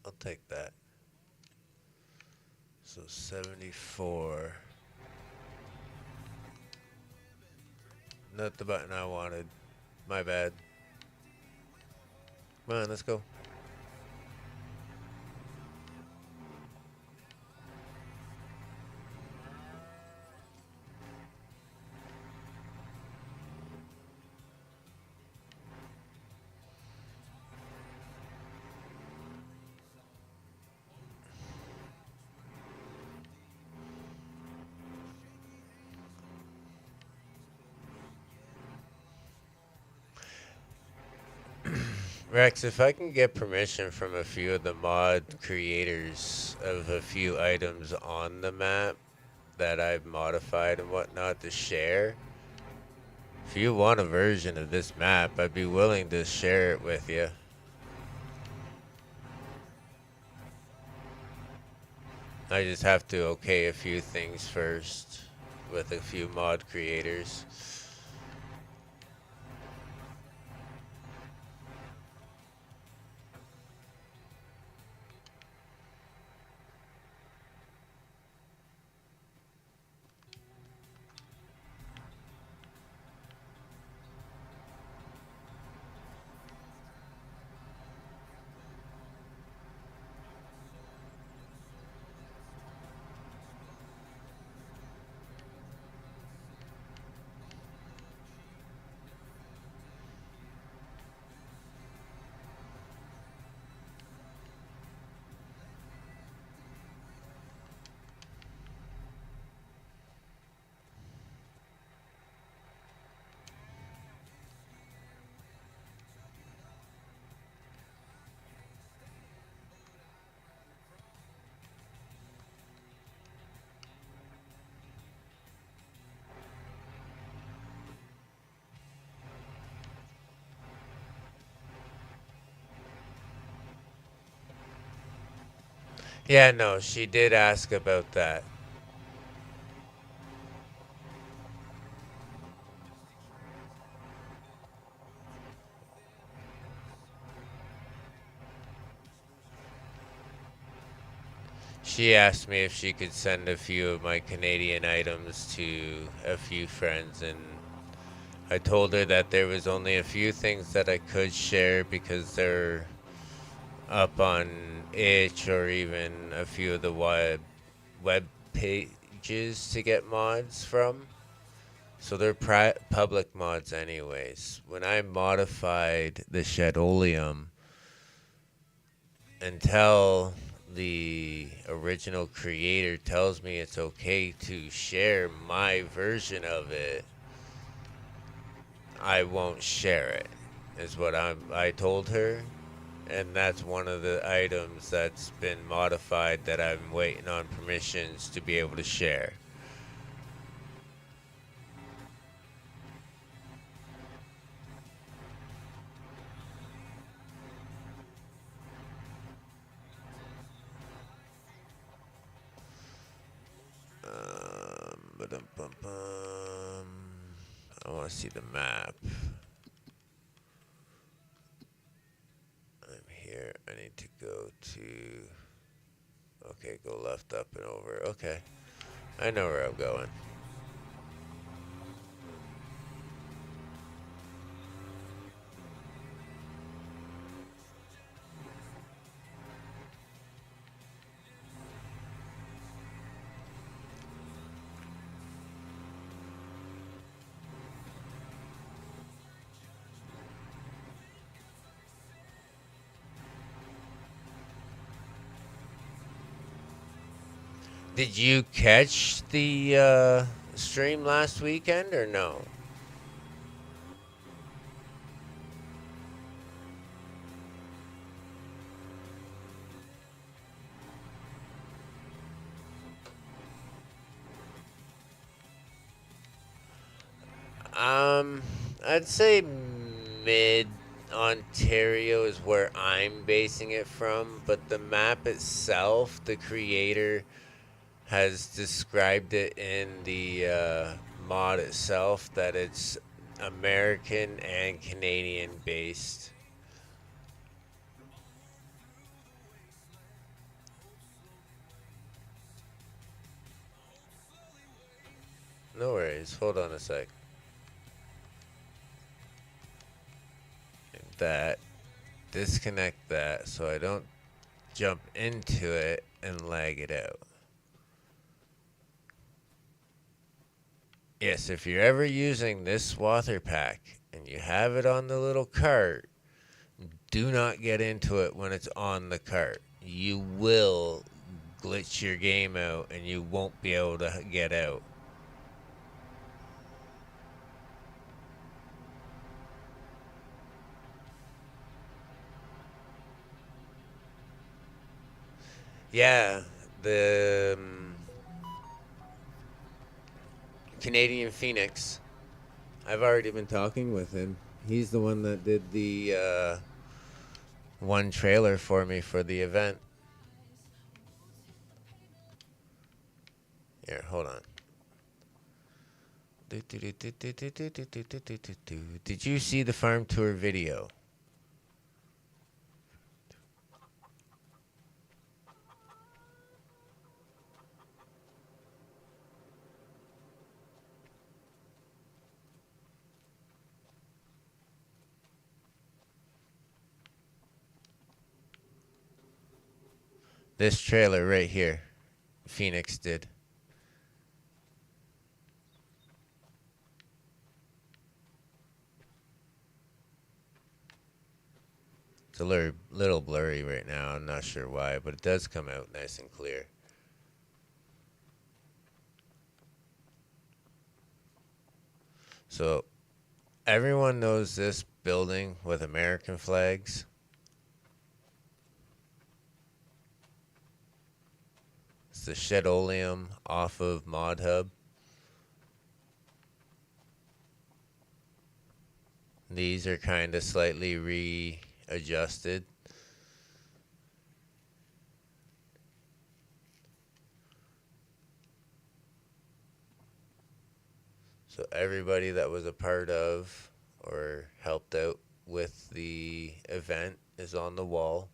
I'll take that. So 74. Not the button I wanted. My bad. Come on, let's go. Rex, if I can get permission from a few of the mod creators of a few items on the map that I've modified and whatnot to share, if you want a version of this map, I'd be willing to share it with you. I just have to okay a few things first with a few mod creators. Yeah, no, she did ask about that. She asked me if she could send a few of my Canadian items to a few friends, and I told her that there was only a few things that I could share because they're up on itch or even a few of the web pages to get mods from. So they're public mods anyways. When I modified the Shadoleum until the original creator tells me it's okay to share my version of it, I won't share it. Is what I told her, and that's one of the items that's been modified that I'm waiting on permissions to be able to share. Ba-dum-bum-bum. I want to see the map. I'm here. I need to go to. Okay, go left, up, and over. Okay. I know where I'm going. Did you catch the stream last weekend or no? Um, I'd say mid Ontario is where I'm basing it from, but the map itself, the creator has described it in the mod itself that it's American and Canadian based. No worries. Hold on a sec. That disconnect that so I don't jump into it and lag it out. Yes, if you're ever using this swather pack and you have it on the little cart, do not get into it when it's on the cart. You will glitch your game out and you won't be able to get out. Yeah, the Canadian Phoenix. I've already been talking with him. He's the one that did the one trailer for me for the event. Here, hold on. Did you see the farm tour video? This trailer right here, Phoenix did. It's a little blurry right now. I'm not sure why, but it does come out nice and clear. So everyone knows this building with American flags. It's the Shadoleum off of Mod Hub. These are kind of slightly readjusted. So everybody that was a part of or helped out with the event is on the wall.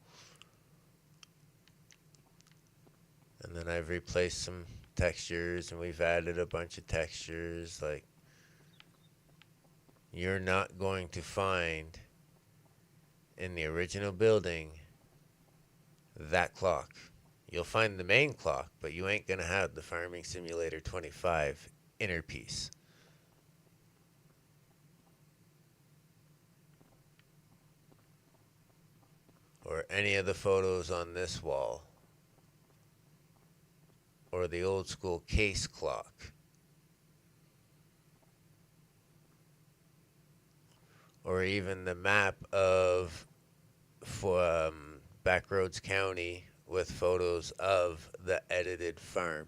And then I've replaced some textures and we've added a bunch of textures. Like, you're not going to find in the original building that clock. You'll find the main clock, but you ain't gonna have the Farming Simulator 25 inner piece. Or any of the photos on this wall. Or the old school case clock. Or even the map of BackRoads County with photos of the edited farm.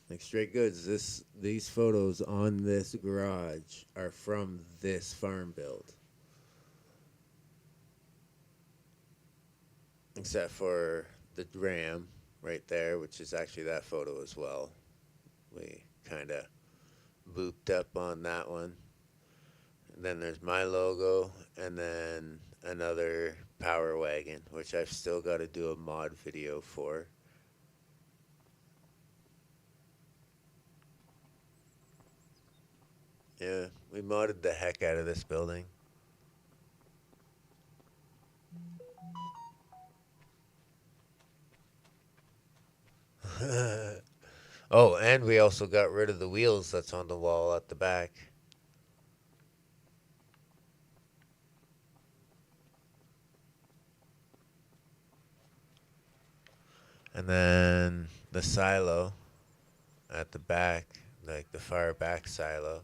Like, straight goods, these photos on this garage are from this farm build. Except for the ram right there, which is actually that photo as well. We kind of booped up on that one. And then there's my logo, and then another power wagon, which I've still got to do a mod video for. Yeah, we modded the heck out of this building. Oh, and we also got rid of the wheels that's on the wall at the back. And then the silo at the back, like the far back silo.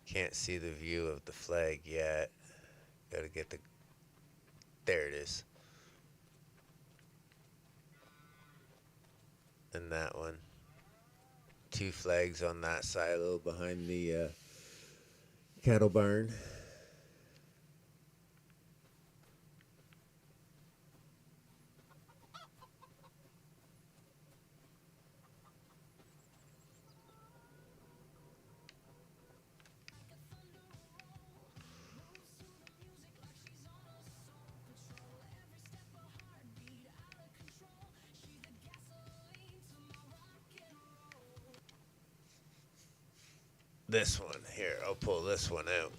Can't see the view of the flag yet. Gotta get the... There it is. And that one. 2 flags on that silo behind the cattle barn. This one here, I'll pull this one out.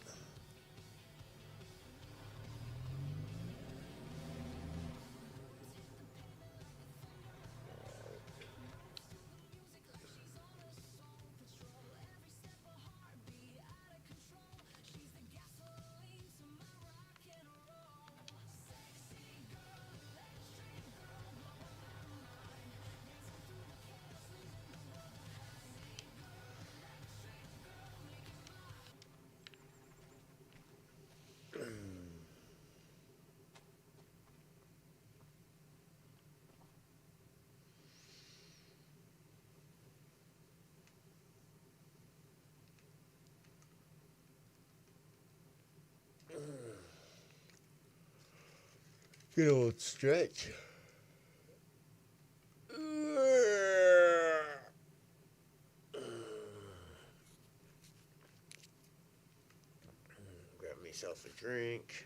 Good old stretch. Grab myself a drink.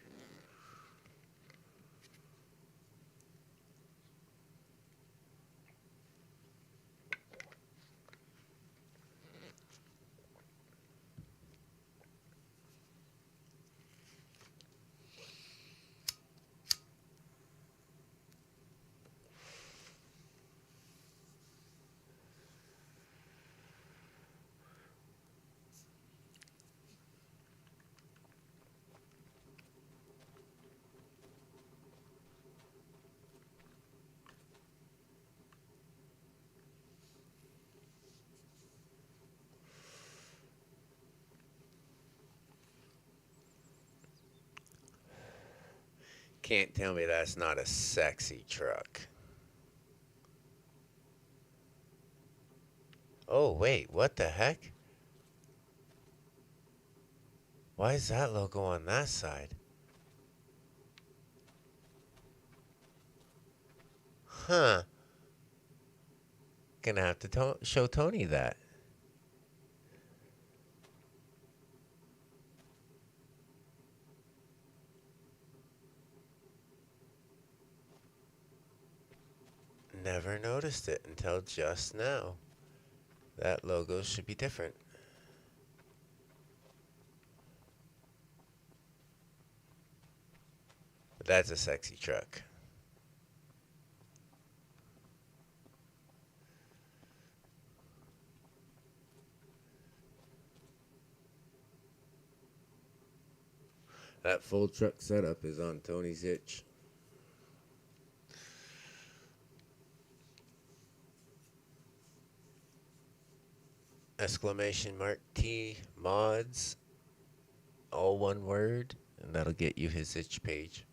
Can't tell me that's not a sexy truck. Oh, wait, what the heck? Why is that logo on that side? Huh. Gonna have to show Tony that. Never noticed it until just now. That logo should be different. But that's a sexy truck. That full truck setup is on Tony's hitch. Exclamation mark T mods, all one word, and that'll get you his itch page.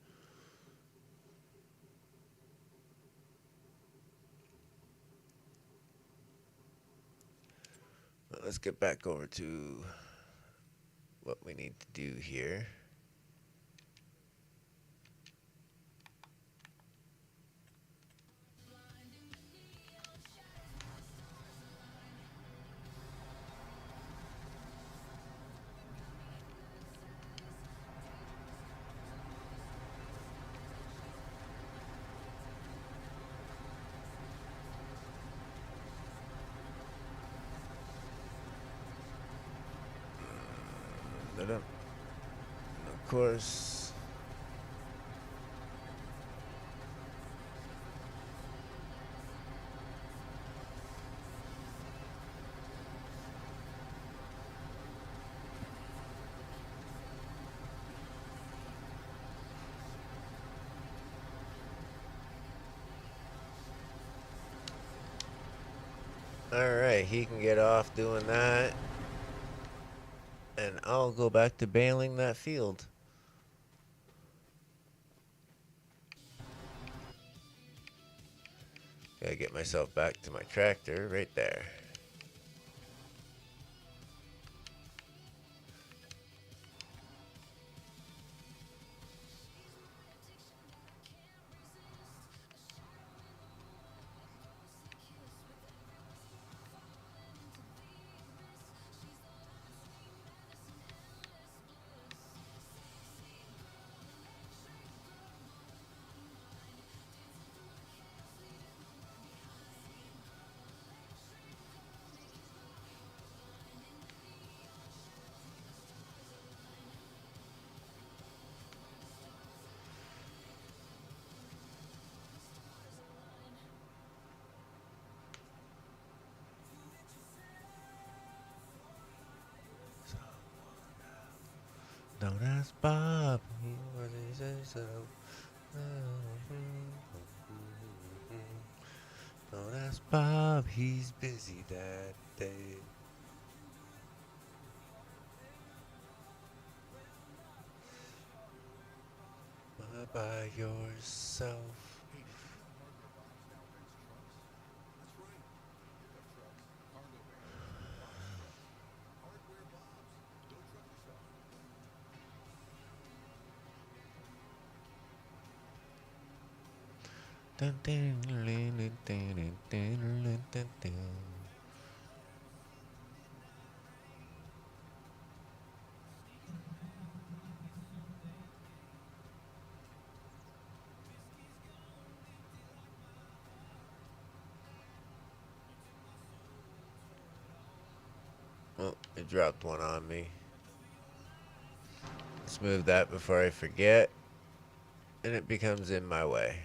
Well, let's get back over to what we need to do here. And of course, alright, he can get off doing that. And I'll go back to baling that field. Gotta get myself back to my tractor right there. Don't ask Bob. What he says so. Don't ask Bob. He's busy that day. Bye by yourself. Oh, it dropped one on me. Let's move that before I forget. And it becomes in my way.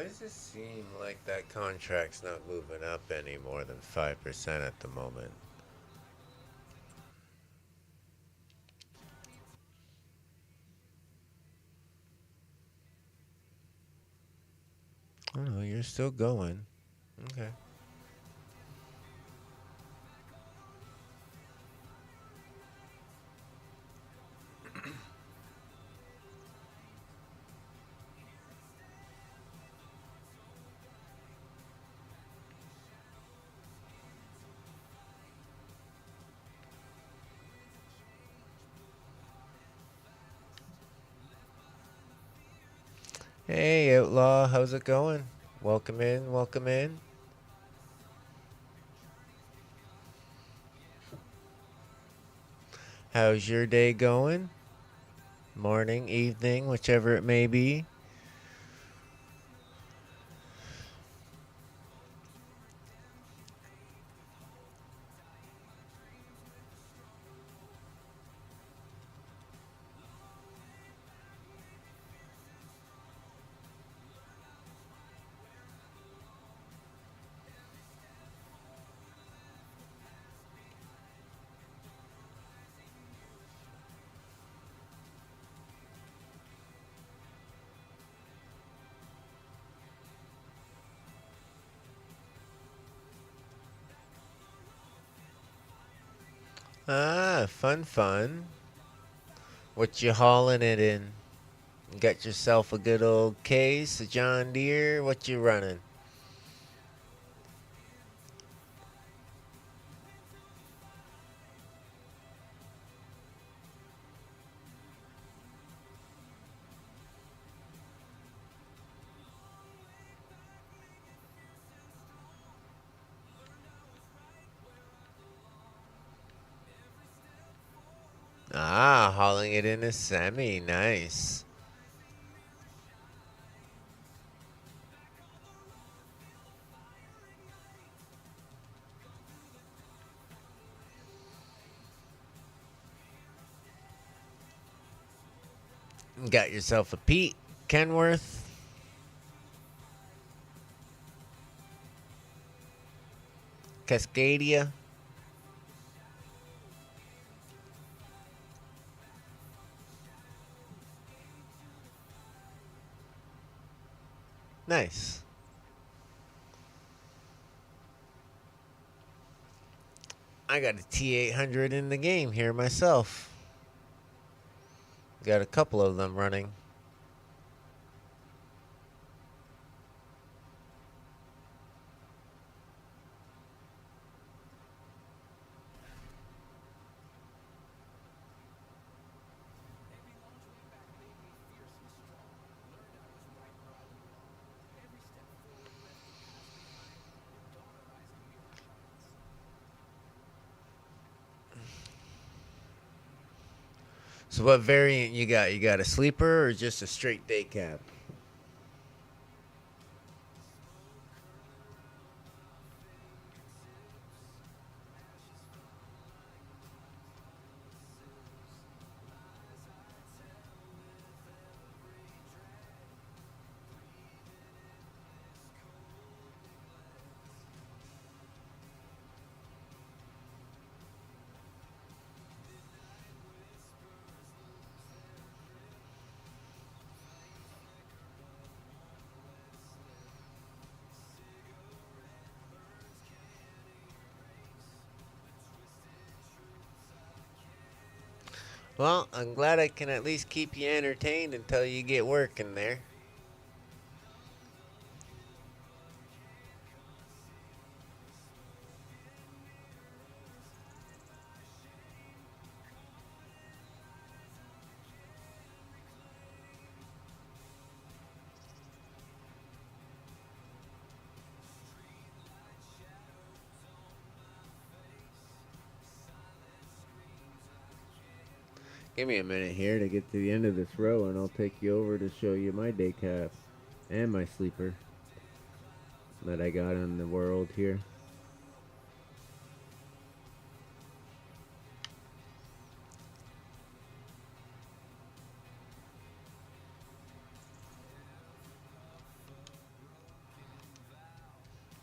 Why does it seem like that contract's not moving up any more than 5% at the moment? Oh, you're still going. Okay. Hey, Outlaw, how's it going? Welcome in, welcome in. How's your day going? Morning, evening, whichever it may be. Ah, fun, fun. What you hauling it in? Got yourself a good old case, a John Deere? What you running? Ah, hauling it in a semi. Nice. Got yourself a Pete Kenworth. Cascadia. Nice. I got a T800 in the game here myself. Got a couple of them running. So what variant you got? You got a sleeper or just a straight day cab? Well, I'm glad I can at least keep you entertained until you get working there. Give me a minute here to get to the end of this row, and I'll take you over to show you my day cab and my sleeper that I got in the world here.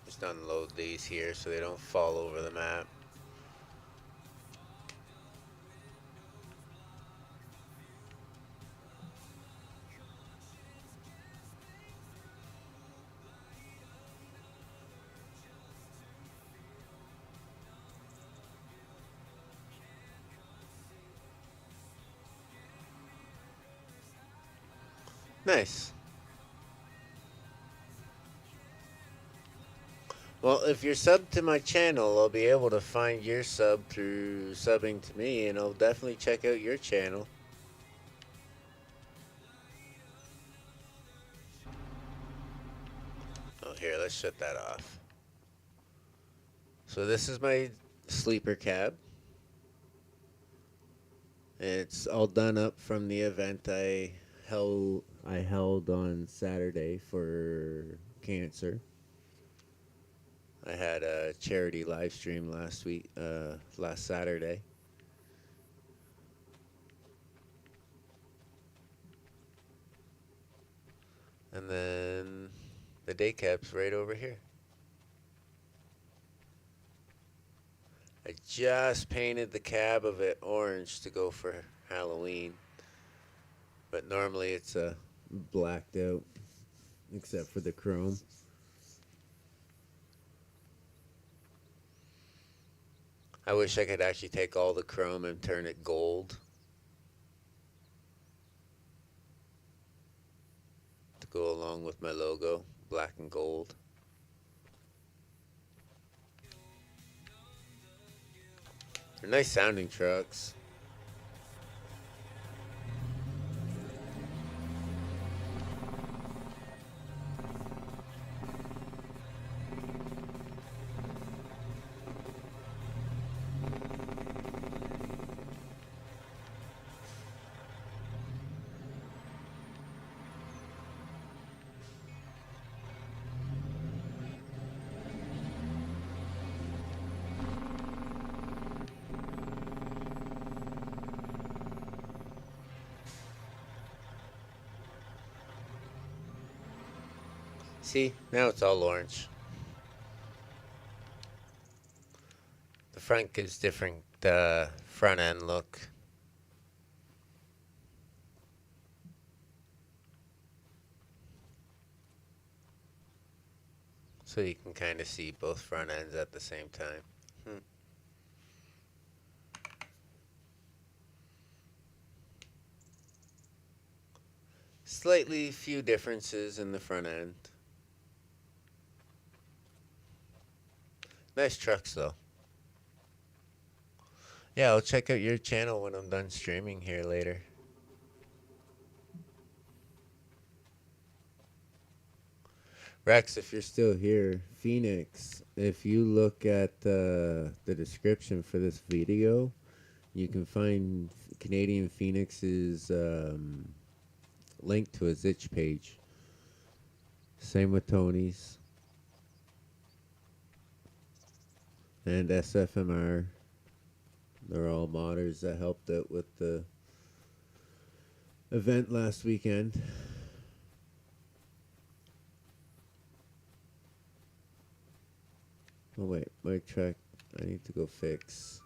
Just unload these here so they don't fall over the map. Nice. Well, if you're subbed to my channel, I'll be able to find your sub through subbing to me, and I'll definitely check out your channel. Oh, here, let's shut that off. So this is my sleeper cab. It's all done up from the event I held on Saturday for cancer. I had a charity live stream last Saturday. And then the day cab's right over here. I just painted the cab of it orange to go for Halloween. But normally it's Blacked out, except for the chrome. I wish I could actually take all the chrome and turn it gold to go along with my logo, black and gold. They're nice sounding trucks. See, now it's all orange. The front gives different front end look. So you can kind of see both front ends at the same time. Slightly few differences in the front end. Nice trucks though. Yeah, I'll check out your channel when I'm done streaming here later. Rex, if you're still here, Phoenix, if you look at the description for this video, you can find Canadian Phoenix's link to his itch page. Same with Tony's. And SFMR. They're all modders that helped out with the event last weekend. Oh wait, my track, I need to go fix.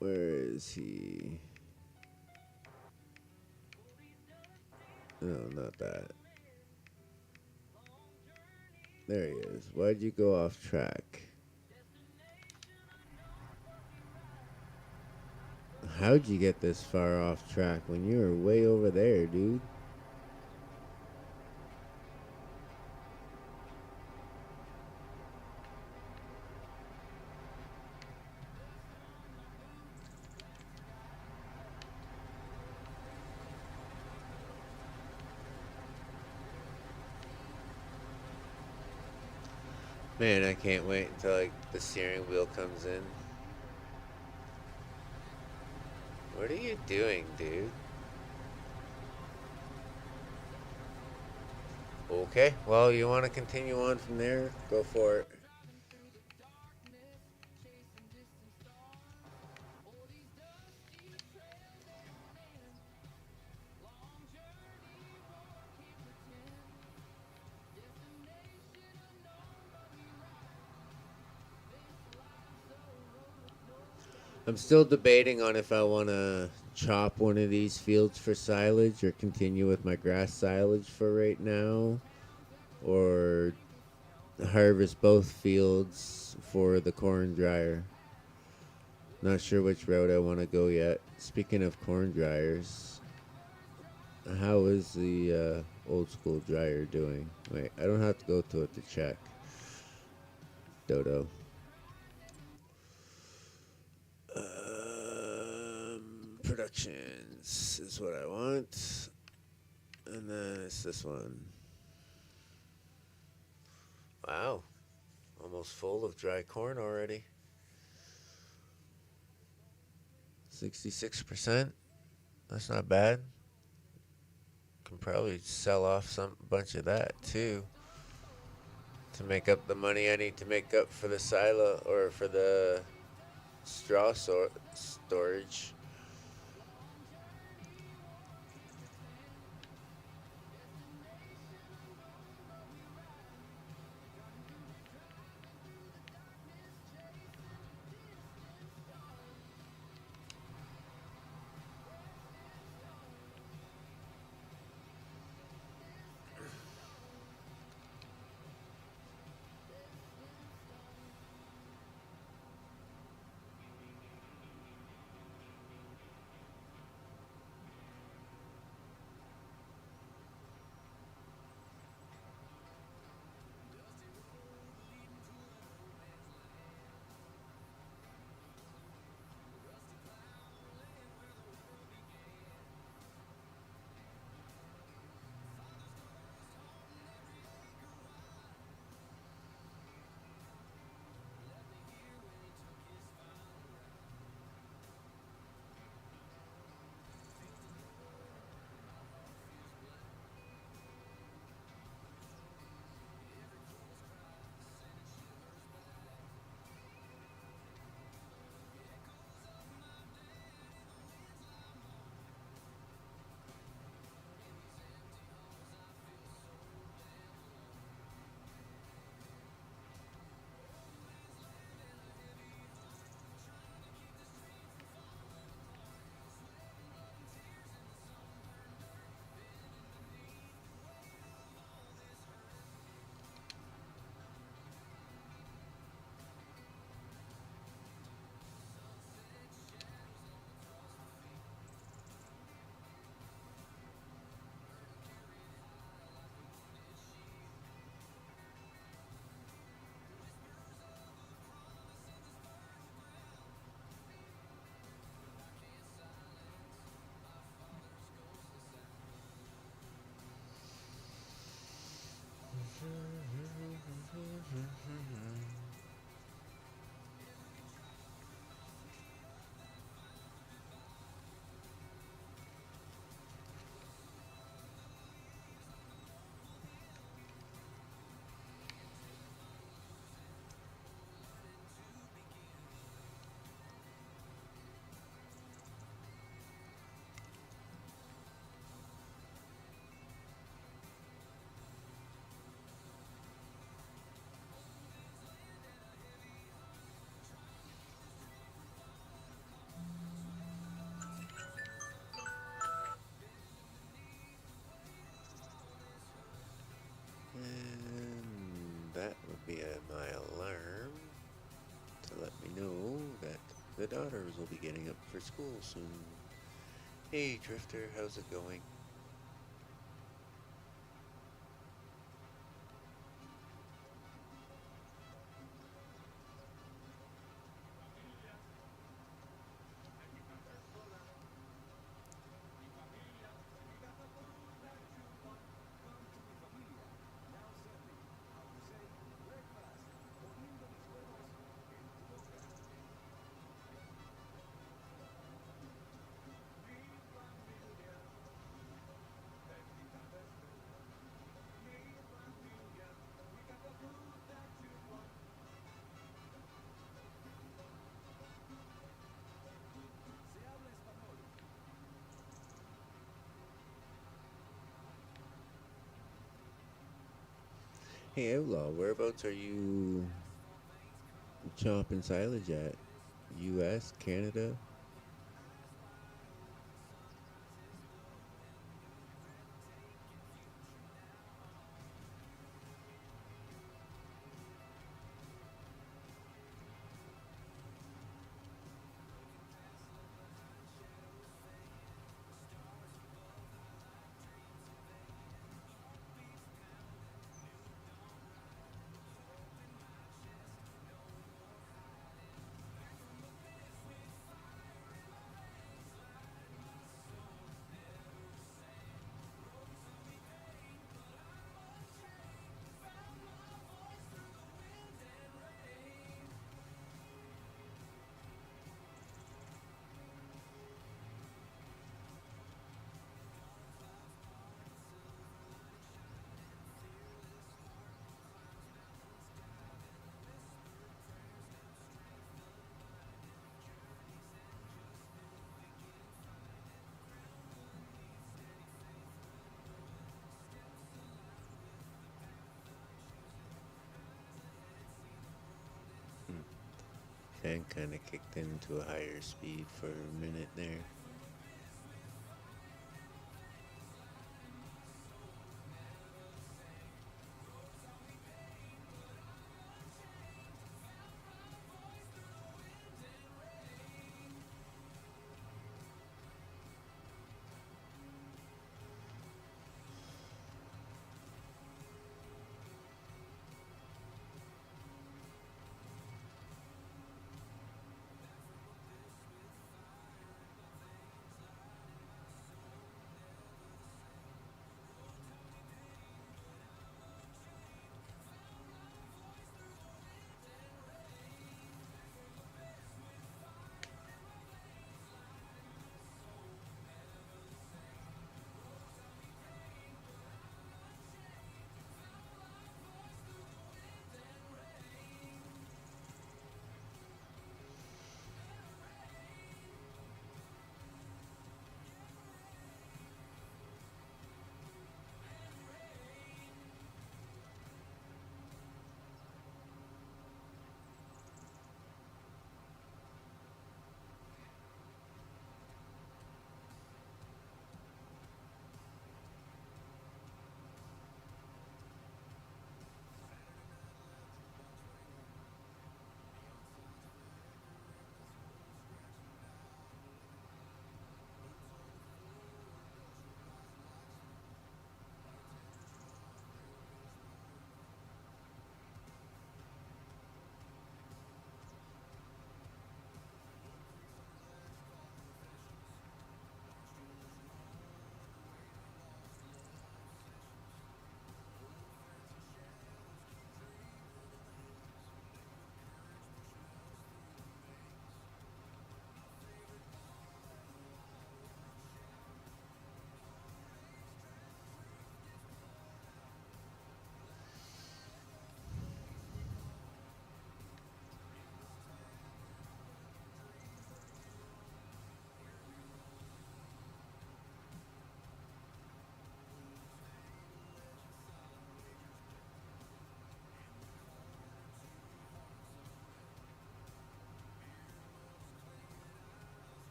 Where is he? No, not that. There he is. Why'd you go off track? How'd you get this far off track when you were way over there, dude? Man, I can't wait until like the steering wheel comes in. What are you doing, dude? Okay, well, you want to continue on from there? Go for it. I'm still debating on if I want to chop one of these fields for silage or continue with my grass silage for right now, or harvest both fields for the corn dryer. Not sure which route I want to go yet. Speaking of corn dryers, how is the old school dryer doing? Wait, I don't have to go to it to check. Dodo. Productions is what I want. And then it's this one. Wow. Almost full of dry corn already. 66%. That's not bad. Can probably sell off some bunch of that too to make up the money I need to make up for the silo or for the straw storage. And that would be my alarm to let me know that the daughters will be getting up for school soon. Hey Drifter, how's it going? Hey Outlaw, whereabouts are you chopping silage at? U.S., Canada. Fan kind of kicked into a higher speed for a minute there.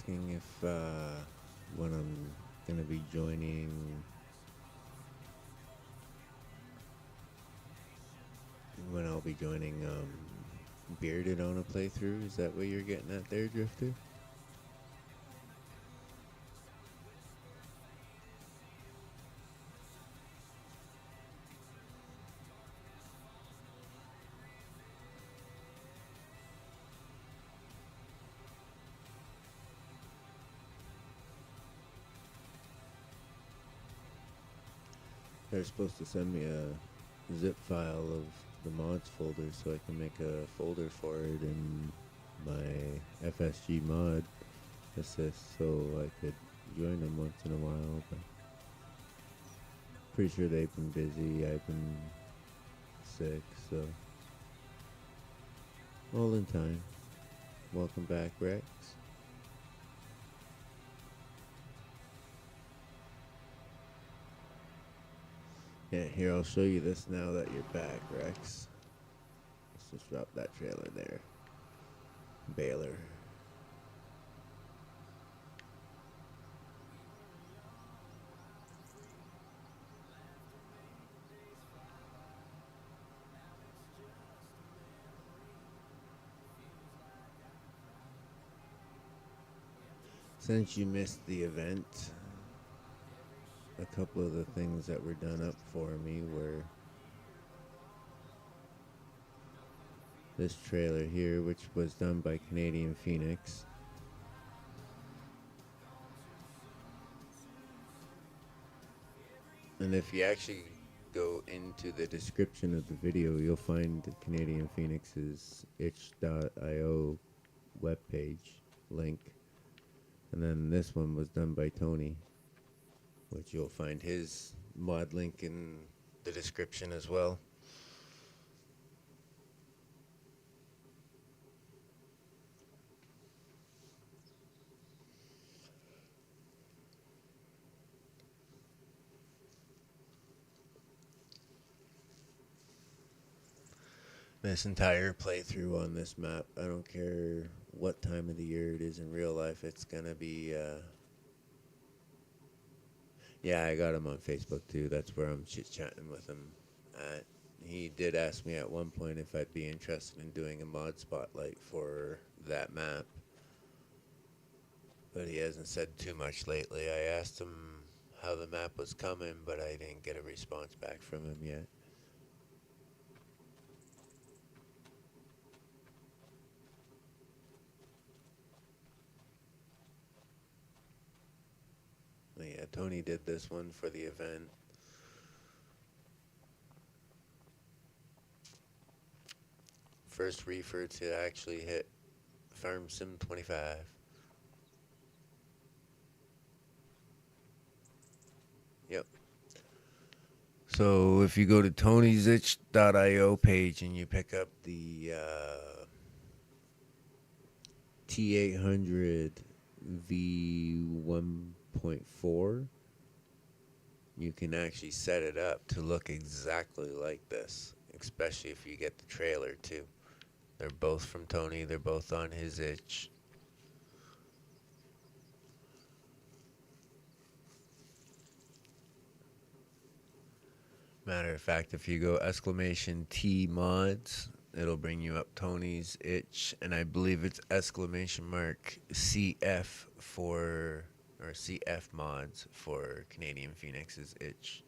asking if when I'm gonna be joining when I'll be joining Bearded on a playthrough. Is that what you're getting at there, Drifter? They're supposed to send me a zip file of the mods folder so I can make a folder for it in my FSG mod assist so I could join them once in a while, but pretty sure they've been busy. I've been sick, so all in time. Welcome back, Rex. Yeah, here, I'll show you this now that you're back, Rex. Let's just drop that trailer there. Baylor. Since you missed the event, a couple of the things that were done up for me were this trailer here, which was done by Canadian Phoenix. And if you actually go into the description of the video, you'll find Canadian Phoenix's itch.io webpage link. And then this one was done by Tony, which you'll find his mod link in the description as well. This entire playthrough on this map, I don't care what time of the year it is in real life, it's gonna be, yeah, I got him on Facebook too. That's where I'm chit-chatting with him at. He did ask me at one point if I'd be interested in doing a mod spotlight for that map, but he hasn't said too much lately. I asked him how the map was coming, but I didn't get a response back from him yet. Yeah, Tony did this one for the event. First reefer to actually hit Farm Sim 25. Yep. So if you go to tonysitch.io page and you pick up the T800 V1.4, you can actually set it up to look exactly like this, especially if you get the trailer too. They're both from Tony. They're both on his itch. Matter of fact, if you go !T mods, it'll bring you up Tony's itch, and I believe it's ! CF for, or CF mods for Canadian Phoenix's itch.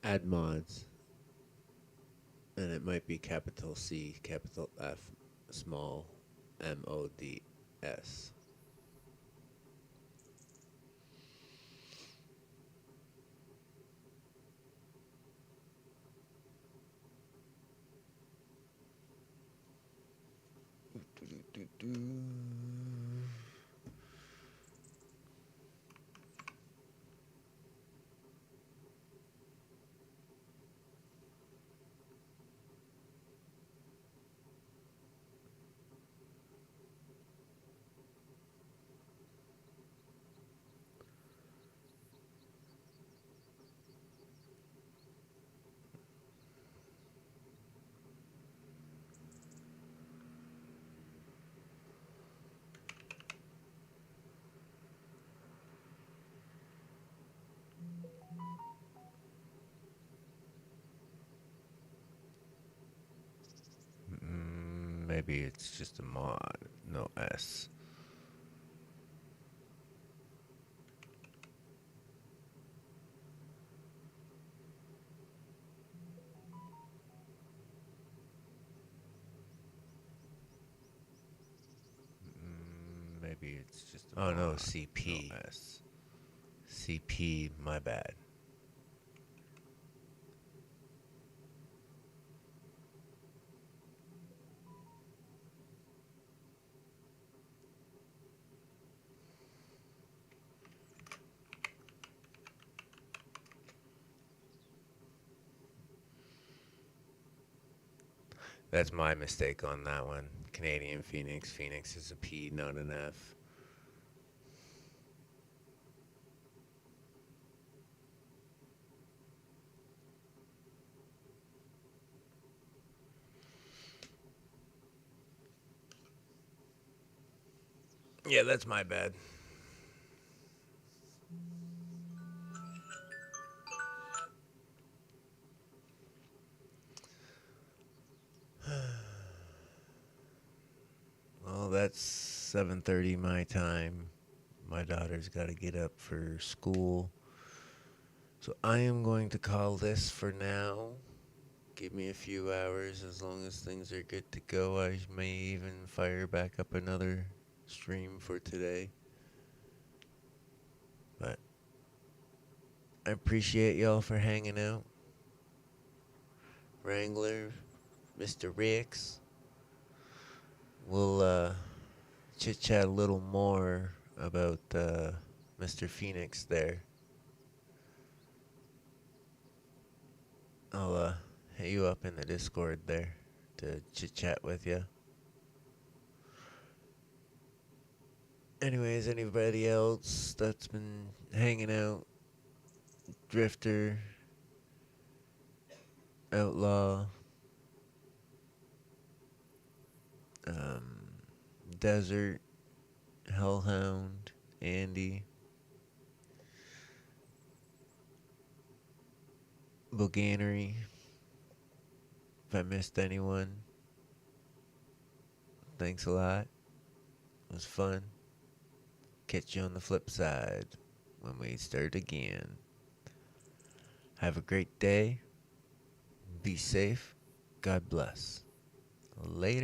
Add mods, and it might be capital C, capital F, small MODS. Maybe it's just a mod. No S. Maybe it's just a mod. Oh no, CP. No S. CP, my bad. That's my mistake on that one. Canadian Phoenix. Phoenix is a P, not an F. Yeah, that's my bad. Well, that's 7:30 my time. My daughter's got to get up for school. So I am going to call this for now. Give me a few hours. As long as things are good to go, I may even fire back up another stream for today. But I appreciate y'all for hanging out. Wrangler, Mr. Ricks. We'll chit chat a little more about Mr. Phoenix there. I'll hit you up in the Discord there to chit chat with you. Anyways, anybody else that's been hanging out, Drifter, Outlaw, Desert, Hellhound, Andy, Boganery. If I missed anyone, thanks a lot. It was fun. Catch you on the flip side when we start again. Have a great day. Be safe. God bless. Later.